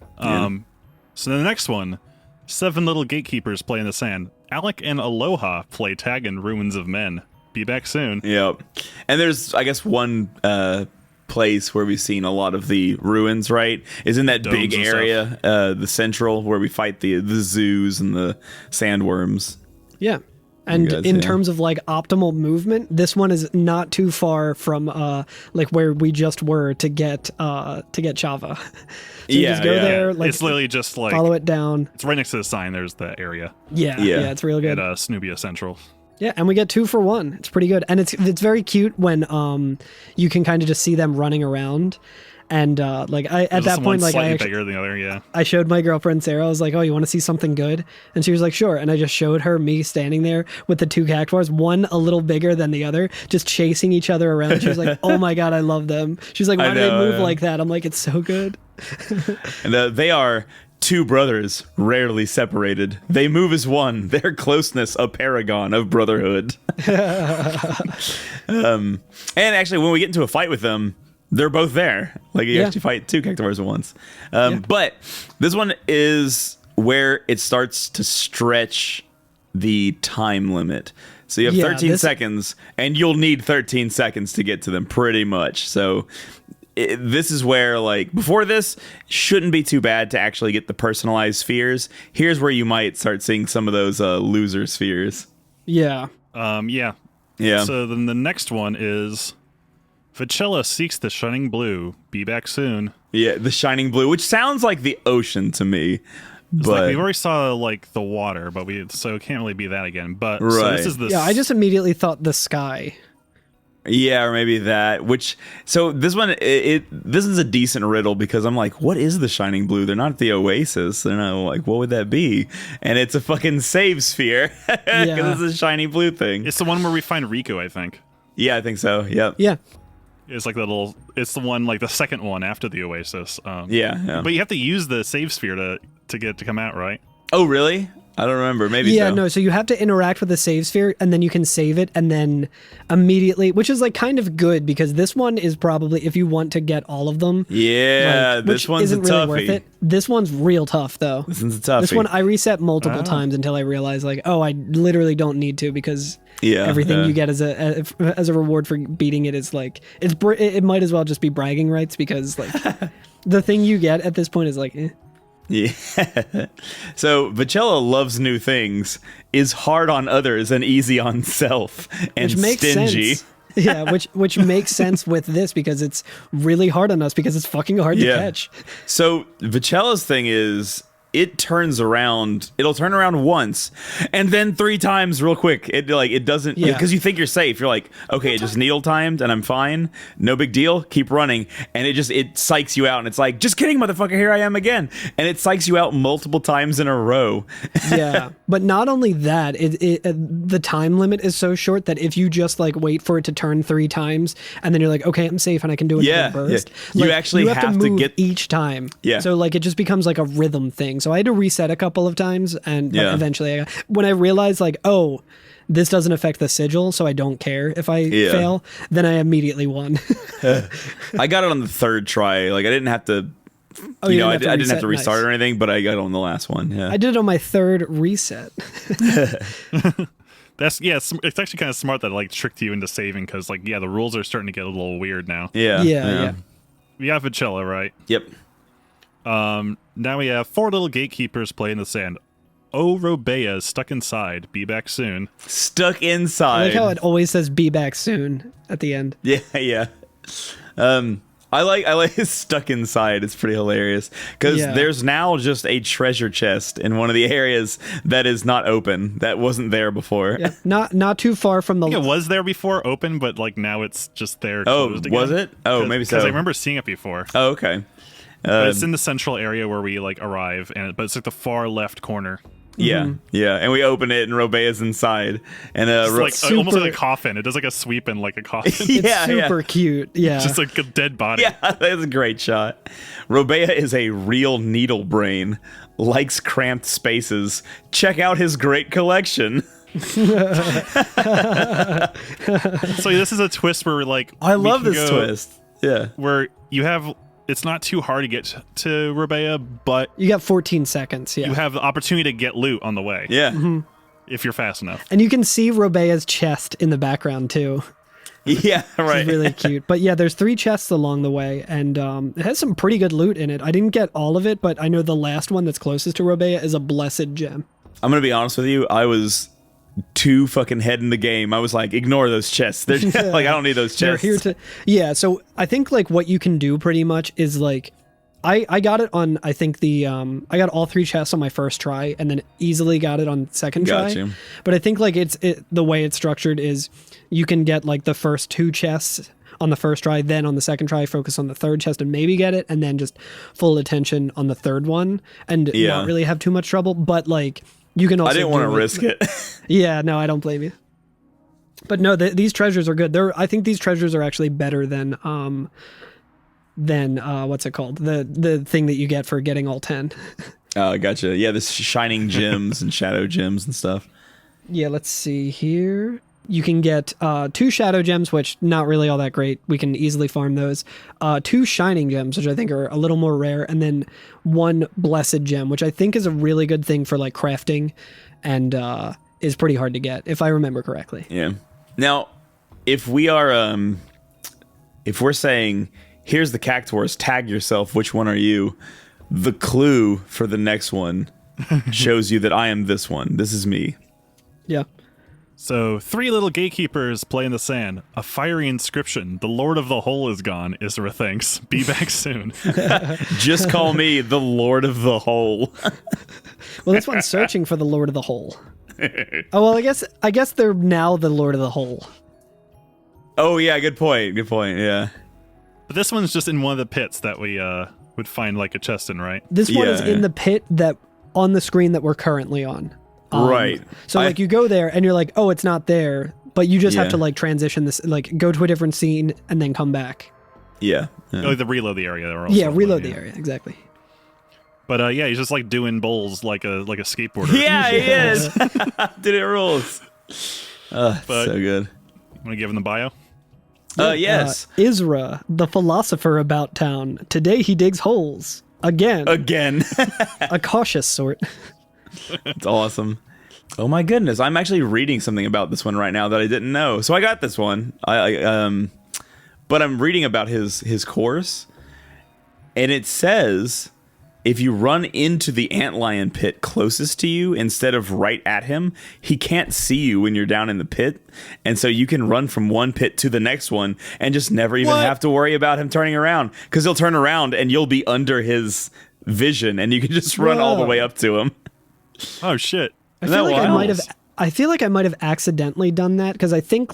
So the next one, 7 little gatekeepers play in the sand. Alec and Aloha play tag in Ruins of Men. Be back soon.
Yep. And there's, I guess, one place where we've seen a lot of the ruins, right? Is in that
Domes
big
and
area, the central, where we fight the zoos and the sandworms.
Yeah. And
guys,
in
yeah.
terms of like optimal movement, this one is not too far from like where we just were to get Chava. So you just go there, like
It's literally just like
follow it down.
it's right next to the sign. There's the area
Yeah,
Yeah.
it's real good.
at Cenobia Central.
Yeah, and we get 2 for 1. It's pretty good, and it's very cute when you can kind of just see them running around, and like at
There's
that
one
point, like
slightly bigger than the other. Yeah.
I showed my girlfriend Sarah. I was like, "Oh, you want to see something good?" And she was like, "Sure." And I just showed her me standing there with the 2 cactuars, one a little bigger than the other, just chasing each other around. She was like, "Oh my god, I love them." She's like, "Why do they move like that?" I'm like, "It's so good."
And they are 2 brothers, rarely separated. They move as one. Their closeness, a paragon of brotherhood. And actually, when we get into a fight with them, they're both there. Like, you
Yeah.
actually fight 2 cactuars at once. But this one is where it starts to stretch the time limit. So you have
Yeah,
13 seconds, and you'll need 13 seconds to get to them, pretty much. So this is where, like, before this, shouldn't be too bad to actually get the personalized spheres. Here's where you might start seeing some of those loser spheres.
Yeah.
Yeah.
Yeah.
So then the next one is Vicella seeks the shining blue. Be back soon.
Yeah, the shining blue, which sounds like the ocean to me.
It's
But
like we've already saw like the water, but so it can't really be that again. But so
Right.
this is the
Yeah, I just immediately thought the sky.
yeah, or maybe that. Which so this one, this is a decent riddle because I'm like, what is the shining blue? They're not the oasis. They're not like, what would that be? And it's a fucking save sphere because
Yeah.
it's a shiny blue thing.
It's the one where we find Riku, I think.
Yeah, I think so. Yep.
Yeah.
It's like it's the one, like the second one after the Oasis.
Yeah.
But you have to use the save sphere to get it to come out, right?
Oh, really? I don't remember. Maybe
Yeah,
so.
no, so you have to interact with the save sphere and then you can save it and then immediately, which is like kind of good because this one is probably, if you want to get all of them.
Yeah,
like,
this
which
one's
isn't
a
really worth
toughie.
it. This one's real tough though.
This one's a toughie.
This one I reset multiple times until I realized like, oh, I literally don't need to because everything you get as a reward for beating it is like it might as well just be bragging rights because like the thing you get at this point is like
Yeah. So Vicella loves new things, is hard on others and easy on self, and
which makes
stingy.
sense. Yeah, which makes sense with this because it's really hard on us because it's fucking hard to catch.
So Vicella's thing is it'll turn around once and then 3 times real quick. It doesn't, because you think you're safe. You're like, okay, it just needle timed and I'm fine. No big deal. Keep running. And it psychs you out. And it's like, just kidding, motherfucker. Here I am again. And it psychs you out multiple times in a row.
Yeah. But not only that, the time limit is so short that if you just like wait for it to turn 3 times and then you're like, okay, I'm safe and I can do another burst.
You
like,
actually have to
move
get
each time.
Yeah.
So like it just becomes like a rhythm thing. So I had to reset a couple of times and but eventually when I realized like, oh, this doesn't affect the sigil, so I don't care if I fail, then I immediately won.
I got it on the 3rd try. Like I didn't have to I didn't have to restart or anything, but I got it on the last one. Yeah.
I did it on my 3rd reset.
It's actually kind of smart that it like tricked you into saving because like the rules are starting to get a little weird now.
Yeah.
We have Vicella, right?
Yep.
Now we have 4 little gatekeepers play in the sand. Oh, Robea is stuck inside. Be back soon.
Stuck inside.
I like how it always says "be back soon" at the end.
Yeah. I like stuck inside. It's pretty hilarious because there's now just a treasure chest in one of the areas that is not open. That wasn't there before.
Yeah, not too far from the.
I think it was there before, open, but like now it's just there.
Oh, was it? Oh, maybe so.
Because I remember seeing it before.
Oh, okay.
But it's in the central area where we like arrive, but it's like the far left corner.
Yeah, yeah, and we open it, and Robea's inside, and
it's like almost like a coffin. It does like a sweep in like a coffin.
It's super cute. Yeah,
just like a dead body.
Yeah, that's a great shot. Robea is a real needle brain, likes cramped spaces. Check out his great collection.
So this is a twist where we're like,
I love this twist. Yeah,
where you have. It's not too hard to get to Robea, but
you got 14 seconds. Yeah,
you have the opportunity to get loot on the way.
Yeah,
if you're fast enough.
And you can see Robea's chest in the background too.
Yeah, right.
It's really cute. But yeah, there's 3 chests along the way, and it has some pretty good loot in it. I didn't get all of it, but I know the last one that's closest to Robea is a blessed gem.
I'm gonna be honest with you. I was too fucking head in the game. I was like, ignore those chests. They're like, I don't need those chests.
They're here to so I think like what you can do pretty much is like I got it on I think the I got all 3 chests on my first try and then easily got it on second try.
Gotcha.
But I think like the way it's structured is you can get like the first 2 chests on the first try, then on the second try focus on the 3rd chest and maybe get it, and then just full attention on the 3rd one and not really have too much trouble. But like you can also
I didn't want to risk it.
Yeah, no, I don't blame you. But no, these treasures are good. I think these treasures are actually better than what's it called? The thing that you get for getting all 10.
Oh, gotcha. Yeah, this shining gems and shadow gems and stuff.
Yeah, let's see here. You can get 2 shadow gems, which not really all that great. We can easily farm those. 2 shining gems, which I think are a little more rare, and then 1 blessed gem, which I think is a really good thing for like crafting. And is pretty hard to get, if I remember correctly.
Yeah. Now, if we are, if we're saying, here's the cactuars, tag yourself, which one are you? The clue for the next one shows you that I am this one. This is me.
Yeah.
So, 3 little gatekeepers play in the sand. A fiery inscription. The Lord of the Hole is gone. Isra thinks. Be back soon.
Just call me the Lord of the Hole.
Well, this one's searching for the Lord of the Hole. Oh, well, I guess they're now the Lord of the Hole.
Oh, yeah, good point. Good point, yeah.
But this one's just in one of the pits that we would find like a chest in, right?
This one is
Yeah.
in the pit that on the screen that we're currently on.
Right.
So like you go there and you're like, oh, it's not there, but you just have to like transition this, like go to a different scene and then come back.
Yeah.
Like the reload the area. Also
Yeah, reload the area, exactly.
But yeah, he's just like doing bowls like a skateboarder.
Yeah, he is. Dude, it rules.
But
So good.
Want to give him the bio?
Yes.
Isra, the philosopher about town. Today he digs holes. Again.
Again.
A cautious sort.
It's awesome. Oh my goodness, I'm actually reading something about this one right now that I didn't know. So I got this one. But I'm reading about his course, and it says if you run into the antlion pit closest to you instead of right at him, he can't see you when you're down in the pit, and so you can run from one pit to the next one and just never even have to worry about him turning around, because he'll turn around and you'll be under his vision, and you can just run all the way up to him.
Oh shit!
I feel like I might have accidentally done that, because I think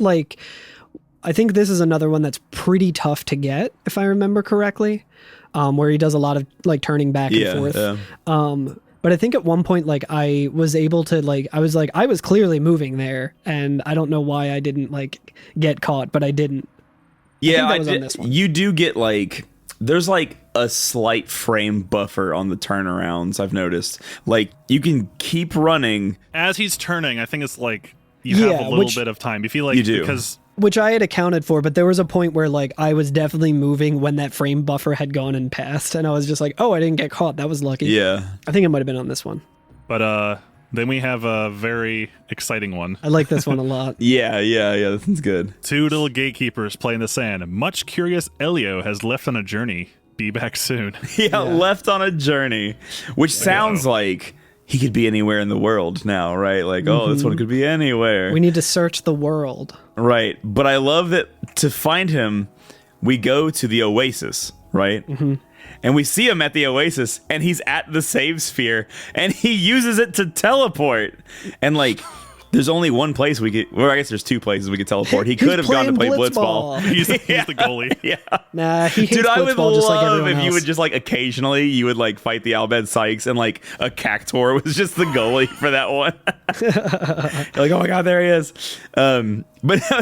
this is another one that's pretty tough to get, if I remember correctly, where he does a lot of like turning back and forth. Yeah. But I think at one point, like I was able to I was clearly moving there, and I don't know why I didn't like get caught, but I didn't.
Yeah,
I think that was on this one.
You do get like there's like a slight frame buffer on the turnarounds, I've noticed. Like you can keep running
as he's turning. I think it's like you have a little bit of time. You feel like
you do.
Which I had accounted for, but there was a point where like I was definitely moving when that frame buffer had gone and passed, and I was just like, oh, I didn't get caught. That was lucky.
Yeah.
I think it might have been on this one.
But then we have a very exciting one.
I like this one a lot.
Yeah, this one's good.
2 little gatekeepers play in the sand. Much curious Elio has left on a journey. Be back soon.
Yeah, left on a journey, which sounds like he could be anywhere in the world now, right? Like, oh, this one could be anywhere.
We need to search the world.
Right. But I love that to find him, we go to the Oasis, right? Mm-hmm. And we see him at the Oasis, and he's at the save sphere, and he uses it to teleport. And like, there's only one place we could, well, I guess there's 2 places we could teleport. He could have gone to play Blitzball.
He's the goalie.
Yeah.
Nah, he hates
Dude, I would
Blitzball just like
love
everyone
if you
else.
would just like occasionally you would like fight the Albed Sykes, and like a cactuar was just the goalie for that one. You're like, oh my god, there he is. But no,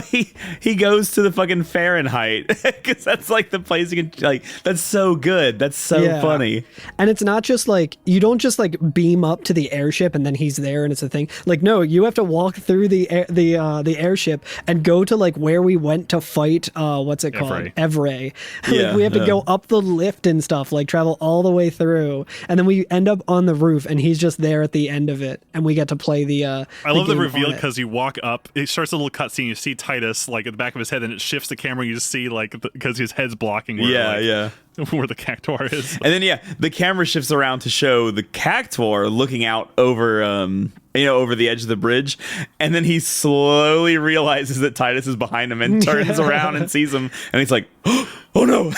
he goes to the fucking Fahrenheit, because that's like the place you can like. That's so good. That's so funny.
And it's not just like you don't just like beam up to the airship and then he's there and it's a thing. Like no, you have to walk through the airship and go to like where we went to fight. What's it called? Evray. Like, we have to go up the lift and stuff. Like travel all the way through, and then we end up on the roof and he's just there at the end of it, and we get to play the.
I love the reveal, because you walk up. It starts a little cutscene. You see Titus like at the back of his head, and it shifts the camera. You just see like because his head's blocking. Where, where the cactuar is.
And then the camera shifts around to show the cactuar looking out over over the edge of the bridge, and then he slowly realizes that Titus is behind him and turns around and sees him, and he's like, oh no.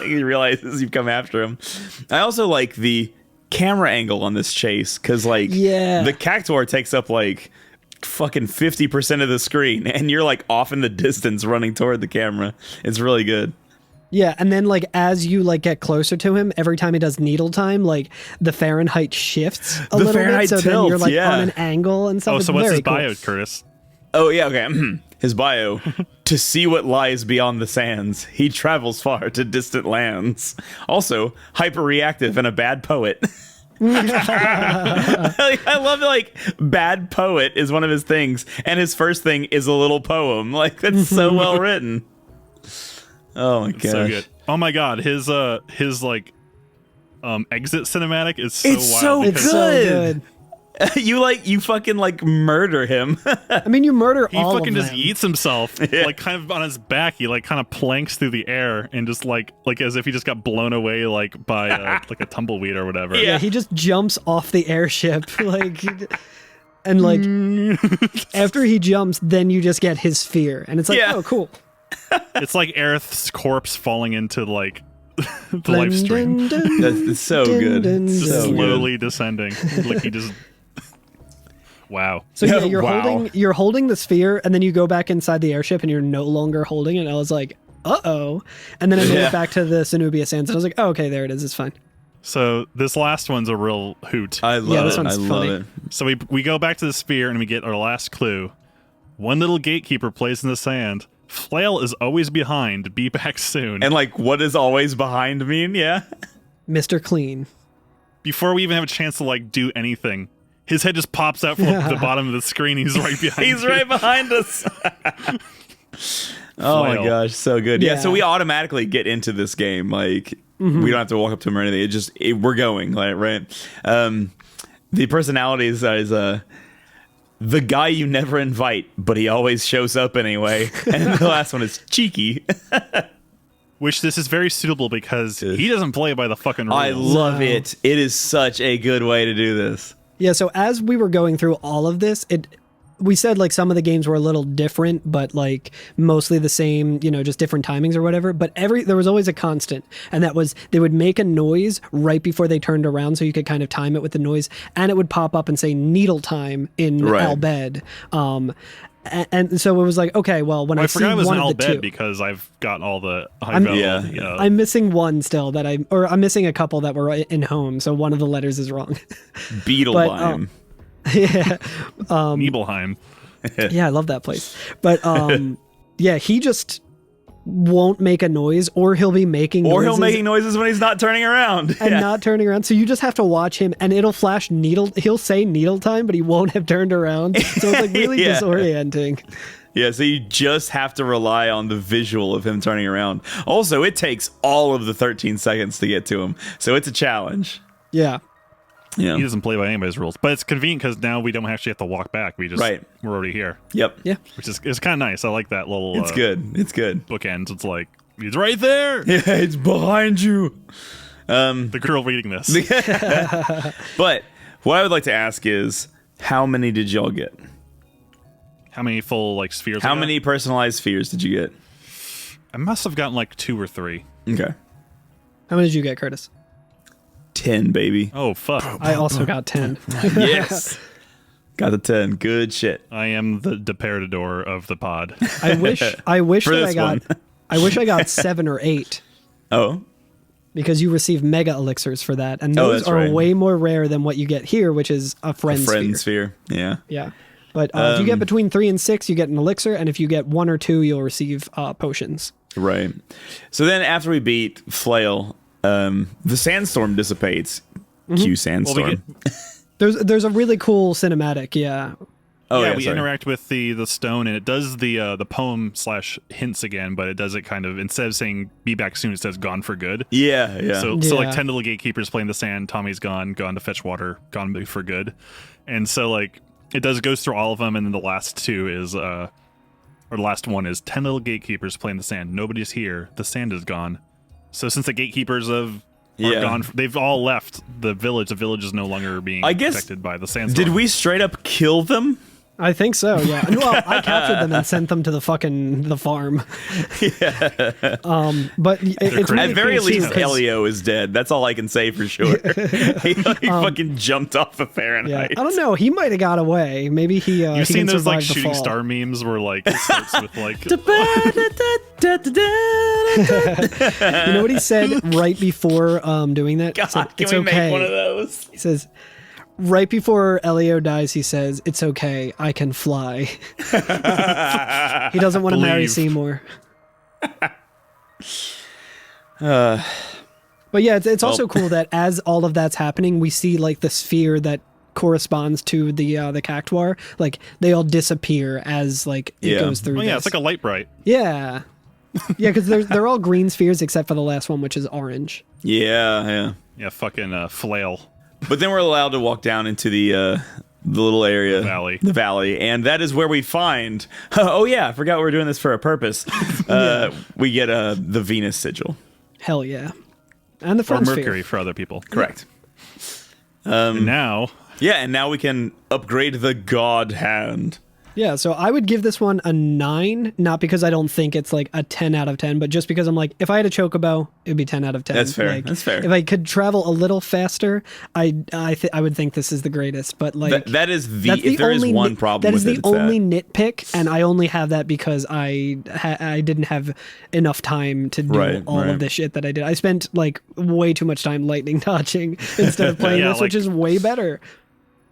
He realizes you've come after him. I also like the camera angle on this chase, because the cactuar takes up like fucking 50% of the screen, and you're like off in the distance running toward the camera. It's really good.
Yeah, and then like as you like get closer to him, every time he does Needletime, like the Fahrenheit shifts a little bit, so then you're like on an angle and stuff.
Oh,
it's
so what's his
cool.
bio, Curtis?
Oh yeah, okay. His bio: to see what lies beyond the sands, he travels far to distant lands. Also, hyper-reactive and a bad poet. I love like bad poet is one of his things, and his first thing is a little poem. Like that's so well written. Oh my god,
so good. Oh my god, his like exit cinematic is so
it's
wild.
So good. you fucking like murder him.
I mean, you murder
He
all
fucking
of
just
them.
eats himself, like kind of on his back. He like kind of planks through the air and just like as if he just got blown away like by like a tumbleweed or whatever.
Yeah, he just jumps off the airship, like, and like after he jumps, then you just get his sphere, and it's like,
Yeah.
oh, cool.
It's like Aerith's corpse falling into like the live stream,
That's so good.
just
So
slowly descending. Like he just. Wow.
So yeah, you're
Wow.
holding the sphere, and then you go back inside the airship, and you're no longer holding it. And I was like, uh-oh. And then I made
Yeah.
it back to the Zenobia Sands, and I was like, oh, okay, there it is. It's fine.
So this last one's a real hoot.
I love
this
it. I
one's
love
funny.
it.
So we go back to the sphere and we get our last clue. One little gatekeeper plays in the sand. Flail is always behind. Be back soon.
And like, what does always behind mean? Yeah.
Mr. Clean.
Before we even have a chance to like do anything, his head just pops out from the bottom of the screen. He's right behind.
He's
you.
right behind us. Oh my
Flail.
gosh, so good. Yeah,
Yeah.
so we automatically get into this game. Like, we don't have to walk up to him or anything. We're going, like, right? The personalities is the guy you never invite, but he always shows up anyway. And the last one is cheeky.
Which this is very suitable because he doesn't play by the fucking rules.
I love it. It is such a good way to do this.
Yeah, so as we were going through all of this, we said like some of the games were a little different, but like mostly the same, just different timings or whatever. But there was always a constant, and that was they would make a noise right before they turned around, so you could kind of time it with the noise, and it would pop up and say Needletime in
Right.
Albed. And so it was like, okay, well, when
Well,
I
I forgot
see
it was
one
in
of the
Albed
two,
because I've got all the high
I'm-
value.
I'm missing one still I'm missing a couple that were in home, so one of the letters is wrong.
Beetleheim.
Yeah.
Nibelheim.
Yeah, I love that place. But yeah, he just won't make a noise, or he'll be making
Or
noises
he'll making noises when he's not turning around.
and
Yeah.
not turning around. So you just have to watch him, and it'll flash he'll say needle time, but he won't have turned around. So it's like really
Yeah.
disorienting.
Yeah, so you just have to rely on the visual of him turning around. Also, it takes all of the 13 seconds to get to him, so it's a challenge.
Yeah.
He
Yeah.
doesn't play by anybody's rules, but it's convenient because now we don't actually have to walk back. We're already here,
Yep.
Yeah.
which is it's kind of nice. I like that little.
It's good. It's good.
Bookends. It's like he's right there.
Yeah, it's behind you.
The girl reading this.
But what I would like to ask is, how many did y'all get?
How many full like spheres?
How
I got?
many personalized spheres did you get?
I must have gotten like 2 or 3.
Okay.
How many did you get, Curtis?
10, baby.
Oh fuck!
I also got 10.
Yes. Got the 10. Good shit.
I am the deperador of the pod.
I wish
For
that
this
I got
one.
I wish I got 7 or 8.
Oh.
Because you receive mega elixirs for that, and
Oh,
those
that's
are
right.
way more rare than what you get here, which is a friend sphere.
Sphere. Yeah.
Yeah, but if you get between 3 and 6, you get an elixir, and if you get 1 or 2, you'll receive potions.
Right. So then after we beat Flail, the sandstorm dissipates. Cue sandstorm.
There's a really cool cinematic. Yeah,
Oh,
yeah,
yeah,
we
sorry.
interact with the stone, and it does the poem / hints again, but it does it kind of instead of saying "be back soon," it says "gone for good."
Yeah, yeah.
So
Yeah.
like 10 little gatekeepers play in the sand. Tommy's gone to fetch water, gone for good, and so like it goes through all of them, and then the last 2 is or the last one is 10 little gatekeepers play in the sand. Nobody's here. The sand is gone. So since the gatekeepers are gone, they've all left the village. The village is no longer being
I guess-
protected by the sandstorm.
Did we straight up kill them?
I think so. Yeah. Well, I captured them and sent them to the farm. But it's really
At very
cool, too,
least,
'cause-
Elio is dead. That's all I can say for sure. he fucking jumped off of
Yeah,
Fahrenheit.
I don't know. He might have got away. Maybe he.
You've
he
seen
can
those like
survive the
shooting
fall.
star memes where like it starts with like
You know what he said right before doing that? He said,
God, can
it's
we
okay.
make one of those?
He says, right before Elio dies, he says, "It's okay, I can fly." He doesn't want to marry
Believe.
Seymour. But yeah, it's also cool that as all of that's happening, we see like the sphere that corresponds to the cactuar. Like they all disappear as like it
Yeah.
goes through.
oh yeah,
this.
it's like a light bright.
Yeah. Yeah, because they're all green spheres except for the last one, which is orange.
Yeah, yeah.
Yeah, fucking flail.
But then we're allowed to walk down into the the little area,
the
valley, and that is where we find. Oh yeah, I forgot we were doing this for a purpose. We get the Venus sigil.
Hell yeah, and the
or
front
Mercury
sphere.
for other people.
Correct.
And now,
and now we can upgrade the God Hand.
Yeah, so I would give this one a 9, not because I don't think it's like a 10 out of 10, but just because I'm like, if I had a chocobo, it'd be 10 out of 10.
That's fair.
Like,
That's fair.
If I could travel a little faster, I would think this is the greatest. But like
That is
that's
if there is
only
one problem
that is
with
the
it, it's
only
that.
nitpick, and I only have that because I didn't have enough time to do all of this shit that I did. I spent like way too much time lightning dodging instead of playing this, which is way better.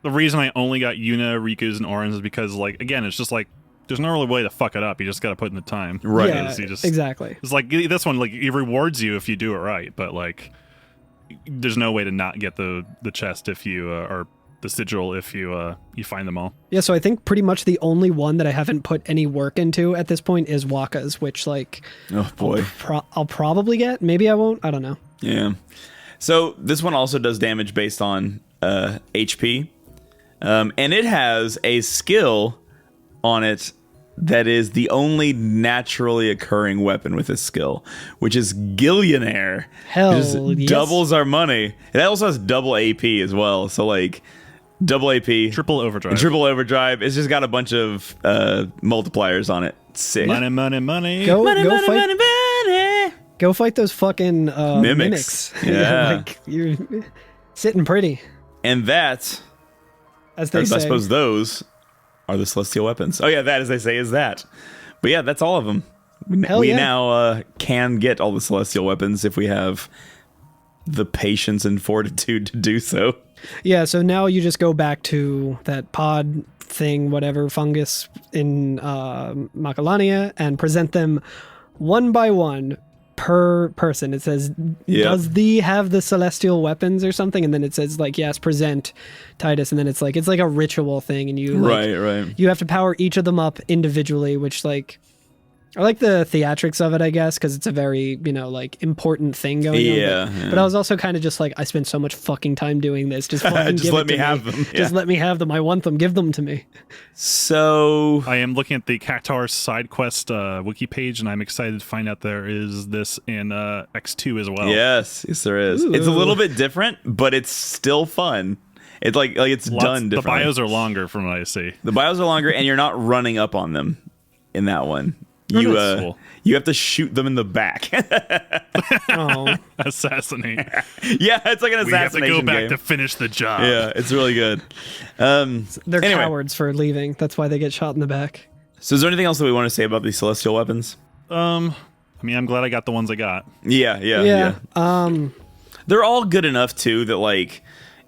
the reason I only got Yuna, Riku's, and Orin's is because, like, again, it's just like, there's no really way to fuck it up. You just got to put in the time.
Right.
Yeah, exactly.
It's like this one, like, it rewards you if you do it right, but like, there's no way to not get the chest if you or the sigil if you find them all.
Yeah, so I think pretty much the only one that I haven't put any work into at this point is Waka's, which like,
oh boy,
I'll probably get. Maybe I won't. I don't know.
Yeah. So this one also does damage based on HP, and it has a skill on it that is the only naturally occurring weapon with this skill, which is Gillionaire.
Hell,
it just
yes.
doubles our money. It also has double AP as well. So like double AP,
Triple overdrive.
and triple overdrive. It's just got a bunch of multipliers on it. Sick.
Money, money, money.
Go
money,
fight.
money, money.
Go fight those fucking
Mimics. Yeah.
like you're sitting pretty,
And that,
as they say.
I suppose those are the celestial weapons. Oh yeah, that, as they say, is that. But yeah, that's all of them.
Hell
We
yeah.
now can get all the celestial weapons if we have the patience and fortitude to do so.
Yeah, so now you just go back to that pod thing, whatever, fungus in Macalania, and present them one by one per person. It says, does thee have the celestial weapons or something? And then it says, like, yes, present Titus. And then it's like a ritual thing. And you, like,
Right.
you have to power each of them up individually, which, like, I like the theatrics of it, I guess, because it's a very, like, important thing going on.
Yeah.
But I was also kind of just like, I spent so much fucking time doing this. Just fucking
Just
give
let
it to
me have them.
Just let me have them. I want them. Give them to me.
So
I am looking at the Cactar side quest wiki page, and I'm excited to find out there is this in X2 as well.
yes, there is.
Ooh.
It's a little bit different, but it's still fun. It's like it's done
The
differently.
bios are longer from what I see.
The bios are longer, and you're not running up on them in that one.
that's cool.
You have to shoot them in the back.
Oh,
Assassinate.
Yeah, it's like an
We have to
assassination
go back
game.
to finish the job.
Yeah, it's really good.
they're
Anyway.
cowards for leaving. That's why they get shot in the back.
So is there anything else that we want to say about these celestial weapons?
I mean, I'm glad I got the ones I got.
Yeah. They're all good enough too that, like,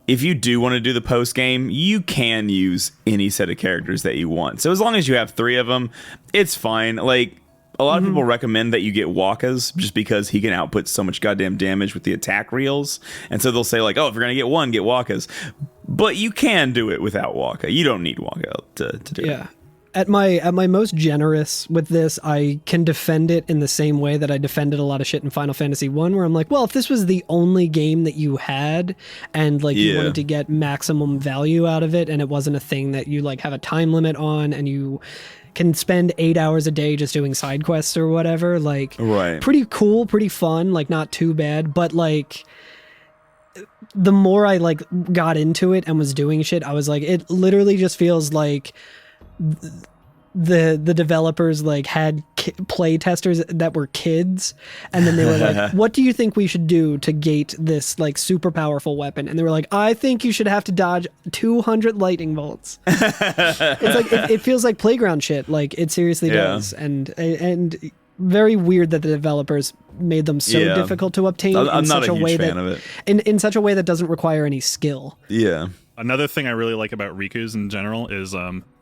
if you do want to do the post game, you can use any set of characters that you want. So as long as you have 3 of them, it's fine. Like, a lot of people recommend that you get Waka's just because he can output so much goddamn damage with the attack reels. And so they'll say, like, oh, if you're going to get one, get Waka's. But you can do it without Waka. You don't need Waka to do it.
Yeah. At my most generous with this, I can defend it in the same way that I defended a lot of shit in Final Fantasy 1, where I'm like, well, if this was the only game that you had and like you
Yeah.
wanted to get maximum value out of it, and it wasn't a thing that you like have a time limit on, and you can spend 8 hours a day just doing side quests or whatever, like
Right.
pretty cool, pretty fun, like not too bad, but like the more I like got into it and was doing shit, I was like, it literally just feels like the developers like had play testers that were kids, and then they were like, what do you think we should do to gate this like super powerful weapon? And they were like, I think you should have to dodge 200 lightning bolts. It's like it feels like playground shit, like it seriously does. And very weird that the developers made them so difficult to obtain
I'm
in
not
such
a
a
huge
way
fan
that
of it.
in such a way that doesn't require any skill.
Yeah.
Another thing I really like about Riku's in general is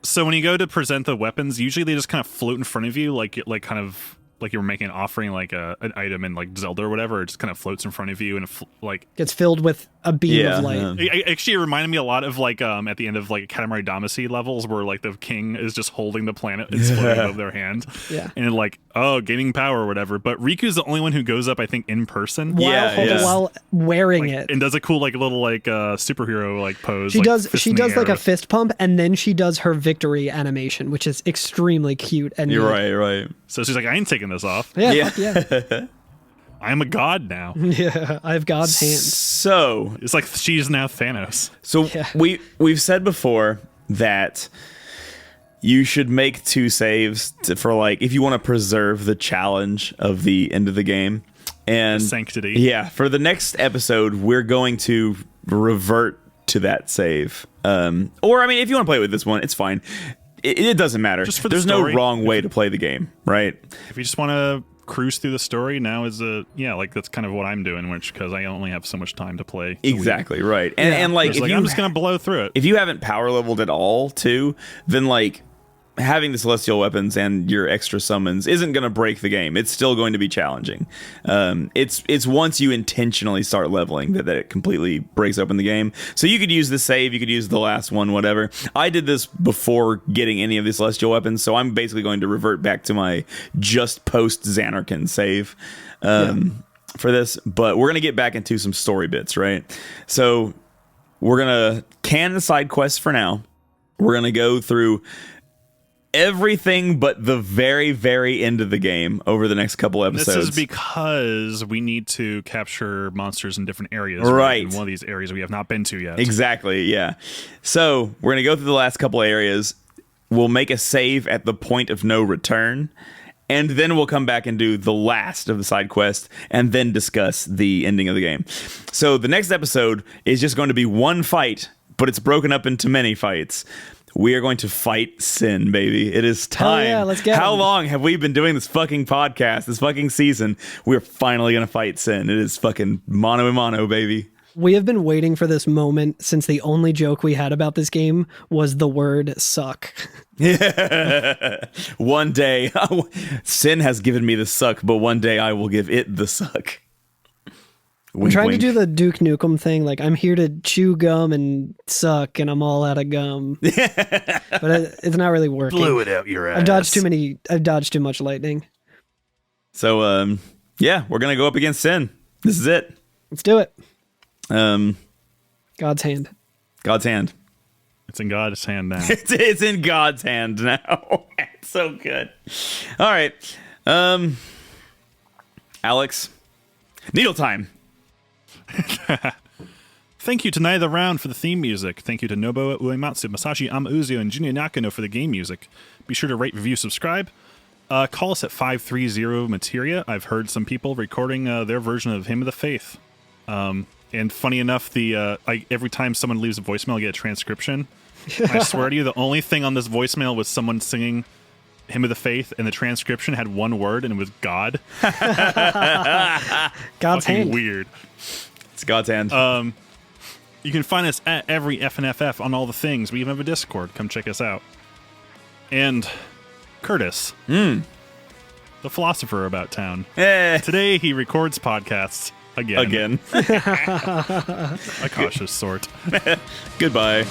so when you go to present the weapons, usually they just kind of float in front of you, like kind of like you were making an offering, like an item in like Zelda or whatever. It just kind of floats in front of you and like
Gets filled with a beam
Yeah,
of light.
yeah.
It actually reminded me a lot of like at the end of like Katamari Damacy levels where like the king is just holding the planet and floating above their hand.
Yeah.
And like, oh, gaining power or whatever. But Riku's the only one who goes up, I think, in person.
While wearing
Like,
it.
and does a cool like little like superhero like pose.
She
like,
does
fist in the
like
air.
a fist pump, and then she does her victory animation, which is extremely cute. And
You're right.
So she's like, I ain't taking this off.
Yeah, fuck
I'm a god now.
yeah. I have God's hand.
So
It's like she's now Thanos.
Yeah.
we've said before that you should make 2 saves for like if you want to preserve the challenge of the end of the game. And
Sanctity.
Yeah, for the next episode, we're going to revert to that save. Or I mean, if you want to play with this one, it's fine. It doesn't matter.
Just for the
There's
story.
no wrong way to play the game, right?
If you just want to cruise through the story, now is like that's kind of what I'm doing, which because I only have so much time to play. a week.
Exactly, right. And like,
It's
if
like
you
I'm just gonna blow through it.
if you haven't power leveled at all too, then like having the celestial weapons and your extra summons isn't going to break the game. It's still going to be challenging. It's once you intentionally start leveling that it completely breaks open the game. So you could use the save, you could use the last one, whatever. I did this before getting any of the celestial weapons, so I'm basically going to revert back to my just post Xanarkin save for this. But we're going to get back into some story bits, right? So we're going to can the side quests for now. We're going to go through everything but the very, very end of the game over the next couple episodes.
This is because we need to capture monsters in different areas.
Right.
In one of these areas we have not been to yet.
Exactly, yeah. So we're going to go through the last couple areas. We'll make a save at the point of no return. And then we'll come back and do the last of the side quest and then discuss the ending of the game. So the next episode is just going to be one fight, but it's broken up into many fights. We are going to fight Sin, baby. It is time.
Hell yeah, let's get
How
him.
long have we been doing this fucking podcast, this fucking season? We're finally going to fight Sin. It is fucking mano a mano, baby.
We have been waiting for this moment since the only joke we had about this game was the word suck.
One day, Sin has given me the suck, but one day I will give it the suck.
I'm trying to do the Duke Nukem thing. Like, I'm here to chew gum and suck, and I'm all out of gum. But it's not really working.
Blew it out your ass.
I've dodged too much lightning.
So, yeah, we're going to go up against Sin. This is it.
Let's do it. God's hand.
God's hand.
It's in God's hand now.
It's in God's hand now. It's so good. All right. Alex. Needletime.
Thank you to Neither Round for the theme music. Thank you to Nobuo Uematsu, Masashi Amauzo, and Junya Nakano for the game music. Be sure to rate, review, subscribe. Call us at 530 Materia. I've heard some people recording their version of Hymn of the Faith. And funny enough, every time someone leaves a voicemail, I get a transcription. I swear to you, the only thing on this voicemail was someone singing Hymn of the Faith, and the transcription had one word, and it was God.
God's
Fucking
hand.
weird.
It's God's hand.
You can find us at every FNFF on all the things. We even have a Discord. Come check us out. And Curtis, the philosopher about town. Today he records podcasts again.
Again.
A cautious sort.
Goodbye.